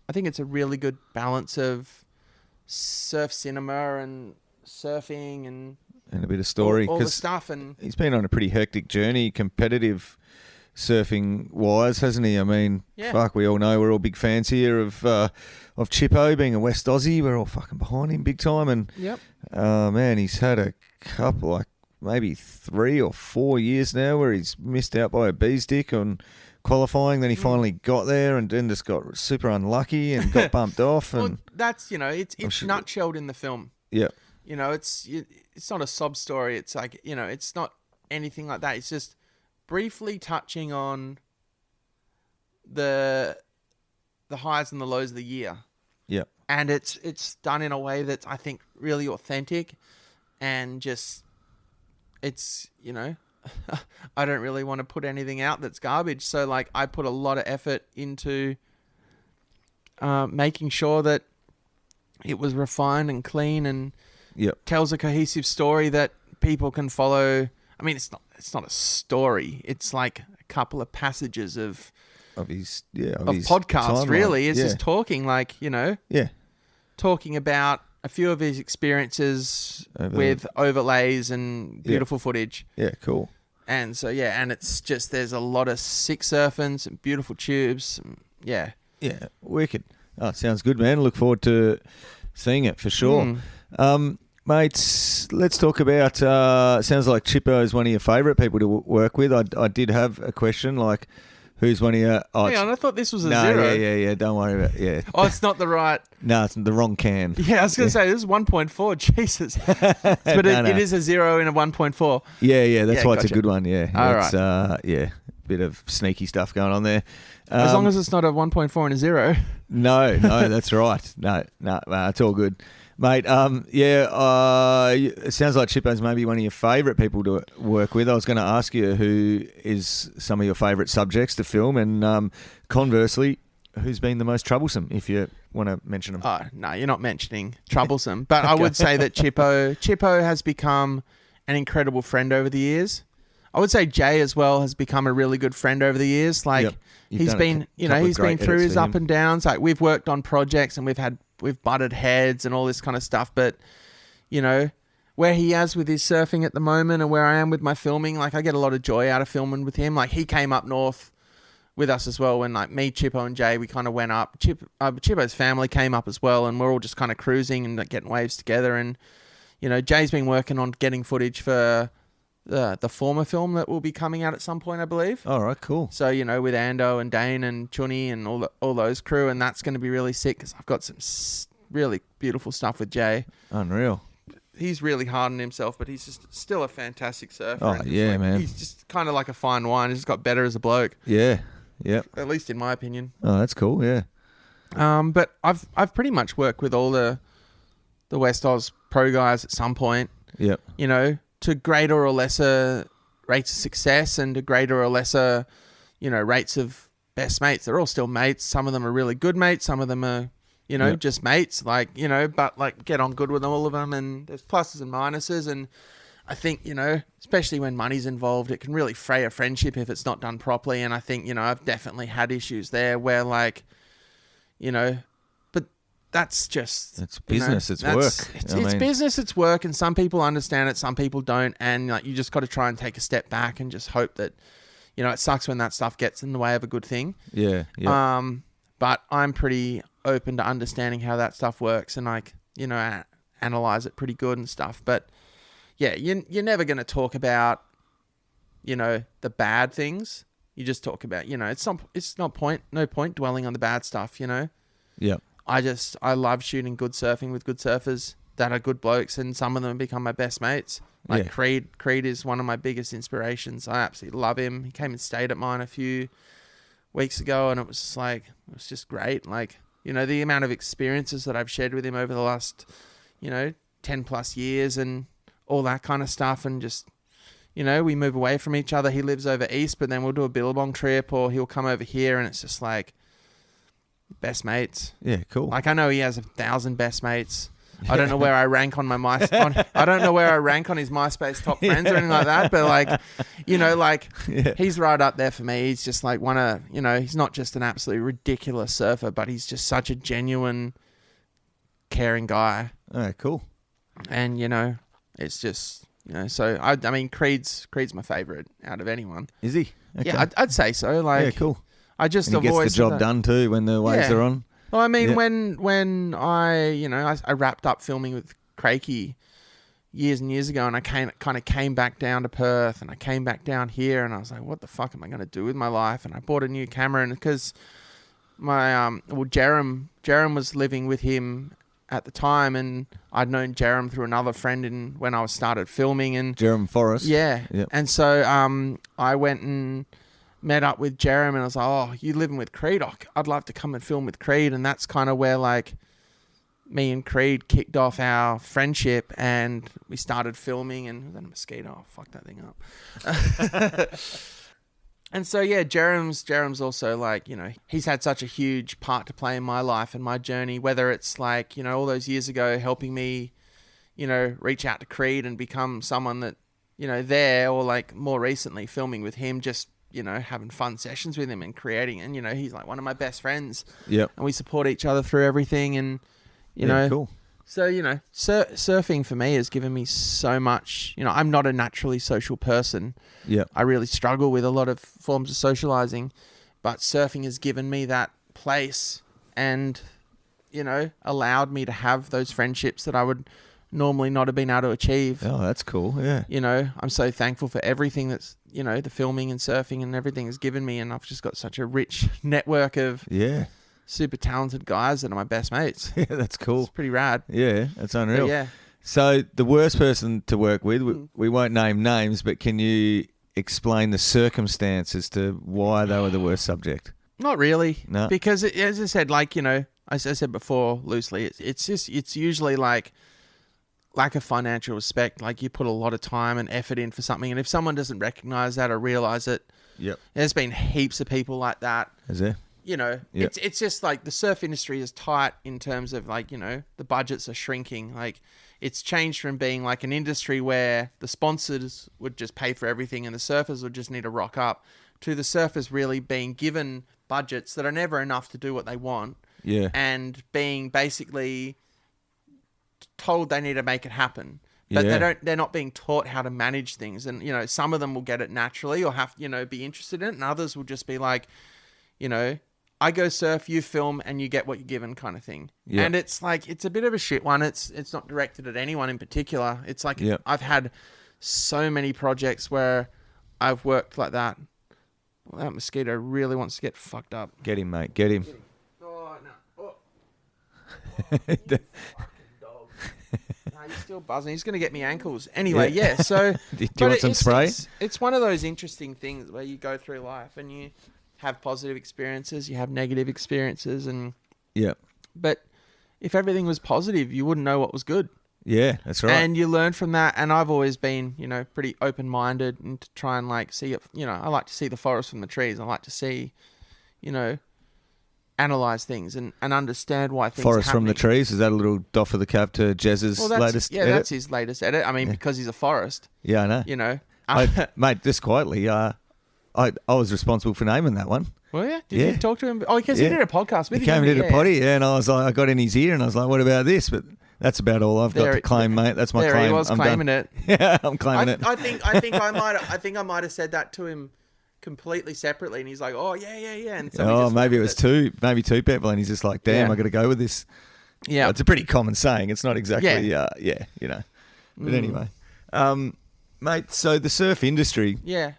I think it's a really good balance of surf cinema and surfing and a bit of story. All the stuff. And he's been on a pretty hectic journey, competitive surfing wise, hasn't he? I mean, fuck, we all know we're all big fans here of Chippo being a West Aussie. We're all fucking behind him big time. And man, he's had a couple, like maybe 3 or 4 years now where he's missed out by a bee's dick on qualifying. Then he finally got there and then just got super unlucky and got bumped off. And well, that's, it's nutshelled in the film. Yeah. It's not a sob story. It's like, it's not anything like that. It's just briefly touching on the highs and the lows of the year. Yeah. And it's done in a way that's, I think, really authentic and just, it's, I don't really want to put anything out that's garbage. So, like, I put a lot of effort into making sure that it was refined and clean and tells a cohesive story that people can follow. I mean, it's not a story. It's like a couple of passages of his podcast. Timeline. Really, it's just talking, like, talking about a few of his experiences with overlays and beautiful footage. Yeah, cool. And so and it's just there's a lot of sick surfing, some beautiful tubes. Yeah, wicked. Oh, sounds good, man. Look forward to seeing it for sure. Mates, let's talk about, sounds like Chippo is one of your favourite people to work with. I did have a question, like, who's one of your... Oh, hang on, I thought this was a zero. Yeah, don't worry about it. Yeah. Oh, it's not the right... No, it's the wrong can. Yeah, I was going to say, this is 1.4, Jesus. But it is a 0 in a 1.4. Yeah, that's why gotcha. It's a good one, yeah. All right. Bit of sneaky stuff going on there. As long as it's not a 1.4 and a 0. No, that's right. No, it's all good. Mate, it sounds like Chippo's maybe one of your favourite people to work with. I was going to ask you who is some of your favourite subjects to film, and conversely, who's been the most troublesome, if you want to mention them. Oh, no, you're not mentioning troublesome. But I would say that Chippo has become an incredible friend over the years. I would say Jay as well has become a really good friend over the years. Like, he's been, he's been through his up and downs. Like, we've worked on projects and we've butted heads and all this kind of stuff. But, where he is with his surfing at the moment and where I am with my filming, like, I get a lot of joy out of filming with him. Like, he came up north with us as well when, like, me, Chippo and Jay, we kind of went up. Chippo's family came up as well, and we're all just kind of cruising and like, getting waves together. And, Jay's been working on getting footage for the former film that will be coming out at some point, I believe. All right, cool. So, with Ando and Dane and Chunny and all those crew, and that's going to be really sick because I've got some really beautiful stuff with Jay. Unreal. He's really hard on himself, but he's just still a fantastic surfer. Oh, yeah, man. He's just kind of like a fine wine. He's just got better as a bloke. Yeah, At least in my opinion. Oh, that's cool, yeah. But I've pretty much worked with all the West Oz pro guys at some point. Yep. To greater or lesser rates of success and to greater or lesser, rates of best mates. They're all still mates. Some of them are really good mates. Some of them are, just mates, like, but like get on good with all of them. And there's pluses and minuses. And I think, especially when money's involved, it can really fray a friendship if it's not done properly. And I think, I've definitely had issues there where like, but that's just... It's business, it's work. It's business, it's work, and some people understand it, some people don't, and like you just got to try and take a step back and just hope that, it sucks when that stuff gets in the way of a good thing. Yeah. But I'm pretty open to understanding how that stuff works and like, analyze it pretty good and stuff. But yeah, you're never going to talk about, the bad things. You just talk about, no point dwelling on the bad stuff, Yeah. I love shooting good surfing with good surfers that are good blokes, and some of them have become my best mates. Like Creed is one of my biggest inspirations. I absolutely love him. He came and stayed at mine a few weeks ago, and it was just great. Like, the amount of experiences that I've shared with him over the last, 10 10 plus years and all that kind of stuff. And just, you know, we move away from each other. He lives over east, but then we'll do a Billabong trip or he'll come over here and it's just like best mates. Yeah, cool. Like I know he has 1,000 best mates. I don't know where I rank on I don't know where I rank on his MySpace top friends or anything like that. But like, you know, like he's right up there for me. He's just like you know, he's not just an absolutely ridiculous surfer, but he's just such a genuine, caring guy. All right, cool. And, you know, it's just, you know, so I mean, Creed's my favorite out of anyone. Is he? Okay. Yeah, I'd say so. Like, yeah, cool. I just And he gets the job done too when the waves are on. Well, I mean, when I, you know, I wrapped up filming with Crakey years and years ago, and I kind of came back down to Perth, and I came back down here, and I was like, what the fuck am I going to do with my life? And I bought a new camera, and because my Jerem was living with him at the time, and I'd known Jerem through another friend when I started filming, and Jerem Forrest. yeah, Yep. and so I went and met up with Jerem, and I was like, oh, you living with Creed? I'd love to come and film with Creed. And that's kind of where like me and Creed kicked off our friendship, and we started filming. And then a mosquito, fuck that thing up. And so yeah, Jerem's also like, you know, he's had such a huge part to play in my life and my journey, whether it's like, you know, all those years ago helping me, you know, reach out to Creed and become someone that, you know, there, or like more recently filming with him, just, you know, having fun sessions with him and creating. And, you know, he's like one of my best friends. Yep. And we support each other through everything. And, you know, cool. So, you know, surfing for me has given me so much. You know, I'm not a naturally social person. Yeah. I really struggle with a lot of forms of socializing, but surfing has given me that place and, you know, allowed me to have those friendships that I would normally not have been able to achieve. Oh, that's cool. Yeah. You know, I'm so thankful for everything that's, you know, the filming and surfing and everything has given me. And I've just got such a rich network of super talented guys that are my best mates. Yeah, that's cool. It's pretty rad. Yeah, that's unreal. But yeah. So the worst person to work with, we won't name names, but can you explain the circumstances to why they were the worst subject? Not really. No. Because as I said, like, you know, as I said before loosely, it's usually like lack of financial respect. Like you put a lot of time and effort in for something, and if someone doesn't recognize that or realize it, there's been heaps of people like that. Is there? You know, it's just like the surf industry is tight in terms of like, you know, the budgets are shrinking. Like it's changed from being like an industry where the sponsors would just pay for everything and the surfers would just need to rock up, to the surfers really being given budgets that are never enough to do what they want. Yeah. And being basically told they need to make it happen. But they're not being taught how to manage things. And, you know, some of them will get it naturally or have, you know, be interested in it. And others will just be like, you know, I go surf, you film, and you get what you're given kind of thing. Yeah. And it's like, it's a bit of a shit one. It's not directed at anyone in particular. It's like, I've had so many projects where I've worked like that. Well, that mosquito really wants to get fucked up. Get him, mate. Get him. Oh, no. Oh. Fucking dog. No, he's still buzzing. He's going to get me ankles. Anyway, so... Do you want some spray? It's one of those interesting things where you go through life and you have positive experiences, you have negative experiences, and... Yeah. But if everything was positive, you wouldn't know what was good. Yeah, that's right. And you learn from that. And I've always been, you know, pretty open-minded and to try and like see it, you know, I like to see the forest from the trees. I like to see, you know, analyze things and understand why things Forest are from the happening. trees, is that a little doff of the cap to Jez's latest edit? That's his latest edit. I mean, because he's a forest. Yeah, I know. You know. Mate, just quietly, I was responsible for naming that one. Well, yeah. Did you talk to him? Oh, because he did a podcast with him. He came and did a potty, and I was like, I got in his ear, and I was like, what about this? But that's about all I've got to claim, mate. That's my claim. He was claiming it. Yeah, I'm claiming it. I think I might have said that to him completely separately, and he's like, "Oh yeah." And so maybe it was two people, and he's just like, "Damn, I got to go with this." Yeah, it's a pretty common saying. It's not exactly, you know. But anyway, mate. So the surf industry. Yeah.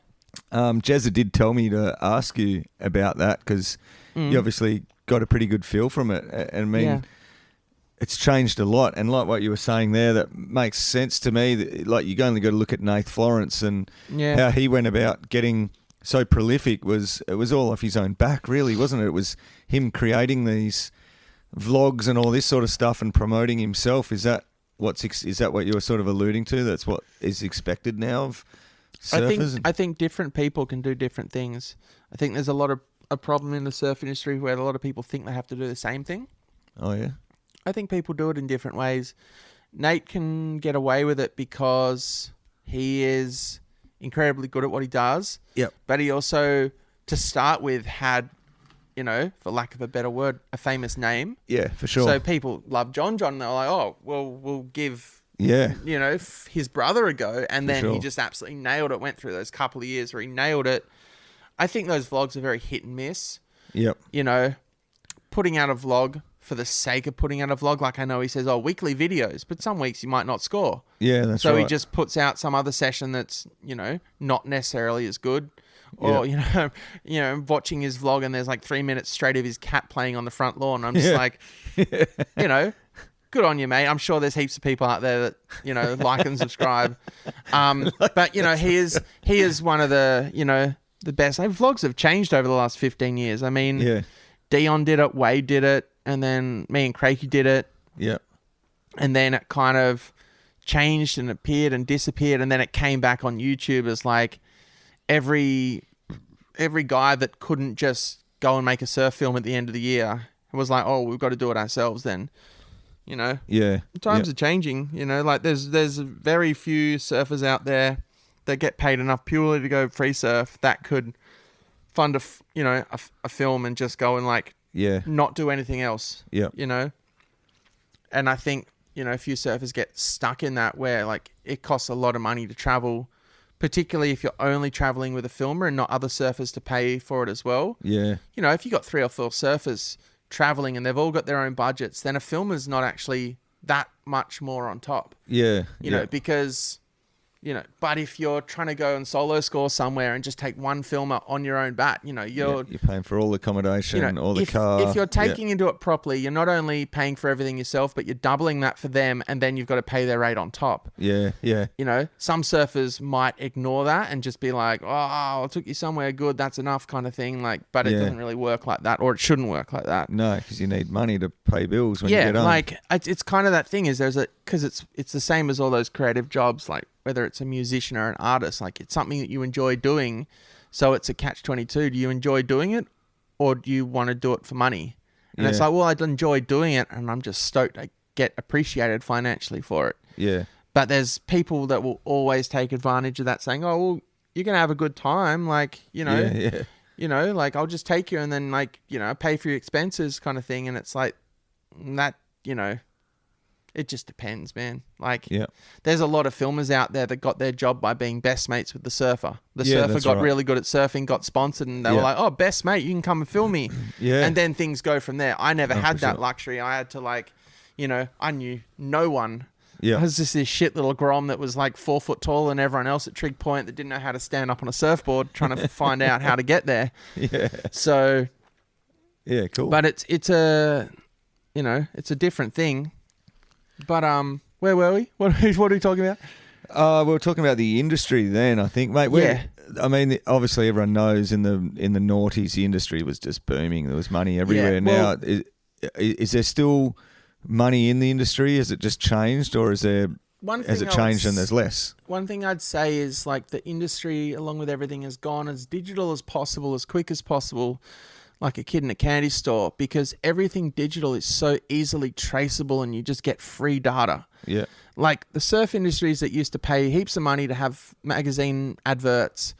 Jezza did tell me to ask you about that because you obviously got a pretty good feel from it. And I mean, it's changed a lot. And like what you were saying there, that makes sense to me. That, like, you only got to look at Nath Florence and how he went about getting so prolific. It was all off his own back, really, wasn't it? It was him creating these vlogs and all this sort of stuff and promoting himself. Is that is that what you were sort of alluding to? That's what is expected now of surfers? I think different people can do different things. I think there's a problem in the surf industry where a lot of people think they have to do the same thing. Oh, yeah? I think people do it in different ways. Nate can get away with it because he is incredibly good at what he does. Yep. But he also, to start with, had, you know, for lack of a better word, a famous name. Yeah, for sure. So people love John. And they're like, oh, well, we'll give, yeah. you know, his brother a go. And then he sure. just absolutely nailed it. Went through those couple of years where he nailed it. I think those vlogs are very hit and miss. Yep. You know, putting out a vlog for the sake of putting out a vlog. Like I know he says, oh, weekly videos, but some weeks you might not score. Yeah, that's so right. he just puts out some other session that's, you know, not necessarily as good. Or, you know, watching his vlog and there's like 3 minutes straight of his cat playing on the front lawn. I'm just like, you know, good on you, mate. I'm sure there's heaps of people out there that, you know, like and subscribe. But, you know, he is one of the, you know, the best. Vlogs have changed over the last 15 years. I mean, Dion did it, Wade did it, and then me and Crakey did it. Yeah. And then it kind of changed and appeared and disappeared, and then it came back on YouTube as like every guy that couldn't just go and make a surf film at the end of the year was like, oh, we've got to do it ourselves then. You know? Yeah. Times are changing, you know, like there's very few surfers out there that get paid enough purely to go free surf that could fund a film and just go and like not do anything else. Yeah. You know? And I think, you know, a few surfers get stuck in that where like it costs a lot of money to travel, particularly if you're only traveling with a filmer and not other surfers to pay for it as well. Yeah. You know, if you got 3 or 4 surfers traveling and they've all got their own budgets, then a filmer's not actually that much more on top. Yeah. You know, because, you know, but if you're trying to go and solo score somewhere and just take one filmer on your own bat, you know, you're paying for all the accommodation, you know, all the car. If you're taking into it properly, you're not only paying for everything yourself, but you're doubling that for them, and then you've got to pay their rate on top. Yeah, yeah. You know, some surfers might ignore that and just be like, oh, I took you somewhere good, that's enough kind of thing. Like, but it doesn't really work like that, or it shouldn't work like that. No, because you need money to pay bills when you get home. Like it's kind of that thing is because it's the same as all those creative jobs, like whether it's a musician or an artist, like it's something that you enjoy doing. So it's a catch-22. Do you enjoy doing it, or do you want to do it for money? And it's like, well, I enjoy doing it, and I'm just stoked I get appreciated financially for it. Yeah. But there's people that will always take advantage of that, saying, oh, well, you're going to have a good time. Like, you know, you know, like I'll just take you and then like, you know, pay for your expenses kind of thing. And it's like that, you know, it just depends, man. Like, there's a lot of filmers out there that got their job by being best mates with the surfer. The surfer got really good at surfing, got sponsored, and they were like, oh, best mate, you can come and film me. And then things go from there. I never had that luxury. I had to like, you know, I knew no one. I was just this shit little grom that was like 4 foot taller than everyone else at Trig Point that didn't know how to stand up on a surfboard trying to find out how to get there. So, cool. But it's a, you know, it's a different thing. But where were we? What are we talking about? We were talking about the industry then, I think, mate. I mean, obviously everyone knows in the noughties the industry was just booming. There was money everywhere. Now, is there still money in the industry? Has it just changed, or has it changed and there's less? One thing I'd say is like the industry, along with everything, has gone as digital as possible, as quick as possible, like a kid in a candy store, because everything digital is so easily traceable and you just get free data. Yeah. Like the surf industries that used to pay heaps of money to have magazine adverts,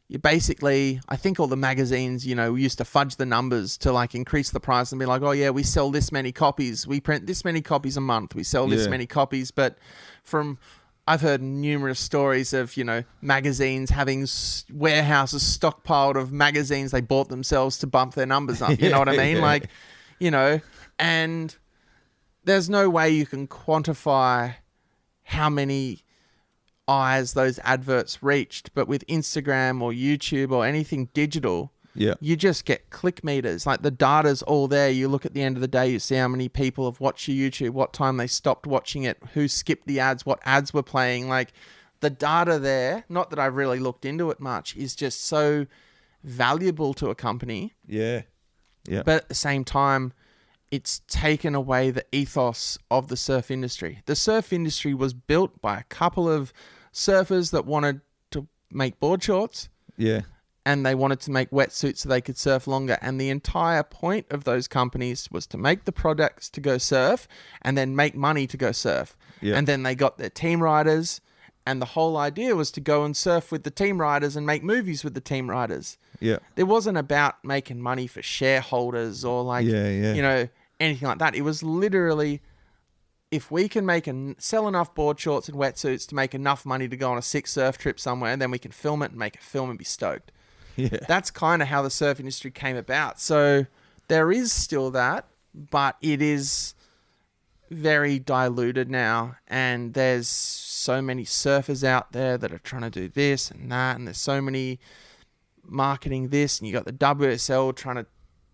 you basically, I think all the magazines, you know, used to fudge the numbers to like increase the price and be like, oh yeah, we sell this many copies. We print this many copies a month. We sell this many copies. But I've heard numerous stories of, you know, magazines having warehouses stockpiled of magazines they bought themselves to bump their numbers up. You know what I mean? Like, you know, and there's no way you can quantify how many eyes those adverts reached. But with Instagram or YouTube or anything digital, you just get click meters. Like the data's all there. You look at the end of the day, you see how many people have watched your YouTube, what time they stopped watching it, who skipped the ads, what ads were playing. Like the data there, not that I've really looked into it much, is just so valuable to a company. Yeah. But at the same time, it's taken away the ethos of the surf industry. The surf industry was built by a couple of surfers that wanted to make board shorts. Yeah. And they wanted to make wetsuits so they could surf longer. And the entire point of those companies was to make the products to go surf and then make money to go surf. Yeah. And then they got their team riders. And the whole idea was to go and surf with the team riders and make movies with the team riders. Yeah. It wasn't about making money for shareholders or like, you know, anything like that. It was literally, if we can sell enough board shorts and wetsuits to make enough money to go on a 6 surf trip somewhere, and then we can film it and make a film and be stoked. Yeah. That's kind of how the surf industry came about. So there is still that, but it is very diluted now. And there's so many surfers out there that are trying to do this and that. And there's so many marketing this. And you got the WSL trying to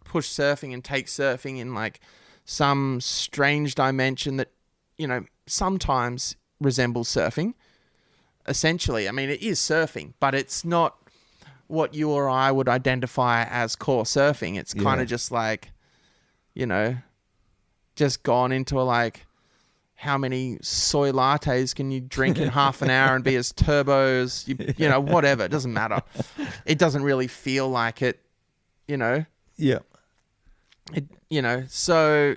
push surfing and take surfing in like some strange dimension that, you know, sometimes resembles surfing. Essentially, I mean, it is surfing, but it's not what you or I would identify as core surfing. It's kind of just like, you know, just gone into a like, how many soy lattes can you drink in half an hour and be as turbo as you know, whatever. It doesn't matter. It doesn't really feel like it, you know. Yeah. It, you know, so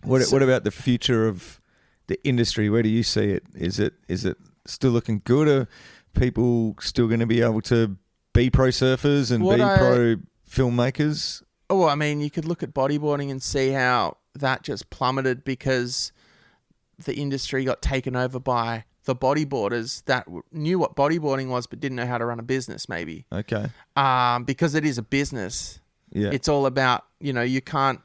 what about the future of the industry? Where do you see it? Is it still looking good? Are people still going to be able to be pro surfers and pro filmmakers? Oh, I mean, you could look at bodyboarding and see how that just plummeted because the industry got taken over by the bodyboarders that knew what bodyboarding was but didn't know how to run a business, maybe. Okay. Because it is a business. Yeah. It's all about, you know, you can't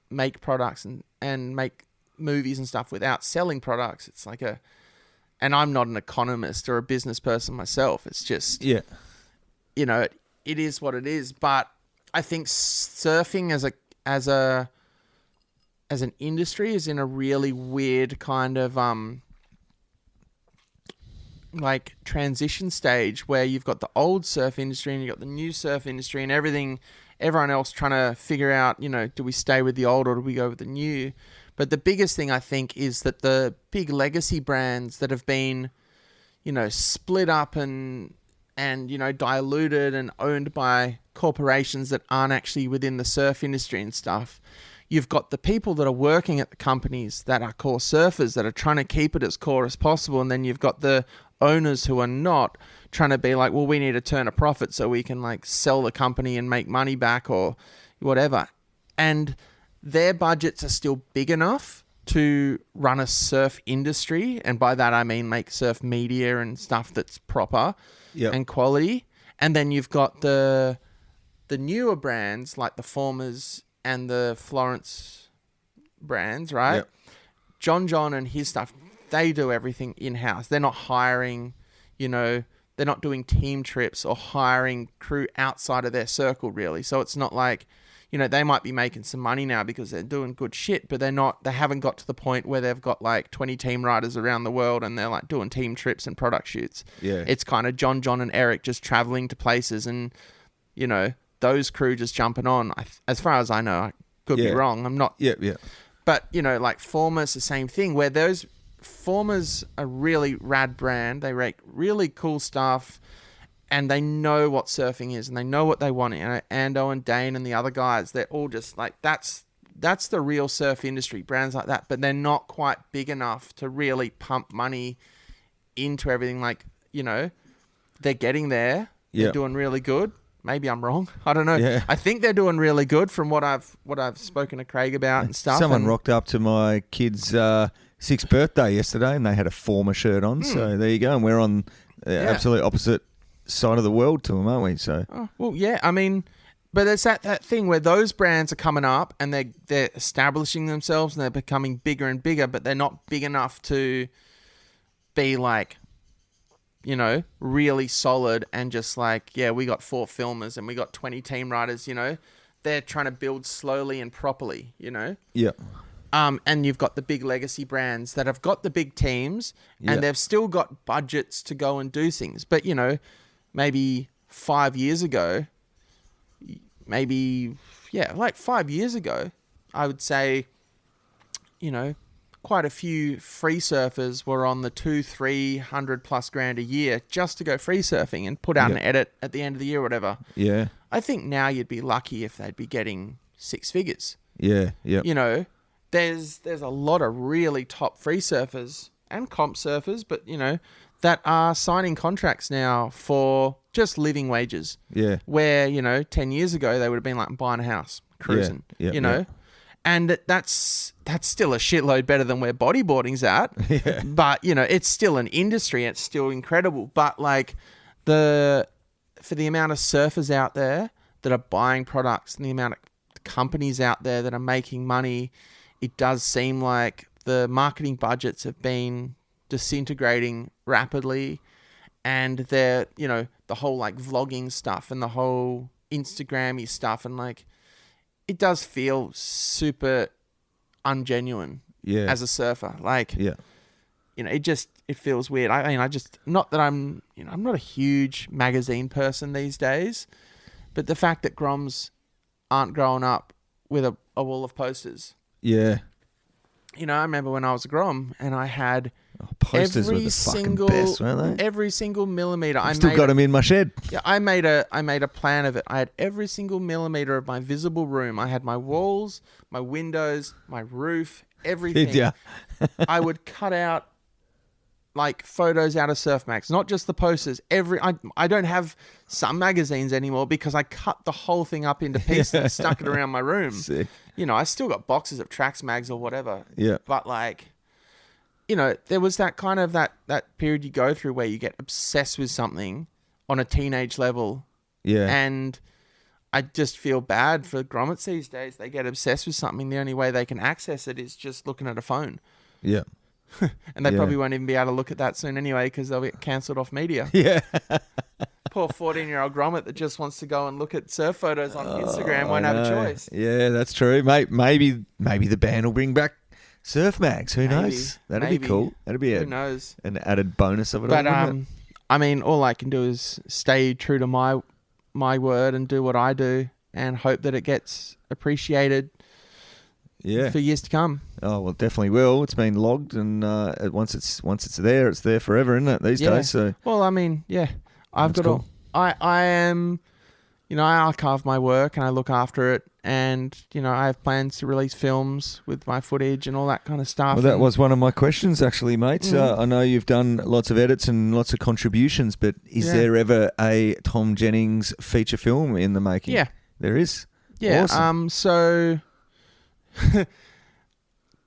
make products and make movies and stuff without selling products. It's like and I'm not an economist or a business person myself. It's just, you know, it is what it is. But I think surfing as an industry is in a really weird kind of like transition stage where you've got the old surf industry and you've got the new surf industry and everyone else trying to figure out, you know, do we stay with the old or do we go with the new? But the biggest thing I think is that the big legacy brands that have been, you know, split up and you know, diluted and owned by corporations that aren't actually within the surf industry and stuff. You've got the people that are working at the companies that are core surfers that are trying to keep it as core as possible. And then you've got the owners who are not trying to be like, well, we need to turn a profit so we can like sell the company and make money back or whatever. And their budgets are still big enough to run a surf industry. And by that, I mean make surf media and stuff that's proper and quality. And then you've got the newer brands like the Formers and the Florence brands, right? Yep. John and his stuff, they do everything in-house. They're not hiring, you know, they're not doing team trips or hiring crew outside of their circle, really. So it's not like, you know, they might be making some money now because they're doing good shit, but they haven't got to the point where they've got like 20 team riders around the world and they're like doing team trips and product shoots. Yeah. It's kind of John and Eric just traveling to places and, you know, those crew just jumping on. As far as I know, I could be wrong. I'm not. Yeah. But, you know, like Formers, the same thing, where those Formers are really rad brand. They make really cool stuff and they know what surfing is and they know what they want. You know, Ando and Dane and the other guys, they're all just like, that's the real surf industry, brands like that. But they're not quite big enough to really pump money into everything. Like, you know, they're getting there. They're doing really good. Maybe I'm wrong. I don't know. Yeah. I think they're doing really good from what I've spoken to Craig about and stuff. Someone rocked up to my kid's 6th birthday yesterday and they had a Former shirt on. So there you go. And we're on the absolute opposite side of the world to them, aren't we? So well, yeah. I mean, but it's that thing where those brands are coming up and they're establishing themselves and they're becoming bigger and bigger, but they're not big enough to be like, you know, really solid and just like, yeah, we got 4 filmers and we got 20 team riders, you know. They're trying to build slowly and properly, you know. Yeah. And you've got the big legacy brands that have got the big teams and they've still got budgets to go and do things. But, you know, maybe 5 years ago, like 5 years ago, I would say, quite a few free surfers were on the 200-300 plus grand a year just to go free surfing and put out an edit at the end of the year or whatever. Yeah. I think now you'd be lucky if they'd be getting 6 figures. Yeah. Yeah. There's a lot of really top free surfers and comp surfers, but, that are signing contracts now for just living wages. Yeah. Where, 10 years ago, they would have been like buying a house, cruising, Yeah. And that's still a shitload better than where bodyboarding's at. Yeah. But, it's still an industry. It's still incredible. But, like, for the amount of surfers out there that are buying products and the amount of companies out there that are making money, it does seem like the marketing budgets have been disintegrating rapidly. And they're, the whole, like, vlogging stuff and the whole Instagram-y stuff and, like, it does feel super ungenuine as a surfer. Like, it feels weird. I mean, not that I'm not a huge magazine person these days, but the fact that Groms aren't growing up with a wall of posters. Yeah. I remember when I was a Grom and I had posters were the fucking best, weren't they? Every single millimeter. I've still got them in my shed. Yeah, I made a plan of it. I had every single millimeter of my visible room. I had my walls, my windows, my roof, everything. Did ya? I would cut out like photos out of Surf Max, not just the posters. I don't have some magazines anymore because I cut the whole thing up into pieces and stuck it around my room. Sick. I still got boxes of Trax mags or whatever. Yeah. But like, there was that kind of that period you go through where you get obsessed with something on a teenage level. Yeah. And I just feel bad for grommets these days. They get obsessed with something. The only way they can access it is just looking at a phone. Yeah. And they probably won't even be able to look at that soon anyway because they'll get cancelled off media. Yeah. Poor 14-year-old grommet that just wants to go and look at surf photos on Instagram won't have a choice. Yeah, that's true. Maybe the band will bring back Surf Mags. Who knows? That'd be cool. That'd be Who knows? An added bonus of it. But all, I mean, all I can do is stay true to my word and do what I do and hope that it gets appreciated for years to come. Oh, well, definitely will. It's been logged, and once it's there, it's there forever, isn't it? These days. So. Well, I mean, I've That's got cool. I am, I archive my work and I look after it, and I have plans to release films with my footage and all that kind of stuff. Well, that was one of my questions, actually, mate. Mm-hmm. I know you've done lots of edits and lots of contributions, but is there ever a Tom Jennings feature film in the making? Yeah, there is. Yeah. Awesome. So.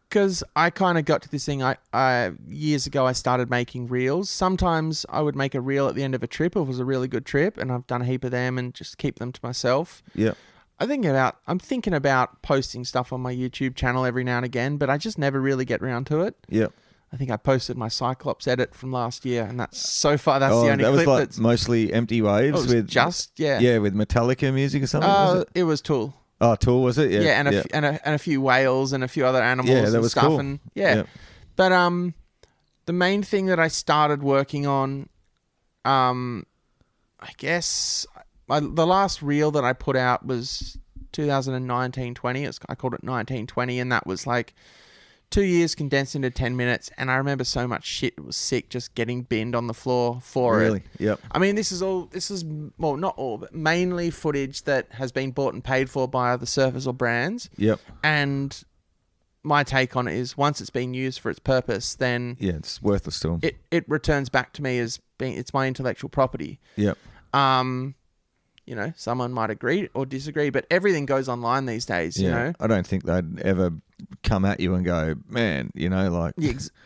Because I kind of got to this thing, I years ago I started making reels. Sometimes I would make a reel at the end of a trip if it was a really good trip, and I've done a heap of them and just keep them to myself. Yeah. I'm thinking about posting stuff on my YouTube channel every now and again, but I just never really get around to it. Yeah. I think I posted my Cyclops edit from last year, and that's the only that was clip like that's mostly Empty Waves with with Metallica music or something. Was it? It was Tool. Oh, Tool, was it? Yeah. Yeah, and a few whales and a few other animals that and was stuff. Cool. And But the main thing that I started working on, I guess the last reel that I put out was 2019-20. I called it 1920, and that was like 2 years condensed into 10 minutes. And I remember so much shit. It was sick just getting binned on the floor for it. Really? Yep. I mean, this is well, not all, but mainly footage that has been bought and paid for by other surfers or brands. Yep. And my take on it is once it's been used for its purpose, then it's worthless to them. It returns back to me as being, it's my intellectual property. Yep. Someone might agree or disagree, but everything goes online these days, I don't think they'd ever come at you and go, man, like...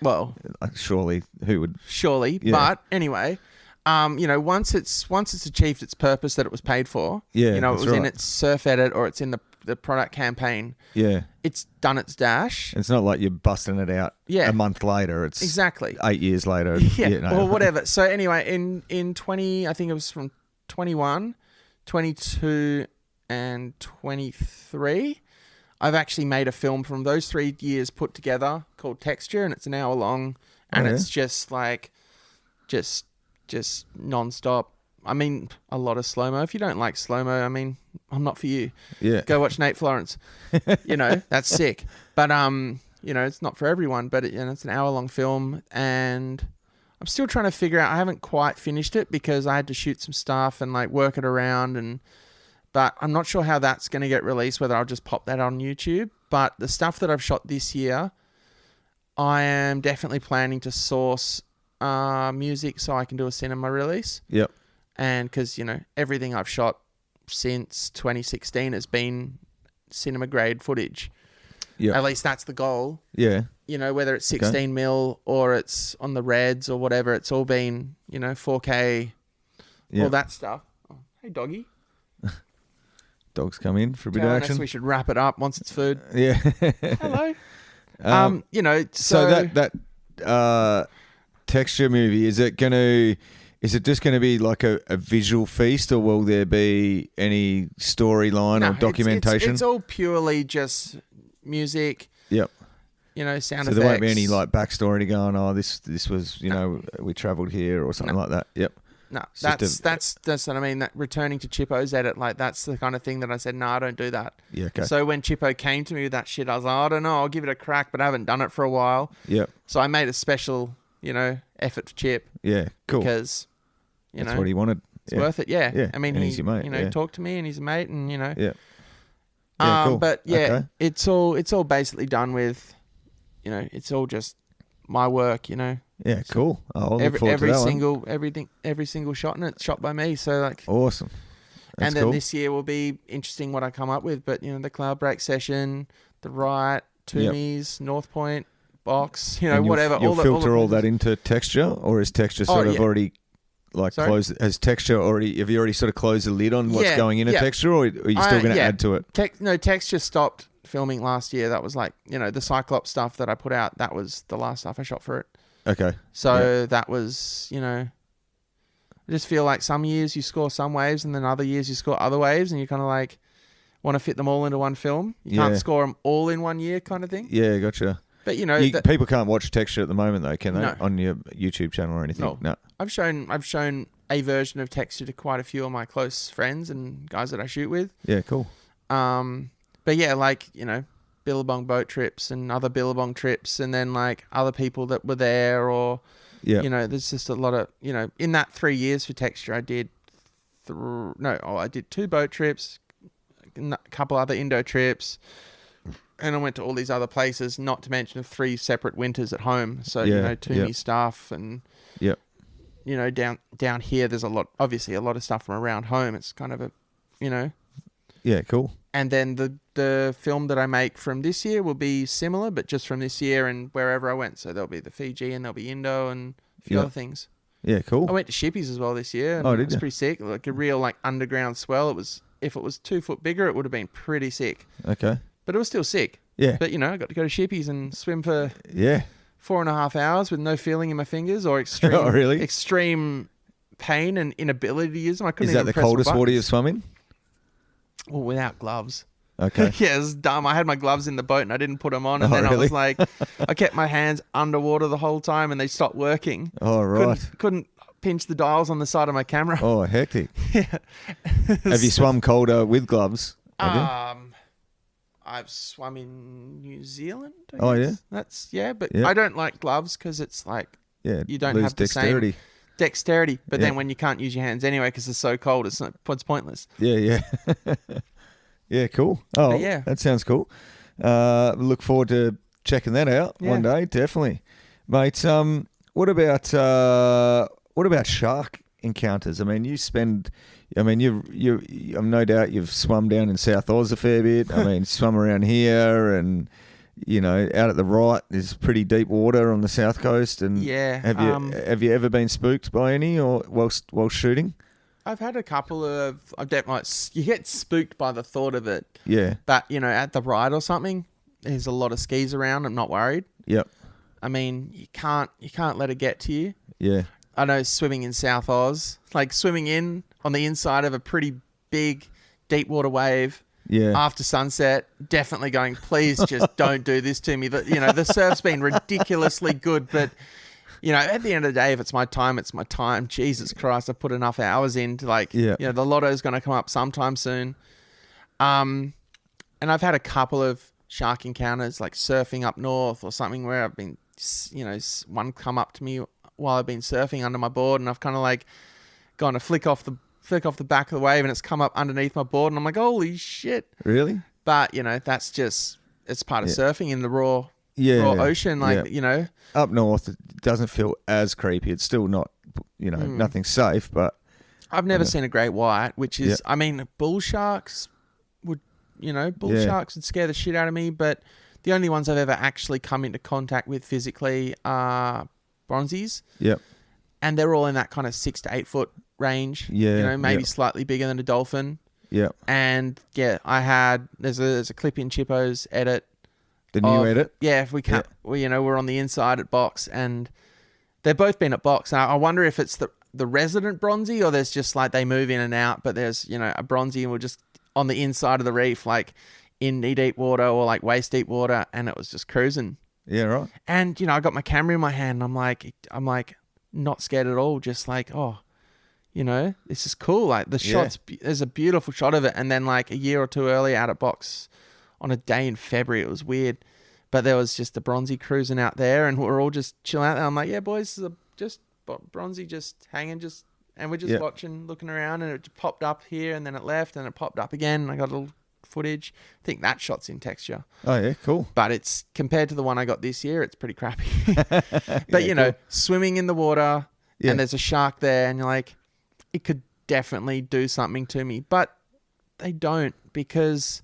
well... Surely, who would... Surely, but anyway... once it's achieved its purpose that it was paid for, it was in its surf edit or it's in the product campaign. Yeah, it's done its dash. It's not like you're busting it out. A month later. It's exactly 8 years later. Or whatever. So anyway, in 20, I think it was from 21, 22, and 23. I've actually made a film from those 3 years put together called Texture, and it's an hour long, and it's just like, just non-stop I mean, a lot of slow-mo. If you don't like slow-mo, I mean, I'm not for you. Yeah. Go watch Nate Florence. That's sick. But, it's not for everyone, but it's an hour-long film, and I'm still trying to figure out. I haven't quite finished it because I had to shoot some stuff and like work it around, but I'm not sure how that's going to get released, whether I'll just pop that on YouTube. But the stuff that I've shot this year, I am definitely planning to source music so I can do a cinema release. Yep. And because, everything I've shot since 2016 has been cinema grade footage. Yeah. At least that's the goal. Yeah. Whether it's 16 mil or it's on the Reds or whatever, it's all been, 4K, all that stuff. Oh, hey, doggy. Dogs come in for a bit Telling of action. us we should wrap it up once it's food. Yeah. Hello. So that texture movie, is it just gonna be like a visual feast, or will there be any storyline or documentation? It's all purely just music. Yep. Sound effects. So there won't be any like backstory to going, oh, this was, we travelled here or something like that. Yep. No, that's what I mean. That returning to Chippo's edit, like that's the kind of thing that I said, no, I don't do that. Yeah, okay. So when Chippo came to me with that shit, I was like, I don't know, I'll give it a crack, but I haven't done it for a while. Yep. So I made a special, effort for Chip. Yeah, cool. Because, that's what he wanted. It's worth it. Yeah. Yeah. I mean, and he, he's your mate, talked to me and he's a mate, and Yeah. Yeah, cool. But yeah, Okay. it's all basically done with, it's all just my work, Yeah, cool. I'll look every forward to that single every single shot in it's shot by me. So like Awesome. That's and then cool. this year will be interesting what I come up with. But the Cloud Break session, the Right, Toomey's, North Point, Box, And whatever. You'll filter all places. that into texture, or is texture sort of already like Sorry? closed? Has texture already? Have you already sort of closed the lid on what's going into texture, or are you still going to add to it? Texture stopped filming last year. That was like the Cyclops stuff that I put out. That was the last stuff I shot for it. Okay. So that was, I just feel like some years you score some waves and then other years you score other waves, and you kind of like want to fit them all into one film. You can't score them all in one year kind of thing. Yeah, gotcha. But, people can't watch texture at the moment though, can they? No. On your YouTube channel or anything? No. I've shown a version of texture to quite a few of my close friends and guys that I shoot with. Yeah, cool. But yeah, like, Billabong boat trips and other Billabong trips, and then like other people that were there, or there's just a lot of in that 3 years for texture I did I did 2 boat trips, a couple other Indo trips, and I went to all these other places, not to mention 3 separate winters at home. So Toomey stuff, and down here there's obviously a lot of stuff from around home. It's kind of a Yeah, cool. And then the film that I make from this year will be similar, but just from this year and wherever I went. So there'll be the Fiji and there'll be Indo and a few other things. Yeah, cool. I went to Shippies as well this year. And it was pretty sick. Like a real like underground swell. If it was 2 foot bigger, it would have been pretty sick. Okay. But it was still sick. Yeah. But I got to go to Shippies and swim for 4.5 hours with no feeling in my fingers or extreme pain and inability to use them. I couldn't. Is that even the press coldest buttons. water you've swum in? Well, without gloves. Okay. Yeah, it was dumb. I had my gloves in the boat and I didn't put them on. And then I was like, I kept my hands underwater the whole time and they stopped working. Oh, right. Couldn't pinch the dials on the side of my camera. Oh, hectic. Yeah. Have you swum colder with gloves? I've swum in New Zealand. I Oh, guess. But I don't like gloves because it's like you don't have the dexterity. same dexterity. But then when you can't use your hands anyway because it's so cold, it's pointless. Yeah. Yeah, cool. Oh, that sounds cool. Look forward to checking that out one day, definitely, mate. What about shark encounters? I mean, I've no doubt you've swum down in South Oz a fair bit. I mean, swum around here, and out at the right, there's pretty deep water on the south coast. And have you ever been spooked by any or while shooting? I've had a couple of. You get spooked by the thought of it. Yeah. But at the ride or something, there's a lot of skis around. I'm not worried. Yep. I mean, you can't let it get to you. Yeah. I know swimming in South Oz, like swimming in on the inside of a pretty big deep water wave. Yeah. After sunset, definitely going, please just don't do this to me. The surf's been ridiculously good, but you know, at the end of the day, if it's my time, it's my time. Jesus Christ, I put enough hours in to like, Yeah. you know, the lotto's going to come up sometime soon. And I've had a couple of shark encounters, like surfing up north or something, where I've been, you know, one come up to me while I've been surfing under my board, and I've kind of like gone to flick off the back of the wave, and it's come up underneath my board, and I'm like, holy shit. Really? But, you know, that's just, it's part of surfing in the raw ocean. Like, you know. Up north, it doesn't feel as creepy. It's still not, you know, nothing safe, but. I've never seen a great white, which is, I mean, bull sharks would scare the shit out of me, but the only ones I've ever actually come into contact with physically are bronzies. Yep. And they're all in that kind of 6 to 8 foot range. Yeah. You know, maybe slightly bigger than a dolphin. Yeah. And there's a clip in Chippo's edit. The new edit? Yeah, if we can't, well, you know, we're on the inside at box, and they've both been at box. Now, I wonder if it's the resident bronzy, or there's just like they move in and out, but there's, you know, a bronzy and we're just on the inside of the reef, like in knee deep water or like waist deep water, and it was just cruising. Yeah, right. And, you know, I got my camera in my hand, and I'm like not scared at all, just like, oh, you know, this is cool. Like the shots, there's a beautiful shot of it. And then like a year or two earlier out at box on a day in February, it was weird, but there was just a bronzy cruising out there, and we're all just chilling out there. I'm like, yeah, boys, this is just bronzy just hanging, and we're just watching, looking around, and it popped up here, and then it left, and it popped up again, and I got a little footage. I think that shot's in texture. Oh, yeah, cool. But it's, compared to the one I got this year, it's pretty crappy. But, you know, swimming in the water, and there's a shark there, and you're like, it could definitely do something to me. But they don't, because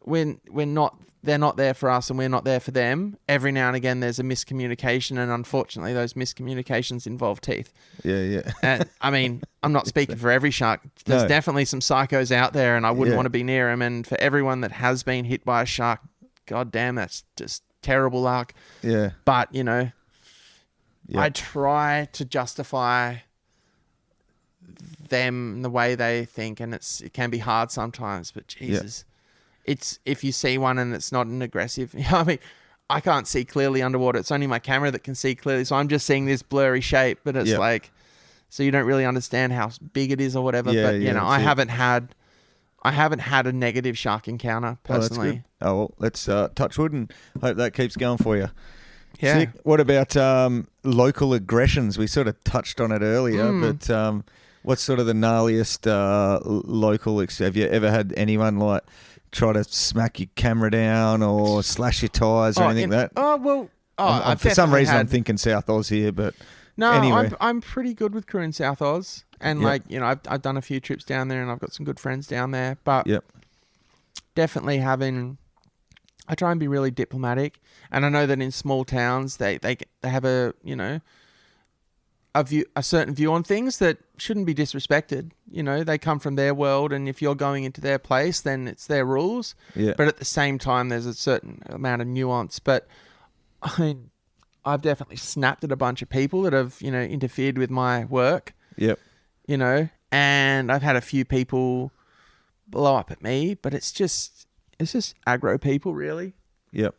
they're not there for us and we're not there for them. Every now and again there's a miscommunication, and unfortunately those miscommunications involve teeth. Yeah. And I mean, I'm not speaking for every shark. There's definitely some psychos out there, and I wouldn't want to be near them. And for everyone that has been hit by a shark, god damn, that's just terrible luck. Yeah. But, you know, I try to justify them the way they think, and it can be hard sometimes, but Jesus. It's, if you see one and it's not an aggressive, I mean, I can't see clearly underwater. It's only my camera that can see clearly. So I'm just seeing this blurry shape, but it's like, so you don't really understand how big it is or whatever. But you know, I haven't had a negative shark encounter personally. Oh, well, let's touch wood and hope that keeps going for you. Yeah. Sick. What about local aggressions? We sort of touched on it earlier, but what's sort of the gnarliest local? Have you ever had anyone like try to smack your camera down or slash your tyres or anything like that? For some reason, I'm thinking South Oz here, but no, anyway. I'm pretty good with crew in South Oz, and like, you know, I've done a few trips down there, and I've got some good friends down there. But definitely I try and be really diplomatic, and I know that in small towns they have a, you know, a certain view on things that shouldn't be disrespected. You know, they come from their world, and if you're going into their place, then it's their rules. Yeah. But at the same time, there's a certain amount of nuance. But I mean, I've definitely snapped at a bunch of people that have, you know, interfered with my work. Yep. You know, and I've had a few people blow up at me, but it's just aggro people, really. Yep.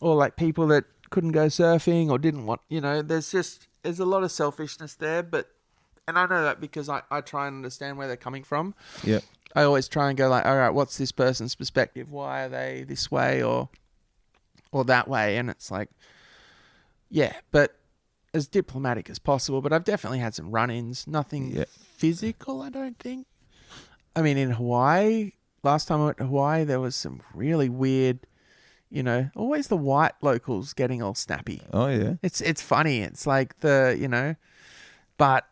Or like people that couldn't go surfing or didn't want, you know, there's a lot of selfishness there, and I know that because I try and understand where they're coming from. Yeah. I always try and go like, all right, what's this person's perspective? Why are they this way or that way? And it's like, yeah, but as diplomatic as possible. But I've definitely had some run-ins, nothing physical, I don't think. I mean, in Hawaii, last time I went to Hawaii, there was some really weird, you know, always the white locals getting all snappy. Oh, yeah. It's funny. It's like you know, but...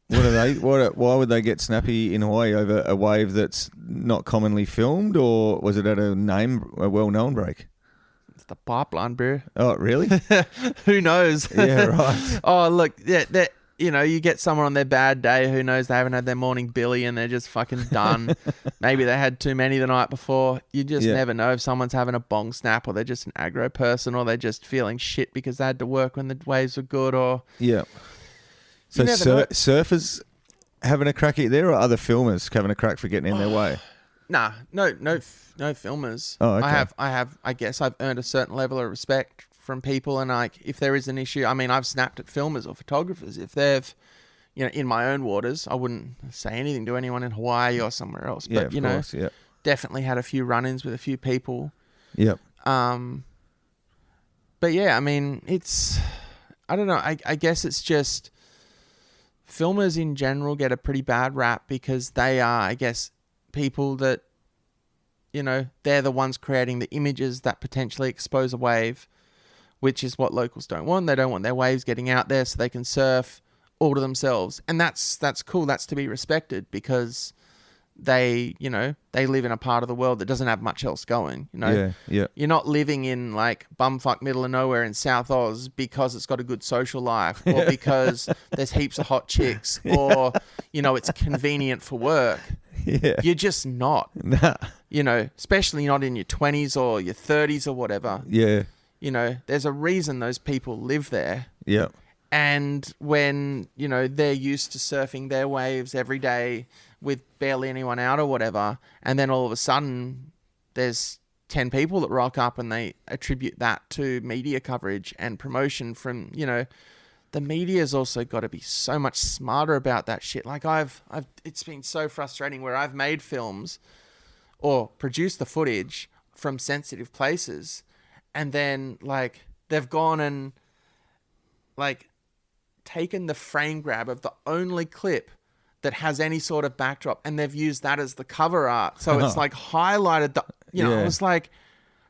What are they? Why would they get snappy in Hawaii over a wave that's not commonly filmed, or was it at a well-known break? It's the pipeline, bro. Oh, really? Who knows? Yeah, right. Oh, look, yeah, you know, you get someone on their bad day, who knows, they haven't had their morning billy and they're just fucking done. Maybe they had too many the night before. You just never know if someone's having a bong snap, or they're just an aggro person, or they're just feeling shit because they had to work when the waves were good, or... Yeah. So surfers having a crack at there, or other filmers having a crack for getting in their way? Nah, no filmers. Oh, okay. I guess I've earned a certain level of respect from people, and like if there is an issue, I mean, I've snapped at filmers or photographers if they've, in my own waters. I wouldn't say anything to anyone in Hawaii or somewhere else, but of course, yeah. definitely had a few run-ins with a few people. Yep. But yeah, I mean, I don't know. I guess it's just filmers in general get a pretty bad rap because they are, I guess, people that, they're the ones creating the images that potentially expose a wave, which is what locals don't want. They don't want their waves getting out there so they can surf all to themselves. And that's cool. That's to be respected because they live in a part of the world that doesn't have much else going, Yeah. You're not living in like bumfuck middle of nowhere in South Oz because it's got a good social life or because there's heaps of hot chicks or, it's convenient for work. Yeah. You're just not. Nah. Especially not in your 20s or your 30s or whatever. Yeah. There's a reason those people live there. Yeah. And when, they're used to surfing their waves every day with barely anyone out or whatever, and then all of a sudden there's 10 people that rock up and they attribute that to media coverage and promotion from, the media's also got to be so much smarter about that shit. Like it's been so frustrating where I've made films or produced the footage from sensitive places, and then like they've gone and like taken the frame grab of the only clip that has any sort of backdrop and they've used that as the cover art. So it's like highlighted the, I was like,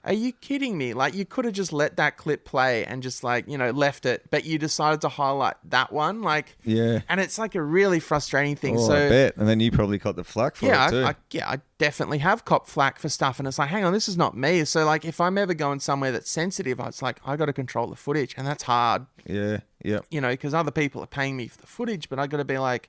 are you kidding me? Like you could have just let that clip play and just like, left it, but you decided to highlight that one. Like, yeah. And it's like a really frustrating thing. Oh, so I bet. And then you probably caught the flack for it too. I definitely have copped flack for stuff. And it's like, hang on, this is not me. So like if I'm ever going somewhere that's sensitive, it's like, I got to control the footage and that's hard. Yeah. Yeah. Because other people are paying me for the footage, but I got to be like,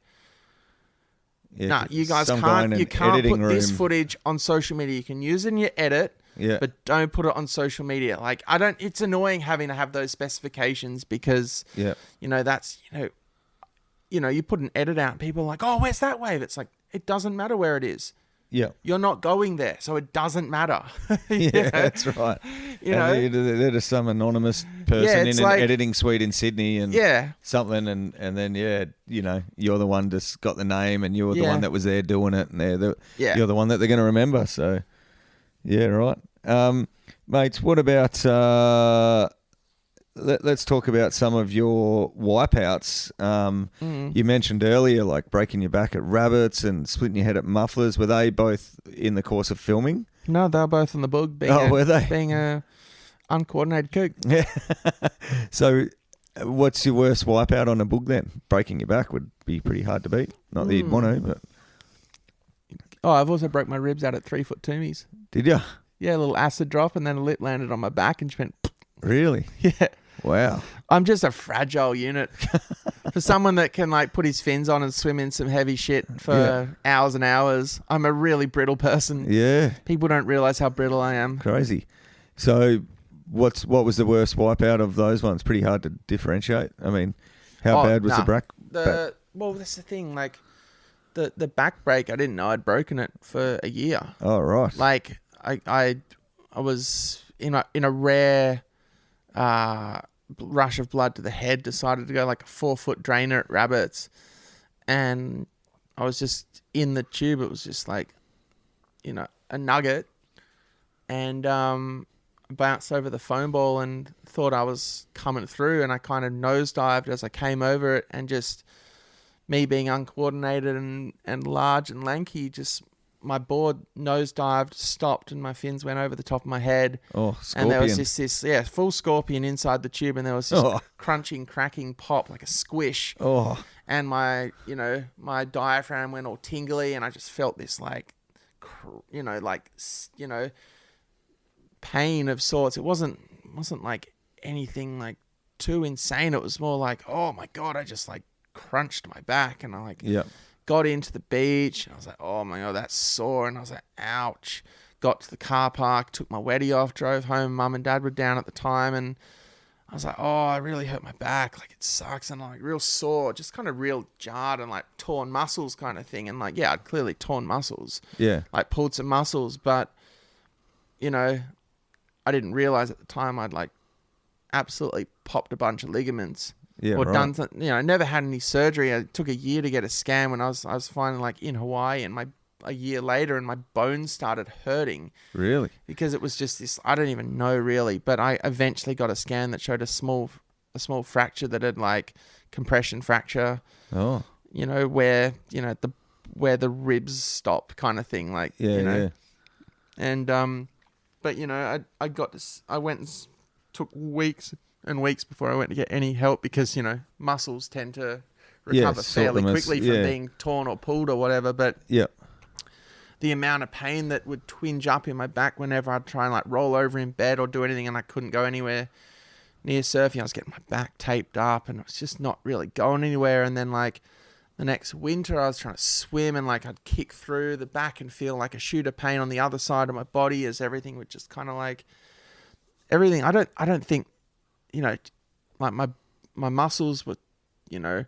yeah, nah, you guys some guy in can't. an You can't editing put this room. footage on social media. You can use it in your edit, Yeah. but don't put it on social media. Like I don't. It's annoying having to have those specifications because, Yeah. that's you put an edit out and people are like, oh, where's that wave? It's like it doesn't matter where it is. Yeah. You're not going there, so it doesn't matter. Yeah, that's right. They're just some anonymous person in an editing suite in Sydney and something, and then you're the one just got the name, and you're the one that was there doing it, and you're the one that they're going to remember. So, yeah, right, mates. What about? Let's talk about some of your wipeouts. You mentioned earlier, like breaking your back at rabbits and splitting your head at mufflers. Were they both in the course of filming? No, they were both on the bug. Were they? Being a uncoordinated kook. Yeah. So, what's your worst wipeout on a bug then? Breaking your back would be pretty hard to beat. Not that you'd want to, but... Oh, I've also broke my ribs out at 3-foot toomies. Did you? Yeah, a little acid drop, and then a lip landed on my back and just went... Really? Yeah. Wow. I'm just a fragile unit. For someone that can like put his fins on and swim in some heavy shit for hours and hours, I'm a really brittle person. Yeah. People don't realize how brittle I am. Crazy. So what was the worst wipeout of those ones? Pretty hard to differentiate. I mean, how bad was the back? Well, that's the thing. Like the back break, I didn't know I'd broken it for a year. Oh, right. Like I was in a rare rush of blood to the head, decided to go like a 4-foot drainer at rabbits, and I was just in the tube. It was just like, a nugget, and bounced over the foam ball and thought I was coming through, and I kind of nosedived as I came over it, and just me being uncoordinated and large and lanky, just my board nosedived, stopped, and my fins went over the top of my head. Oh, scorpion. And there was just this, full scorpion inside the tube, and there was this crunching, cracking pop, like a squish. Oh. And my diaphragm went all tingly, and I just felt this pain of sorts. It wasn't like anything like too insane. It was more like, oh my God, I just like crunched my back, and I got into the beach, and I was like, oh my God, that's sore. And I was like, ouch. Got to the car park, took my weddy off, drove home. Mum and Dad were down at the time, and I was like, oh, I really hurt my back. Like, it sucks. And I'm like real sore, just kind of real jarred and like torn muscles kind of thing. And like, yeah, I'd clearly torn muscles. Yeah. Like pulled some muscles, but, I didn't realize at the time I'd like absolutely popped a bunch of ligaments. Yeah, or right. done something. You know, I never had any surgery. It took a year to get a scan when I was finding like in Hawaii, and a year later, and my bones started hurting Really? because it was just this. I don't even know really, but I eventually got a scan that showed a small fracture that had like compression fracture. Oh. You know, where where the ribs stop, kind of thing. Like Yeah, you know, yeah. and but you know, I went and took weeks and weeks before I went to get any help because, you know, muscles tend to recover fairly quickly from being torn or pulled or whatever. But the amount of pain that would twinge up in my back whenever I'd try and like roll over in bed or do anything, and I couldn't go anywhere near surfing. I was getting my back taped up and it was just not really going anywhere. And then like the next winter I was trying to swim, and like I'd kick through the back and feel like a shoot of pain on the other side of my body as everything would just kind of like everything. I don't think, you know, like my muscles were, you know,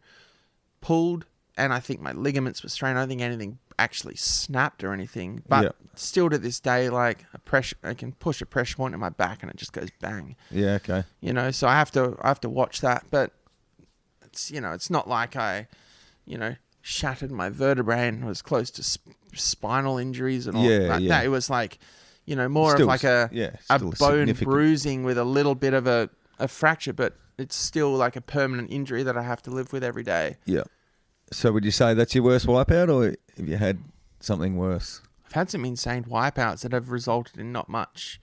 pulled, and I think my ligaments were strained. I don't think anything actually snapped or anything, but still to this day, like I can push a pressure point in my back and it just goes bang. Yeah, okay. You know, so I have to watch that, but it's, you know, it's not like I, you know, shattered my vertebrae and was close to spinal injuries and all like that. It was like, you know, more still, of like a bone bruising with a little bit of a fracture, but it's still like a permanent injury that I have to live with every day. Yeah. So would you say that's your worst wipeout, or have you had something worse? I've had some insane wipeouts that have resulted in not much.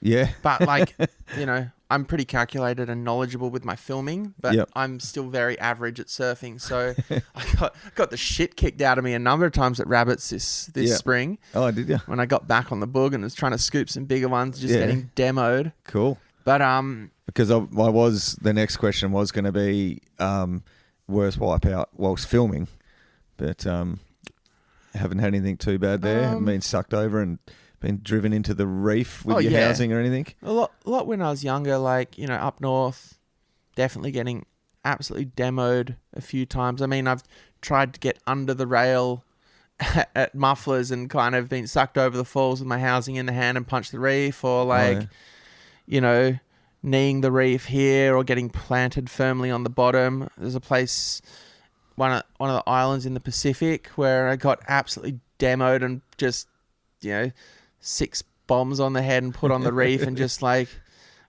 Yeah. But like, you know, I'm pretty calculated and knowledgeable with my filming, but I'm still very average at surfing. So I got the shit kicked out of me a number of times at Rabbits this spring. Oh, did you? When I got back on the boog and was trying to scoop some bigger ones, just getting demoed. Cool. But because the next question was going to be worst wipeout whilst filming, but haven't had anything too bad there. Haven't been sucked over and been driven into the reef with your housing or anything? A lot when I was younger, like, you know, up north, definitely getting absolutely demoed a few times. I mean, I've tried to get under the rail at mufflers and kind of been sucked over the falls with my housing in the hand and punched the reef, or like, you know, kneeing the reef here or getting planted firmly on the bottom. There's a place, one of the islands in the Pacific, where I got absolutely demoed and just, you know, 6 bombs on the head and put on the reef and just like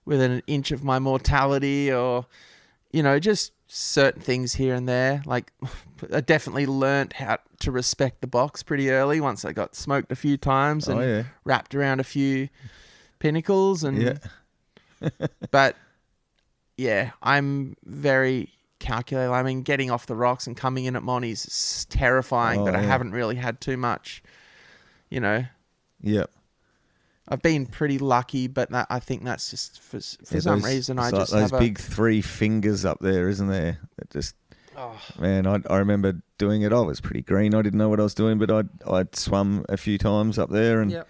within an inch of my mortality, or, you know, just certain things here and there. Like I definitely learnt how to respect the box pretty early once I got smoked a few times and wrapped around a few pinnacles and but yeah, I'm very calculated. I mean, getting off the rocks and coming in at Monty's is terrifying, but I haven't really had too much, you know. Yep. I've been pretty lucky, but I think that's just for some reason I just those big 3 fingers up there, isn't there? That just man, I remember doing it. I was pretty green. I didn't know what I was doing, but I'd swum a few times up there, and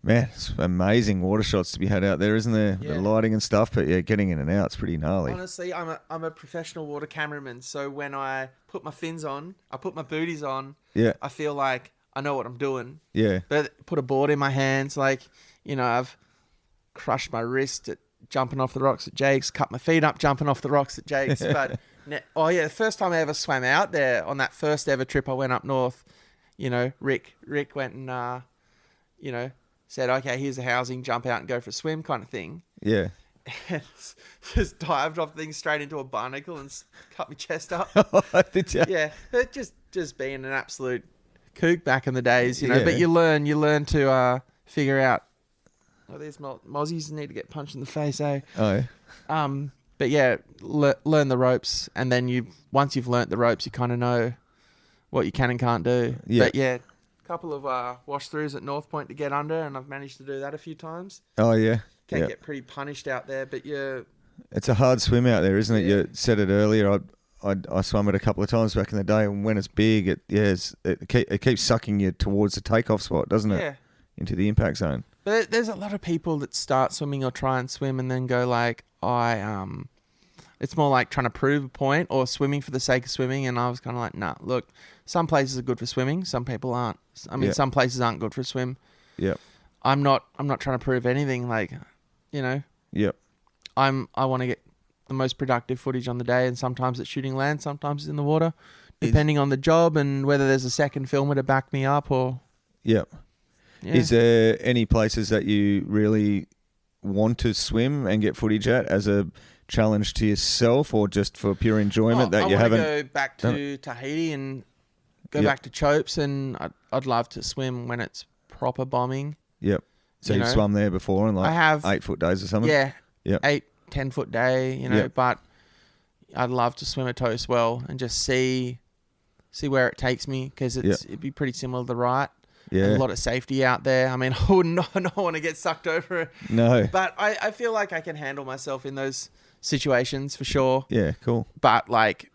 man, it's amazing water shots to be had out there, isn't there? The lighting and stuff, but yeah, getting in and out, it's pretty gnarly. Honestly, I'm a professional water cameraman, so when I put my fins on, I put my booties on, I feel like I know what I'm doing. Yeah. But put a board in my hands, like, you know, I've crushed my wrist at jumping off the rocks at Jake's, cut my feet up jumping off the rocks at Jake's. But, the first time I ever swam out there on that first ever trip I went up north, you know, Rick went and, you know, said, okay, here's the housing, jump out and go for a swim kind of thing. Yeah. And just dived off things straight into a barnacle and cut my chest up. Did you? Yeah. But just being an absolute kook back in the days, you know, but you learn to figure out, these mozzies need to get punched in the face, eh? Oh, yeah. But yeah, learn the ropes, and then once you've learnt the ropes, you kind of know what you can and can't do. Yeah. But yeah, a couple of wash throughs at North Point to get under, and I've managed to do that a few times. Oh, yeah. Can get pretty punished out there, but it's a hard swim out there, isn't it? You said it earlier. I swam it a couple of times back in the day, and when it's big, it keeps sucking you towards the takeoff spot, doesn't it? Yeah. Into the impact zone. But there's a lot of people that start swimming or try and swim and then go like, it's more like trying to prove a point or swimming for the sake of swimming. And I was kind of like, nah, look, some places are good for swimming, some people aren't. I mean, some places aren't good for swim. Yep. I'm not trying to prove anything, like, you know. Yep. I want to get the most productive footage on the day, and sometimes it's shooting land, sometimes it's in the water, depending on the job and whether there's a second filmer to back me up or. Yep. Yeah. Is there any places that you really want to swim and get footage at as a challenge to yourself, or just for pure enjoyment that you haven't? I want to go back to Tahiti and go back to Chopes, and I'd love to swim when it's proper bombing. Yep. So you've swum there before in like I have, 8-foot days or something? Yeah. Yep. 8-10 foot day, but I'd love to swim a toe swell and just see where it takes me, because it'd be pretty similar to the right. Yeah. There's a lot of safety out there. I mean, I would not want to get sucked over. No. But I feel like I can handle myself in those situations for sure. Yeah, cool. But like,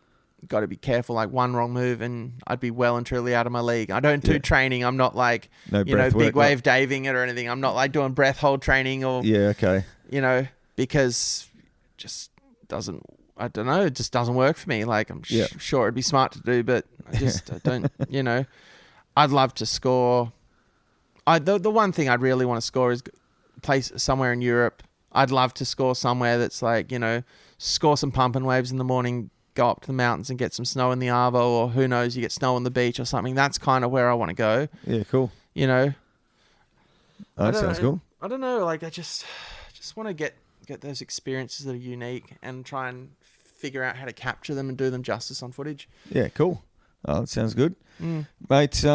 got to be careful. Like one wrong move and I'd be well and truly out of my league. I don't do training. I'm not like, big wave daving it or anything. I'm not like doing breath hold training or, because just doesn't, I don't know, it just doesn't work for me. Like I'm sure it'd be smart to do, but I just I don't, I'd love to score. The one thing I'd really want to score is place somewhere in Europe. I'd love to score somewhere that's like, score some pumping waves in the morning, go up to the mountains and get some snow in the Arvo, or who knows, you get snow on the beach or something. That's kind of where I want to go. Yeah, cool. That sounds cool. I don't know. Like I just want to get those experiences that are unique and try and figure out how to capture them and do them justice on footage. Yeah, cool. Oh, that sounds good. Mate,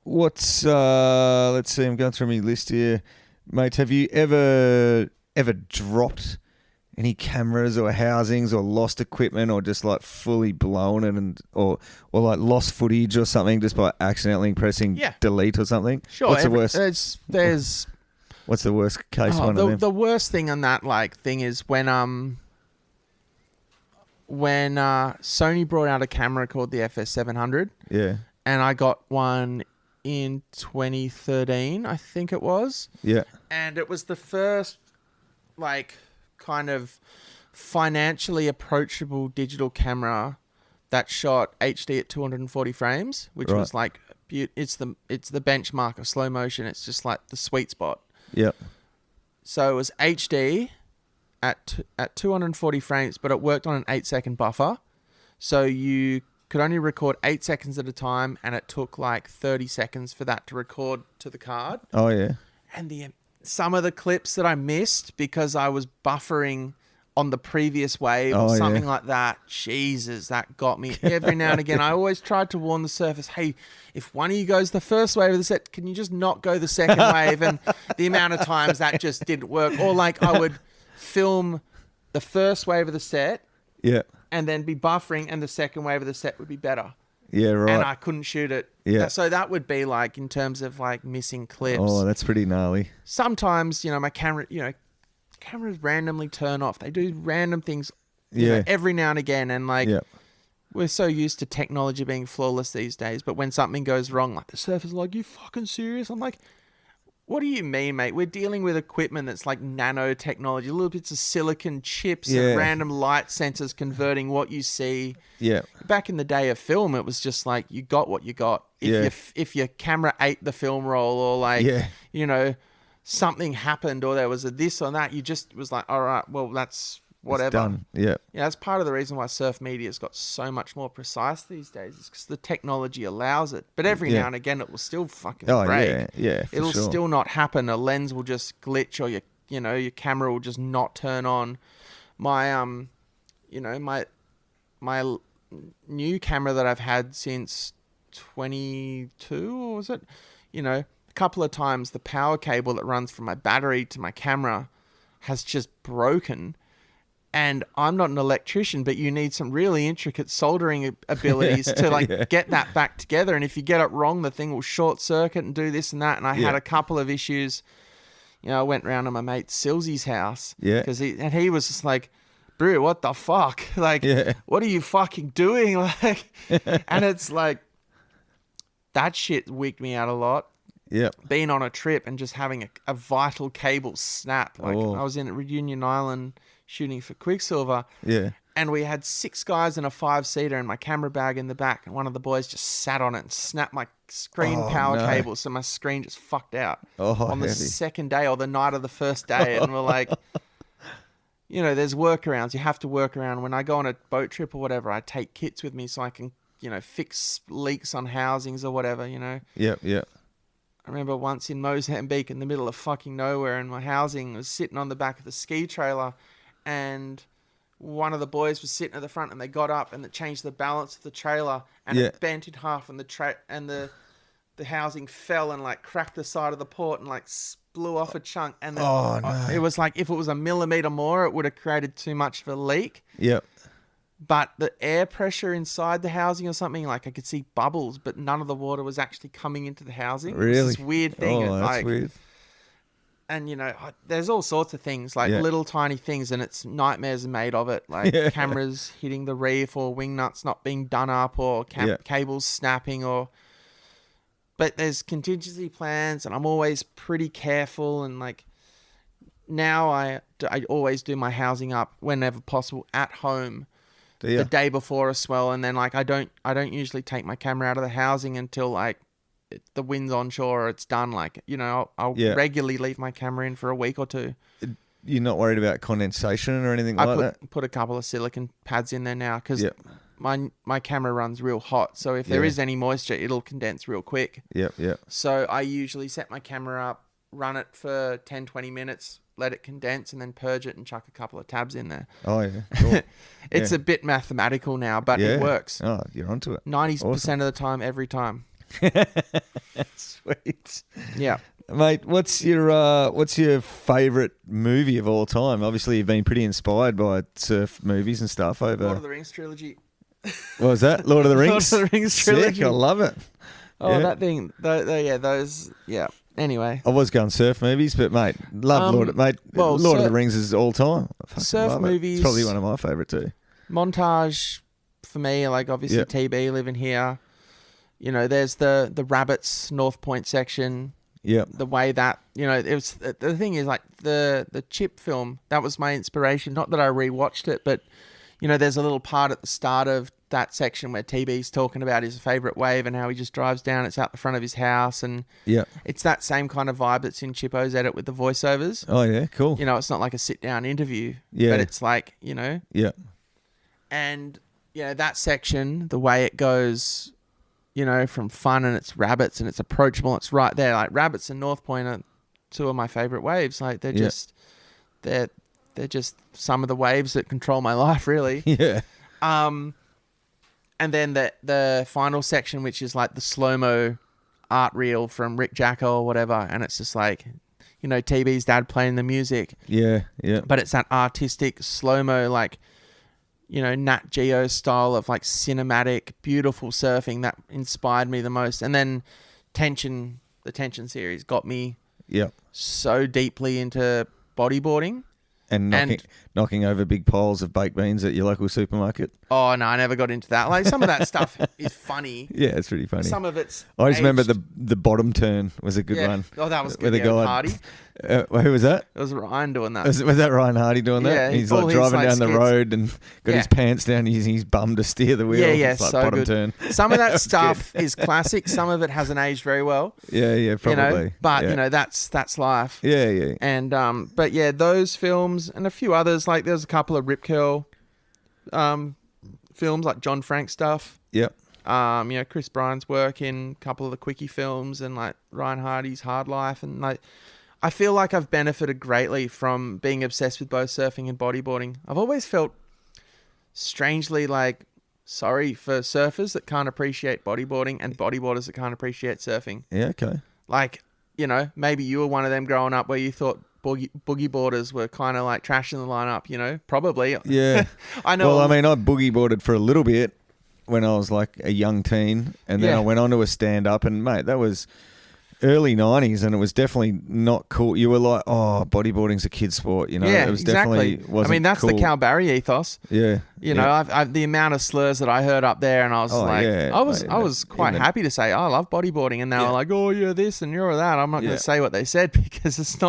what's, let's see, I'm going through my list here. Mate, have you ever dropped any cameras or housings or lost equipment or just like fully blown it or like lost footage or something just by accidentally pressing delete or something? Sure. What's the worst? There's what's the worst case one of them? The worst thing on that thing is when Sony brought out a camera called the FS700. Yeah. And I got one in 2013, I think it was. Yeah. And it was the first, kind of financially approachable digital camera that shot HD at 240 frames, which was like, it's the benchmark of slow motion. It's just like the sweet spot. Yep. So it was HD at 240 frames, but it worked on an 8-second buffer. So you could only record 8 seconds at a time, and it took like 30 seconds for that to record to the card. Oh, yeah. And some of the clips that I missed because I was buffering on the previous wave or something like that, Jesus, that got me. Every now and again, I always tried to warn the surfers, hey, if one of you goes the first wave of the set, can you just not go the second wave? And the amount of times that just didn't work. Or I would film the first wave of the set and then be buffering, and the second wave of the set would be better. Yeah, right. And I couldn't shoot it. Yeah. So that would be in terms of missing clips. Oh, that's pretty gnarly. Sometimes, my camera, cameras randomly turn off. They do random things every now and again. And we're so used to technology being flawless these days. But when something goes wrong, the surfer's like, you fucking serious? I'm like, what do you mean, mate? We're dealing with equipment that's like nanotechnology, little bits of silicon chips and random light sensors converting what you see. Yeah. Back in the day of film, it was just like you got what you got. If your camera ate the film roll or something happened or there was a this or that, you just was like, all right, well, that's whatever. It's done. Yeah. Yeah, that's part of the reason why surf media's got so much more precise these days, is because the technology allows it. But every now and again, it will still fucking break. Yeah, it'll still not happen. A lens will just glitch, or your camera will just not turn on. My my new camera that I've had since 22, or was it? A couple of times the power cable that runs from my battery to my camera has just broken. And I'm not an electrician, but you need some really intricate soldering abilities to get that back together. And if you get it wrong, the thing will short circuit and do this and that. And I had a couple of issues. I went round to my mate Silsy's house. Yeah. Because he was just like, bro, what the fuck? What are you fucking doing? And it's like, that shit wigged me out a lot. Yeah. Being on a trip and just having a vital cable snap. I was in Reunion Island shooting for Quicksilver. Yeah. And we had 6 guys in a 5-seater and my camera bag in the back. And one of the boys just sat on it and snapped my screen power cable. So my screen just fucked out on the second day or the night of the first day. And we're like, there's workarounds. You have to work around. When I go on a boat trip or whatever, I take kits with me so I can, fix leaks on housings or whatever, Yep, yep. I remember once in Mozambique in the middle of fucking nowhere, and my housing was sitting on the back of the ski trailer, and one of the boys was sitting at the front, and they got up and it changed the balance of the trailer, and it bent in half, and the housing fell and like cracked the side of the port and like blew off a chunk. And then it was like, if it was a millimeter more, it would have created too much of a leak. Yep. But the air pressure inside the housing or something, like I could see bubbles, but none of the water was actually coming into the housing. Really? It's this weird thing. Oh, that's weird. And, there's all sorts of things, like little tiny things, and it's nightmares are made of it. Like cameras hitting the reef, or wing nuts not being done up, or cables snapping, But there's contingency plans, and I'm always pretty careful. And like now I always do my housing up whenever possible at home. The day before a swell, and then like I don't usually take my camera out of the housing until like the wind's onshore or it's done. Like I'll regularly leave my camera in for a week or two. You're not worried about condensation or anything like that? I put a couple of silicone pads in there now because my camera runs real hot. So if there is any moisture, it'll condense real quick. Yep. So I usually set my camera up, run it for 10-20 minutes, let it condense, and then purge it and chuck a couple of tabs in there. Oh, yeah. Cool. It's a bit mathematical now, but it works. Oh, you're onto it. 90% of the time, every time. Sweet. Yeah. Mate, what's your favourite movie of all time? Obviously, you've been pretty inspired by surf movies and stuff over... Lord of the Rings trilogy. What was that? Lord of the Rings? Lord of the Rings trilogy. Sick, I love it. Oh, that thing. Those... Yeah. Anyway. I was going surf movies, but mate, love Lord of the Rings is all time. Surf movies. It's probably one of my favourite too. Montage for me, like obviously TB living here. There's the Rabbits North Point section. Yeah. The way that, it was, the thing is like the Chip film, that was my inspiration. Not that I rewatched it, but there's a little part at the start of that section where TB's talking about his favourite wave and how he just drives down. It's out the front of his house, and it's that same kind of vibe that's in Chippo's edit with the voiceovers. Oh yeah, cool. It's not like a sit down interview, but it's like and that section, the way it goes, from fun, and it's rabbits and it's approachable. It's right there. Like Rabbits and North Point are two of my favourite waves. Like they're just they're just some of the waves that control my life, really. Yeah. And then the final section, which is like the slow-mo art reel from Rick Jacko or whatever, and it's just like, TB's dad playing the music. Yeah. But it's that artistic slow-mo, like, Nat Geo style of like cinematic, beautiful surfing that inspired me the most. And then the Tension series got me so deeply into bodyboarding. And knocking over big piles of baked beans at your local supermarket. Oh, no, I never got into that. Like, some of that stuff is funny. Yeah, it's pretty funny. Some of it's I just remember the bottom turn was a good one. Oh, that was good. With Hardy. Who was that? It was Ryan doing that. Was that Ryan Hardy doing that? Yeah. He's like driving down the road and got his pants down, using his bum to steer the wheel. Yeah, it's like so bottom good. turn. Some of that stuff is classic. Some of it hasn't aged very well. Yeah, probably. But, that's life. Yeah. And, but yeah, those films and a few others, like there's a couple of Rip Curl films, like John Frank stuff. Yep. Chris Bryan's work in a couple of the Quickie films, and like Ryan Hardy's Hard Life, and like I feel like I've benefited greatly from being obsessed with both surfing and bodyboarding. I've always felt strangely like sorry for surfers that can't appreciate bodyboarding and bodyboarders that can't appreciate surfing. Yeah, okay. Like, maybe you were one of them growing up where you thought boogie boarders were kind of like trashing the lineup, probably. Yeah. I know. Well, I mean, I boogie boarded for a little bit when I was like a young teen, and then I went on to a stand-up, and mate, that was early 90s, and it was definitely not cool. You were like, oh, bodyboarding's a kid's sport, Yeah, it was definitely wasn't I mean, that's cool. the Cal Barry ethos. Yeah. I've the amount of slurs that I heard up there, and I was I was quite happy to say, I love bodyboarding, and they were like, oh, you're this and you're that. I'm not going to say what they said because it's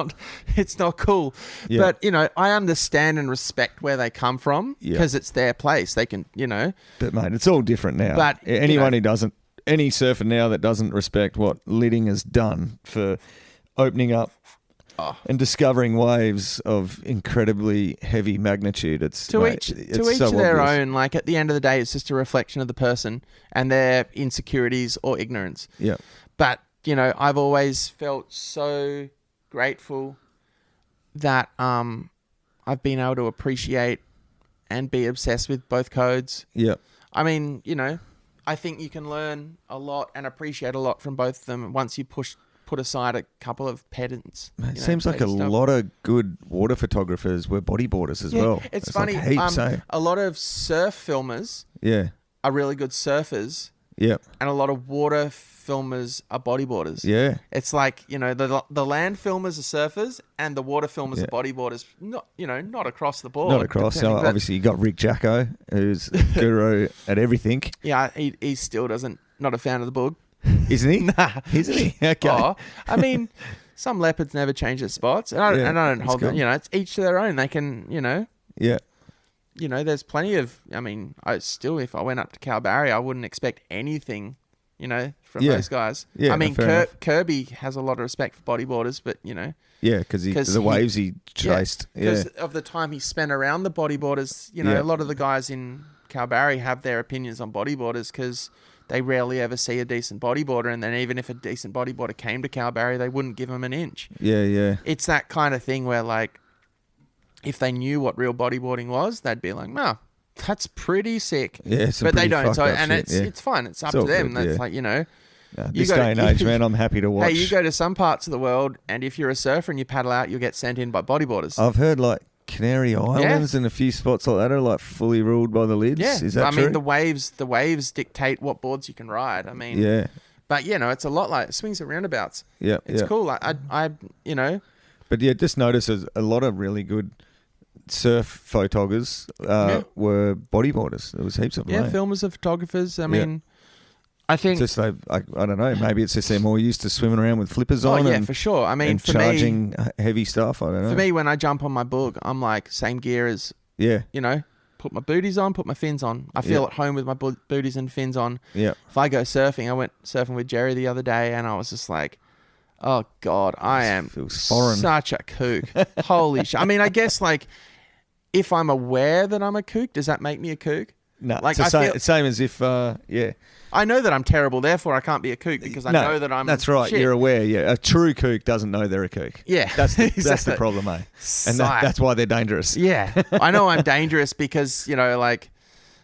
not cool. Yeah. But, I understand and respect where they come from because it's their place. They can, But mate, it's all different now. But any surfer now that doesn't respect what Lidding has done for opening up and discovering waves of incredibly heavy magnitude. It's To each so their obvious. own. Like at the end of the day, it's just a reflection of the person and their insecurities or ignorance. Yeah, But, you know, I've always felt so grateful that I've been able to appreciate and be obsessed with both codes. yeah, I mean, you know, I think you can learn a lot and appreciate a lot from both of them once you put aside a couple of pedants. it seems like a lot of good water photographers were bodyboarders as well. It's like funny. heaps, eh? A lot of surf filmers Yeah, are really good surfers, yeah, and a lot of water filmers are bodyboarders. yeah. It's like, you know, the land filmers are surfers and the water filmers are bodyboarders. Not, you know, not across the board. Not across. So but- obviously, you got Rick Jacko, who's guru at everything, Yeah, he still not a fan of the bug. isn't he? Nah. Isn't he? Okay. Oh, I mean, some leopards never change their spots, and I don't that's hold them. cool. You know, it's each to their own. They can, you know, Yeah, there's plenty of. I mean, if I went up to Kalbarri, I wouldn't expect anything, you know, from those guys. Yeah, I mean, fair enough. Kirby has a lot of respect for bodyboarders, but you know, yeah, because the waves he chased. Yeah, because of the time he spent around the bodyboarders. You know, Yeah. a lot of the guys in Kalbarri have their opinions on bodyboarders because they rarely ever see a decent bodyboarder, and then even if a decent bodyboarder came to Kalbarri, they wouldn't give him an inch. yeah. It's that kind of thing where, like, if they knew what real bodyboarding was, they'd be like, "No, that's pretty sick." Yeah, some but they pretty don't. fucked So, up and shit, it's yeah. it's fine. It's up It's to all them. good, That's yeah. like, you know. This go day to- and age, man, I'm happy to watch. Hey, you go to some parts of the world, and if you're a surfer and you paddle out, you'll get sent in by bodyboarders. I've heard like Canary Islands and a few spots like that are like fully ruled by the lids. Yeah, Is that true? I mean, the waves dictate what boards you can ride. I mean, yeah, but you know, it's a lot like swings and roundabouts. yeah, It's yeah. cool. I, you know, But yeah, just notice there's a lot of really good surf photographers were bodyboarders. There was heaps of them. yeah, eh? filmers and photographers. I mean, I think. It's just I don't know. Maybe it's just they're more used to swimming around with flippers Oh on. yeah, and, for sure. I mean, and for me, charging heavy stuff. I don't know. for me, when I jump on my book, I'm like same gear as, yeah, you know, put my booties on, put my fins on. I feel Yeah. at home with my booties and fins on. yeah, If I go surfing, I went surfing with Jerry the other day, and I was just like, oh God, I am feels foreign. such a kook. Holy shit. I mean, I guess like if I'm aware that I'm a kook, does that make me a kook? no, Like, it's the I feel- same as if yeah. I know that I'm terrible, therefore I can't be a kook because I No, know that I'm. That's right. shit. You're aware. Yeah, a true kook doesn't know they're a kook. Yeah, That's the exactly. problem, eh? And Psych. that's why they're dangerous. Yeah, I know I'm dangerous because, you know, like,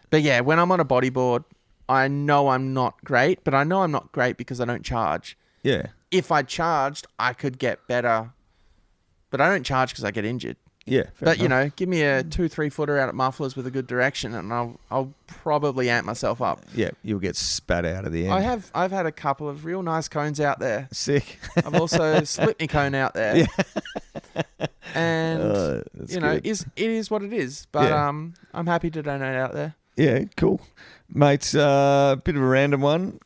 but yeah, when I'm on a bodyboard, I know I'm not great, but I know I'm not great because I don't charge. Yeah, If I charged, I could get better, but I don't charge because I get injured. yeah. But you know, give me a 2-3 footer out at mufflers with a good direction, and I'll probably amp myself up. yeah, you'll get spat out of the end. I've had a couple of real nice cones out there. Sick. I've also split my cone out there. Yeah. And That's you know, good. it is what it is. But Yeah. I'm happy to donate out there. Yeah, cool. Mate, bit of a random one.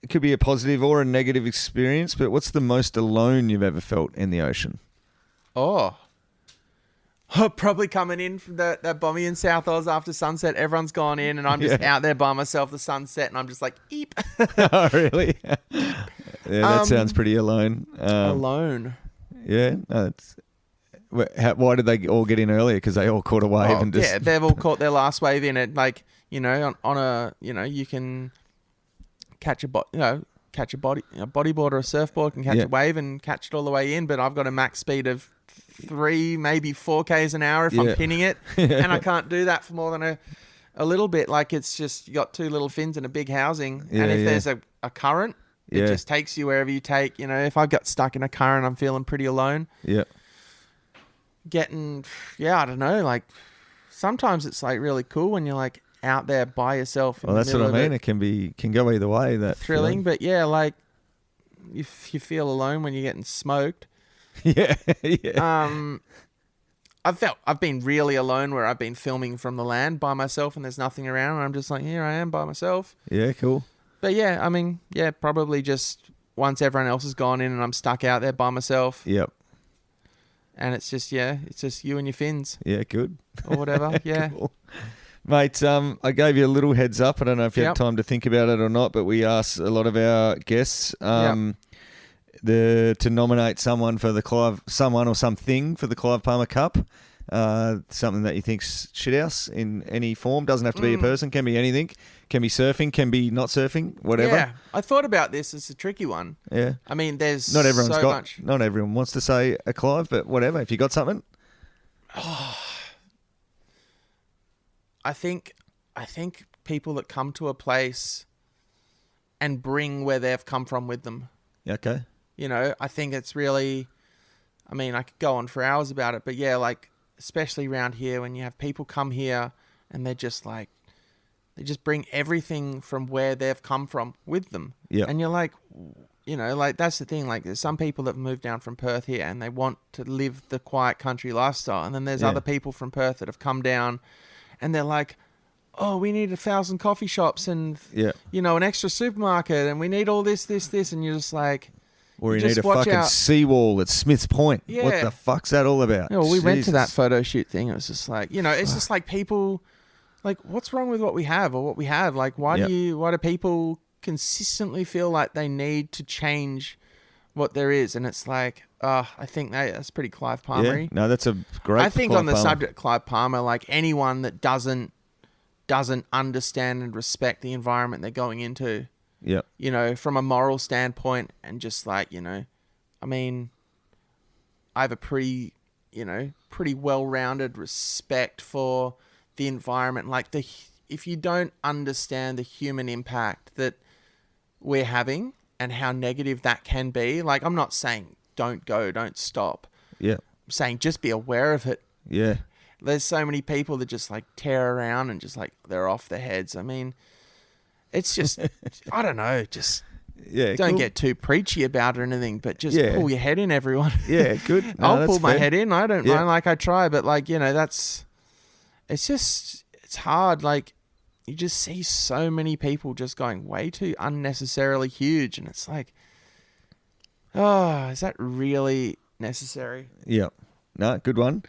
It could be a positive or a negative experience, but what's the most alone you've ever felt in the ocean? Oh, probably coming in from that bomby in South Oz after sunset. Everyone's gone in, and I'm just out there by myself. The sunset, and I'm just like, eep, Oh, really? Yeah, that sounds pretty alone. alone. Yeah, no, why did they all get in earlier? Because they all caught a wave and just... Yeah, they've all caught their last wave in it. Like, you know, on a, you know, you can catch a bodyboard or a surfboard can catch Yeah. a wave and catch it all the way in. But I've got a max speed of 3, maybe 4 Ks an hour if Yeah. I'm pinning it, and I can't do that for more than a little bit. Like, it's just you got 2 little fins and a big housing, Yeah, and if yeah. there's a current, it Yeah. just takes you wherever you take. You know, if I got stuck in a current, I'm feeling pretty alone. Yeah. I don't know, like sometimes it's like really cool when you're like out there by yourself in Well, the that's what middle I of mean. It can go either way. That thrilling, but yeah, like if you feel alone when you're getting smoked. feeling. Yeah. I've been really alone where I've been filming from the land by myself and there's nothing around and I'm just like, here I am by myself. Yeah, cool. But yeah, I mean, yeah, probably just once everyone else has gone in and I'm stuck out there by myself Yep. and it's just you and your fins Yeah, good. or whatever. Yeah. Cool. Mate, I gave you a little heads up. I don't know if you Yep. had time to think about it or not, but we asked a lot of our guests to nominate someone for someone or something for the Clive Palmer Cup. Something that you think's shithouse in any form. Doesn't have to be a person. Can be anything. Can be surfing. Can be not surfing. Whatever. Yeah, I thought about this. It's a tricky one. Yeah. I mean, there's Not everyone's so got. much. Not everyone wants to say a Clive, but whatever. If you got something. I think people that come to a place and bring where they've come from with them. Okay. You know, I think it's really. I mean, I could go on for hours about it, but yeah, like. Especially around here when you have people come here and they're just like, they just bring everything from where they've come from with them. Yeah. And you're like, you know, like that's the thing. Like there's some people that moved down from Perth here and they want to live the quiet country lifestyle. And then there's other people from Perth that have come down and they're like, oh, we need 1,000 coffee shops and, you know, an extra supermarket and we need all this. And you're just like, or you need a fucking seawall at Smith's Point. Yeah. What the fuck's that all about? Yeah, well, we went to that photo shoot thing. It was just like, you know, it's just like people, like, what's wrong with what we have or what we have? Like, why do people consistently feel like they need to change what there is? And it's like, I think that's pretty Clive Palmer-y. Yeah, no, that's a great. I think Clive on the Palmer. subject Clive Palmer, like anyone that doesn't understand and respect the environment they're going into. Yeah. You know, from a moral standpoint and just like, you know, I mean, I have a pretty well-rounded respect for the environment. Like if you don't understand the human impact that we're having and how negative that can be, like I'm not saying don't stop. Yeah. I'm saying just be aware of it. Yeah. There's so many people that just like tear around and just like they're off their heads. I mean, it's just, I don't know, just don't get too preachy about it or anything, but just pull your head in, everyone. Yeah, good. No, I'll pull my head in. I don't mind, like I try, but like, you know, it's hard. Like you just see so many people just going way too unnecessarily huge. And it's like, oh, is that really necessary? Yeah. No, good one.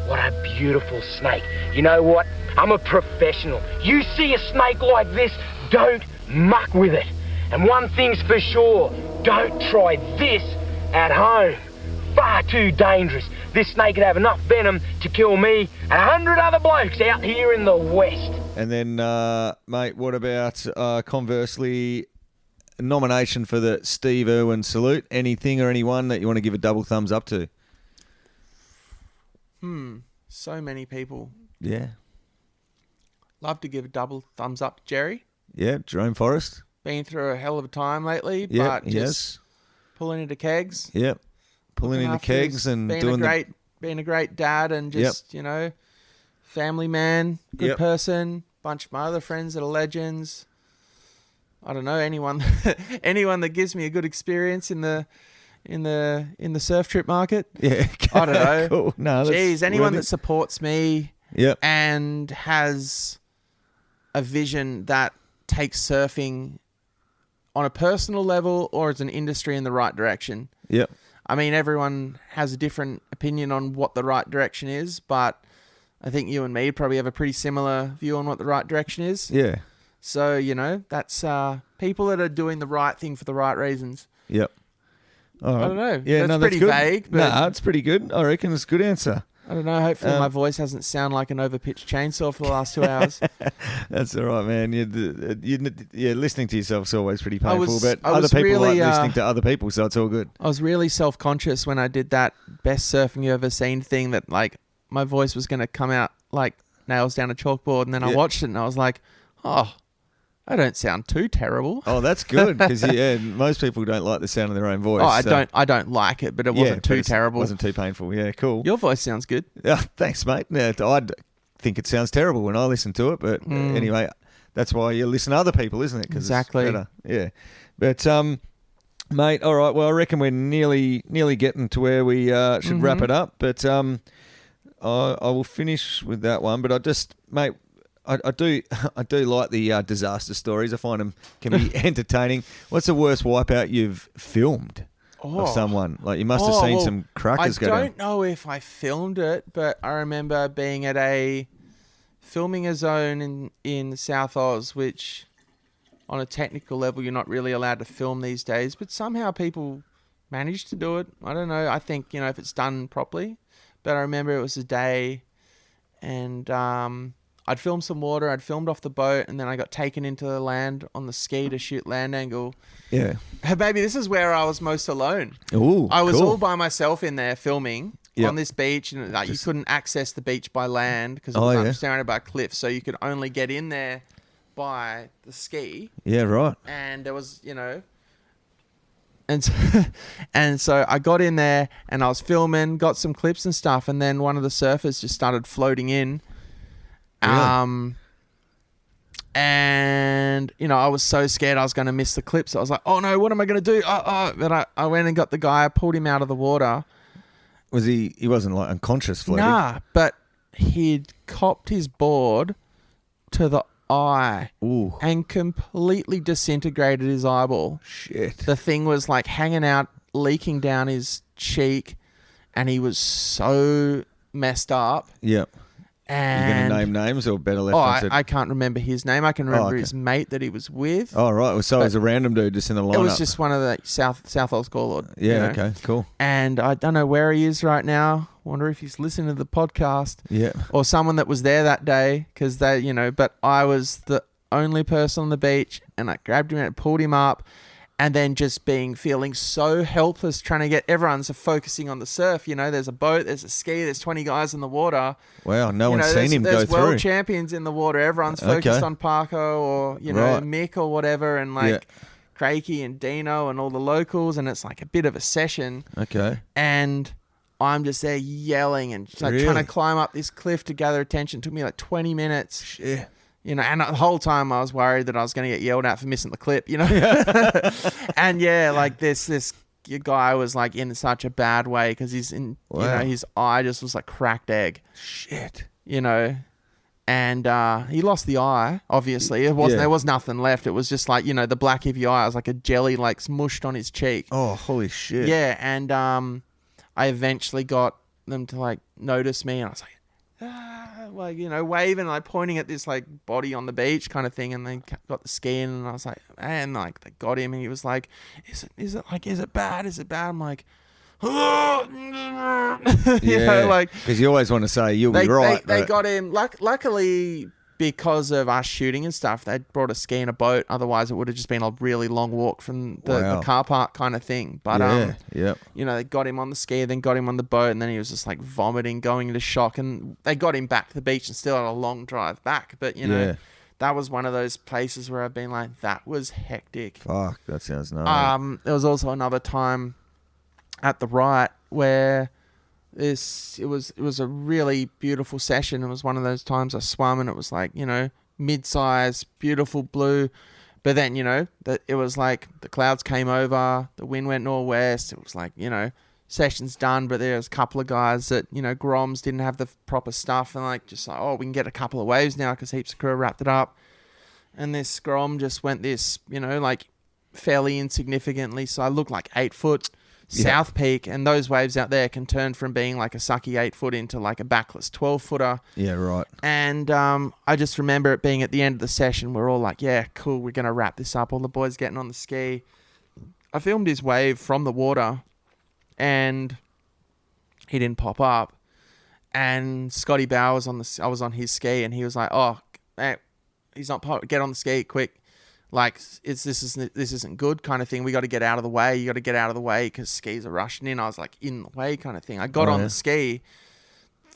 What a beautiful snake. You know what? I'm a professional. You see a snake like this, don't muck with it. And one thing's for sure, don't try this at home. Far too dangerous. This snake could have enough venom to kill me and 100 other blokes out here in the West. And then, mate, what about, conversely, nomination for the Steve Irwin salute? Anything or anyone that you want to give a double thumbs up to? So many people. Yeah. Love to give a double thumbs up, Jerry. Yeah, Jerome Forrest. Been through a hell of a time lately, Yeah, but just pulling into kegs. Yep. Pulling into kegs and doing being a great dad and just, you know, family man, good person, bunch of my other friends that are legends. I don't know, anyone that gives me a good experience in the surf trip market. Yeah. I don't know. Cool. No, Jeez, anyone that supports me and has a vision that takes surfing on a personal level or as an industry in the right direction. Yep. I mean, everyone has a different opinion on what the right direction is, but I think you and me probably have a pretty similar view on what the right direction is. Yeah. So, you know, that's people that are doing the right thing for the right reasons. Yep. All right. I don't know. Yeah, that's pretty good. vague. But No, it's pretty good. I reckon it's a good answer. I don't know. Hopefully my voice hasn't sounded like an overpitched chainsaw for the last 2 hours. That's all right, man. You're listening to yourself is always pretty painful, but I other was people really, like listening to other people, so it's all good. I was really self-conscious when I did that best surfing you've ever seen thing that, like, my voice was going to come out like nails down a chalkboard, and then I watched it and I was like, oh, I don't sound too terrible. Oh, that's good, because most people don't like the sound of their own voice. Oh, I don't like it, but it wasn't too terrible. It wasn't too painful. Yeah, cool. Your voice sounds good. Thanks, mate. Yeah, I think it sounds terrible when I listen to it, but anyway, that's why you listen to other people, isn't it? 'Cause exactly. It's better. Yeah, but mate, all right. Well, I reckon we're nearly getting to where we should wrap it up, but I will finish with that one. But mate. I do like the disaster stories. I find them can be entertaining. What's the worst wipeout you've filmed of someone? Like you must have seen some crackers go down. I don't know if I filmed it, but I remember being at filming a zone in South Oz, which on a technical level you're not really allowed to film these days. But somehow people managed to do it. I don't know. I think, you know, if it's done properly. But I remember it was a day and I'd filmed some water. I'd filmed off the boat and then I got taken into the land on the ski to shoot land angle. Yeah. Maybe this is where I was most alone. Ooh, I was cool. all by myself in there filming Yep. on this beach. And like, you couldn't access the beach by land because it was surrounded by cliffs. So you could only get in there by the ski. Yeah, right. And there was, you know... And so I got in there and I was filming, got some clips and stuff, and then one of the surfers just started floating in. Really? And you know, I was so scared I was going to miss the clips. I was like, "Oh no, what am I going to do?" But I went and got the guy, I pulled him out of the water. Was he wasn't like unconscious floating? Nah, but he'd copped his board to the eye. Ooh. And completely disintegrated his eyeball. Shit. The thing was like hanging out, leaking down his cheek, and he was so messed up. Yep. And You going to name names or better left unsaid? I can't remember his name. I can remember his mate that he was with. Oh, right. So it was a random dude just in the lineup. It was just one of the South Old Scorelord. Yeah, you know? okay, cool. And I don't know where he is right now. Wonder if he's listening to the podcast. Yeah. Or someone that was there that day, because they, you know, but I was the only person on the beach, and I grabbed him and pulled him up, and then just feeling so helpless, trying to get everyone's focusing on the surf. You know, there's a boat, there's a ski, there's 20 guys in the water. Wow, no one's seen him go There's through. world champions in the water. Everyone's focused on Parko or, you know, Mick or whatever, and like Crakey and Dino and all the locals, and it's like a bit of a session. Okay. And I'm just there yelling and like trying to climb up this cliff to gather attention. It took me like 20 minutes. Shit. You know, and the whole time I was worried that I was going to get yelled at for missing the clip, you know? And yeah, like this guy was like in such a bad way because he's in, you know, his eye just was like cracked egg. Shit. You know? And he lost the eye, obviously. There was nothing left. It was just like, you know, the black of your eye was like a jelly like smushed on his cheek. Oh, holy shit. Yeah, and I eventually got them to like notice me, and I was like, like, you know, waving, like pointing at this like body on the beach kind of thing, and they got the skin, and I was like, man, like they got him, and he was like, is it bad? I'm like, you know, like, because you always want to say you'll be right. They got him. Luckily, because of us shooting and stuff, they brought a ski and a boat. Otherwise, it would have just been a really long walk from the car park kind of thing. But you know, they got him on the ski, then got him on the boat, and then he was just like vomiting, going into shock, and they got him back to the beach and still had a long drive back. But you know, that was one of those places where I've been like, that was hectic. Fuck, that sounds gnarly. There was also another time at the right where it was a really beautiful session. It was one of those times I swam and it was like, you know, mid-size, beautiful blue. But then, you know, that it was like the clouds came over, the wind went northwest. It was like, you know, session's done, but there was a couple of guys that, you know, Groms didn't have the proper stuff, and like just like, oh, we can get a couple of waves now because heaps of crew wrapped it up. And this Grom just went this, you know, like fairly insignificantly. So I looked like 8 foot. South Peak, and those waves out there can turn from being like a sucky 8 foot into like a backless 12 footer. Yeah, right. And I just remember it being at the end of the session, we're all like, yeah, cool, we're going to wrap this up. All the boys getting on the ski. I filmed his wave from the water and he didn't pop up. And Scotty Bow was I was on his ski, and he was like, oh, man, he's not pop, get on the ski quick. Like, this isn't good kind of thing. We got to get out of the way. You got to get out of the way because skis are rushing in. I was like in the way kind of thing. I got on the ski.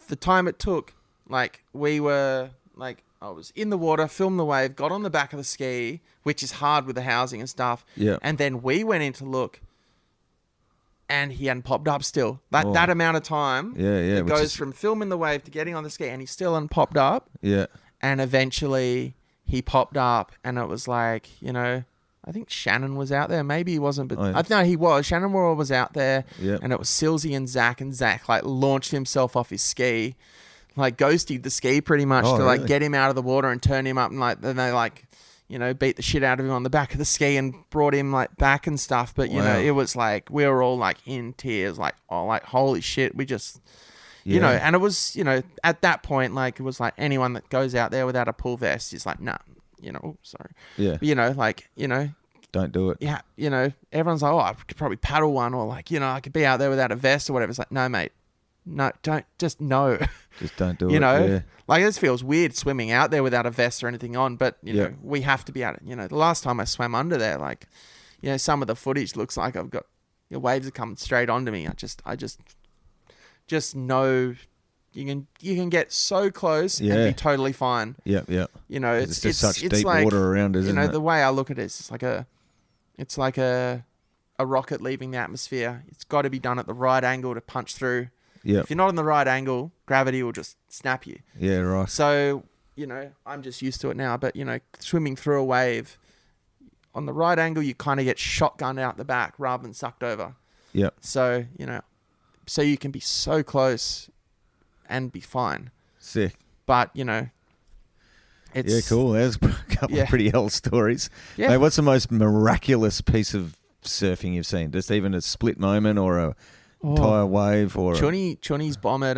The time it took, like we were like, I was in the water, filmed the wave, got on the back of the ski, which is hard with the housing and stuff. Yeah. And then we went in to look, and he hadn't popped up still. That amount of time. Yeah. It goes from filming the wave to getting on the ski, and he still hadn't popped up. Yeah. And eventually he popped up, and it was like, you know, I think Shannon was out there. Maybe he wasn't, but I know he was. Shannon Moore was out there, and it was Silsey and Zach like launched himself off his ski, like ghosted the ski pretty much to like get him out of the water and turn him up, and like then they like, you know, beat the shit out of him on the back of the ski and brought him like back and stuff. But you know, it was like we were all like in tears, like, oh, like holy shit, we just. You know, and it was, you know, at that point, like, it was like anyone that goes out there without a pull vest is like, nah, you know, sorry. Yeah. But, you know, like, you know, Don't do it. Yeah, you know, everyone's like, oh, I could probably paddle one, or like, you know, I could be out there without a vest or whatever. It's like, no, mate, no, don't, just no. Just don't do You it. know, Yeah. like this feels weird swimming out there without a vest or anything on, but you Yeah. know, we have to be out. You know, the last time I swam under there, like, you know, some of the footage looks like I've got your waves are coming straight onto me. I just know you can get so close and Yeah. be totally fine. Yeah, yeah. You know, It's just such deep like, water around us, you isn't know, it? the way I look at it is it's like a rocket leaving the atmosphere. It's got to be done at the right angle to punch through. Yeah. If you're not in the right angle, gravity will just snap you. Yeah, right. So, you know, I'm just used to it now. But, you know, swimming through a wave, on the right angle, you kind of get shotgunned out the back rather than sucked over. Yeah. So, you know, so you can be so close and be fine. Sick. But, you know, it's... Yeah, cool. There's a couple of pretty hell stories. Yeah. Mate, what's the most miraculous piece of surfing you've seen? Just even a split moment or a entire wave or... Chunny's bomb at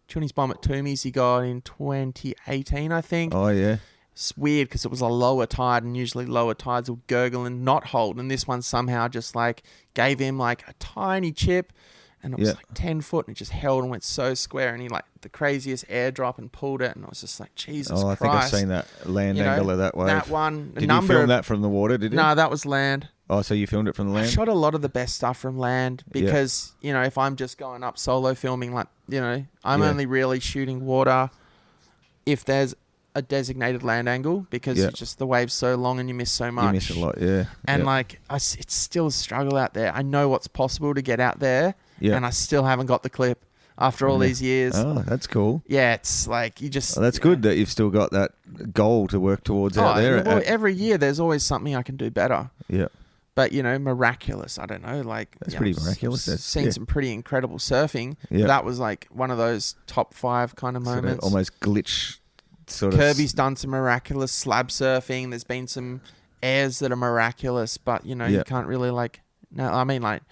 Toomey's he got in 2018, I think. Oh, yeah. It's weird because it was a lower tide, and usually lower tides will gurgle and not hold, and this one somehow just like gave him like a tiny chip, and it was Yeah. like 10 foot, and it just held and went so square, and he like the craziest airdrop and pulled it, and I was just like, Jesus Christ. I think I've seen that land You know, angle of that wave. that one. Did you film that from the water, did you? No, that was land. Oh, so you filmed it from the I land? shot a lot of the best stuff from land because, you know, if I'm just going up solo filming, like, you know, I'm Yeah. only really shooting water if there's a designated land angle because it's just the wave's so long and you miss so much. You miss a lot, yeah. And yeah. like, it's still a struggle out there. I know what's possible to get out there and I still haven't got the clip after all these years. Oh, that's cool. Yeah, it's like you just... Oh, that's good that you've still got that goal to work towards out there. Well, every year there's always something I can do better. Yeah. But, you know, miraculous, I don't know, like... That's you pretty know, miraculous. I've seen some pretty incredible surfing. Yeah. That was like one of those top 5 kind of Sort of moments. almost glitch sort of... Kirby's done some miraculous slab surfing. There's been some airs that are miraculous, but, you know, you can't really like... No, I mean, like,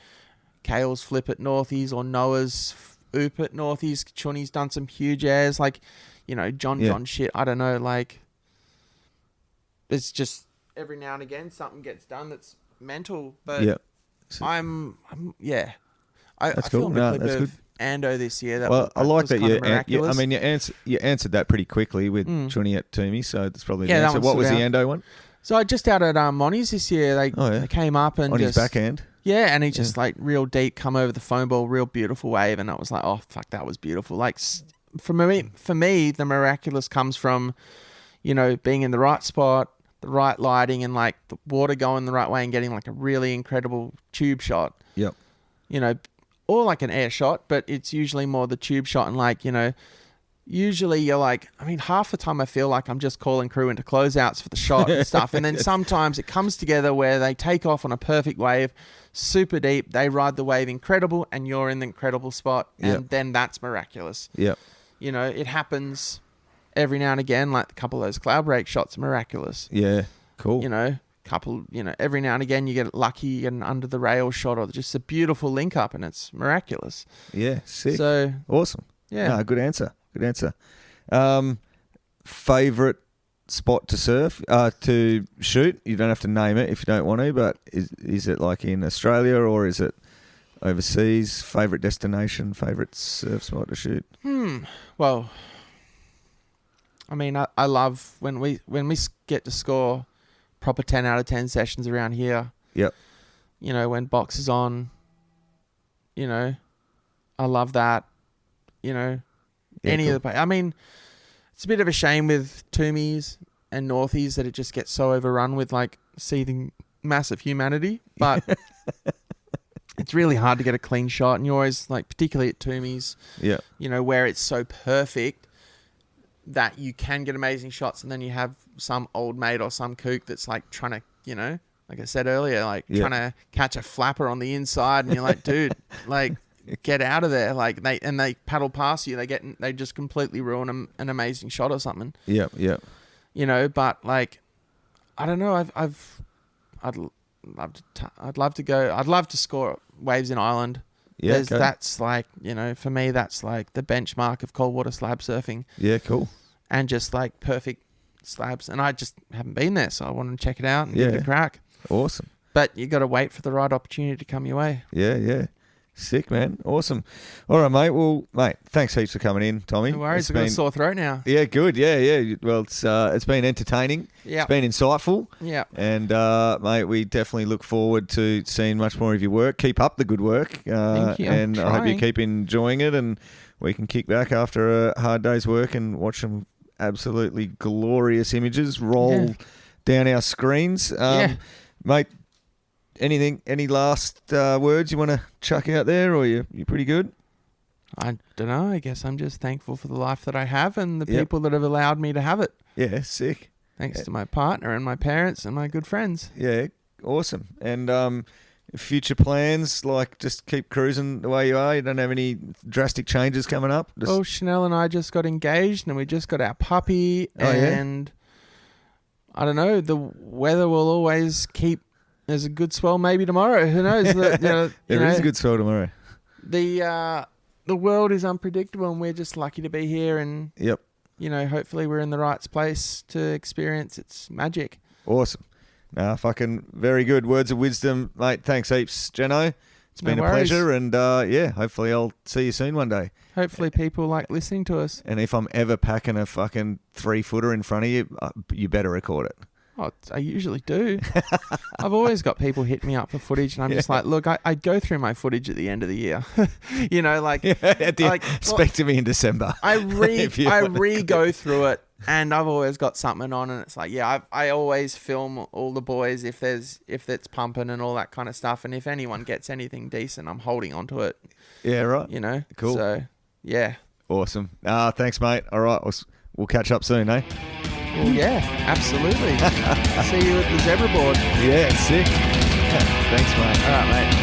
Kale's flip at Northies or Noah's oop at Northies. Chunny's done some huge airs. Like, you know, John shit. I don't know, like... It's just every now and again something gets done that's mental, but I'm I That's cool. filmed a No, clip that's of good. Ando this year. I like that you. I mean, you answered that pretty quickly with Chunny at Toomey, so that's probably the Yeah, that answer. one What was stood the out. Ando one? So I just out at Monty's this year. They came up and On just, his backhand? Yeah, and he just like real deep come over the foam ball, real beautiful wave, and I was like, oh fuck, that was beautiful. Like for me, the miraculous comes from, you know, being in the right spot, the right lighting, and like the water going the right way and getting like a really incredible tube shot. Yep. You know, or like an air shot, but it's usually more the tube shot. And like, you know, usually you're like, I mean, half the time I feel like I'm just calling crew into closeouts for the shot and stuff. And then sometimes it comes together where they take off on a perfect wave, super deep, they ride the wave incredible, and you're in the incredible spot. And then that's miraculous. Yep. You know, it happens every now and again, like a couple of those cloud break shots are miraculous. Yeah. Cool. You know, every now and again you get lucky, you get an under the rail shot or just a beautiful link up, and it's miraculous. Yeah. Sick. So awesome. yeah. No, good answer. Good answer. Favorite spot to surf, to shoot? You don't have to name it if you don't want to, but is it like in Australia or is it overseas? Favorite destination, favorite surf spot to shoot? Well, I mean, I love when we get to score proper 10 out of 10 sessions around here. Yep. You know, when box is on, you know, I love that. You know, any of the I mean, it's a bit of a shame with Toomey's and Northies that it just gets so overrun with like seething massive humanity, but it's really hard to get a clean shot, and you always like, particularly at Toomey's, you know, where it's so perfect that you can get amazing shots, and then you have some old mate or some kook that's like trying to, you know, like I said earlier, like trying to catch a flapper on the inside, and you're like, dude, like get out of there. Like they paddle past you, they just completely ruin an amazing shot or something. Yep. You know, but like, I don't know. I'd love to score waves in Ireland. Yeah, That's like, you know, for me, that's like the benchmark of cold water slab surfing. Yeah, cool. And just like perfect slabs. And I just haven't been there, so I want to check it out and give it a crack. Awesome. But you got to wait for the right opportunity to come your way. Yeah. Sick, man. Awesome. All right, mate. Well, mate, thanks heaps for coming in, Tommy. No worries. I've got a sore throat now. Yeah, good. Yeah. Well, it's been entertaining. Yeah. It's been insightful. Yeah. And, mate, we definitely look forward to seeing much more of your work. Keep up the good work. Thank you. And I hope you trying. keep enjoying it, and we can kick back after a hard day's work and watch some absolutely glorious images roll down our screens. Mate, any last words you want to chuck out there, or you pretty good? I don't know. I guess I'm just thankful for the life that I have and the Yep. people that have allowed me to have it. Yeah, sick. Thanks to my partner and my parents and my good friends. Yeah, awesome. And future plans, like just keep cruising the way you are? You don't have any drastic changes coming up? Just... Well, Chanel and I just got engaged and we just got our puppy. Oh, yeah? And I don't know, the weather will always keep... There's a good swell maybe tomorrow. Who knows? There is a good swell tomorrow. The world is unpredictable and we're just lucky to be here, and Yep. hopefully we're in the right place to experience its magic. Awesome. Fucking very good. Words of wisdom, mate. Thanks heaps, Jenno. It's been a worries. pleasure, and hopefully I'll see you soon one day. Hopefully people like listening to us. And if I'm ever packing a fucking 3-footer in front of you, you better record it. Oh, I usually do. I've always got people hit me up for footage, and I'm just like, look, I go through my footage at the end of the year. Speak to me in December. I re-go through it, and I've always got something on, and it's like, I always film all the boys if it's pumping and all that kind of stuff, and if anyone gets anything decent, I'm holding onto it. Yeah, right. Cool. So, yeah. Awesome. Thanks, mate. All right, we'll catch up soon, eh? Well, yeah, absolutely. See you at the zebra board. Yeah, sick. Thanks, mate. All right, mate.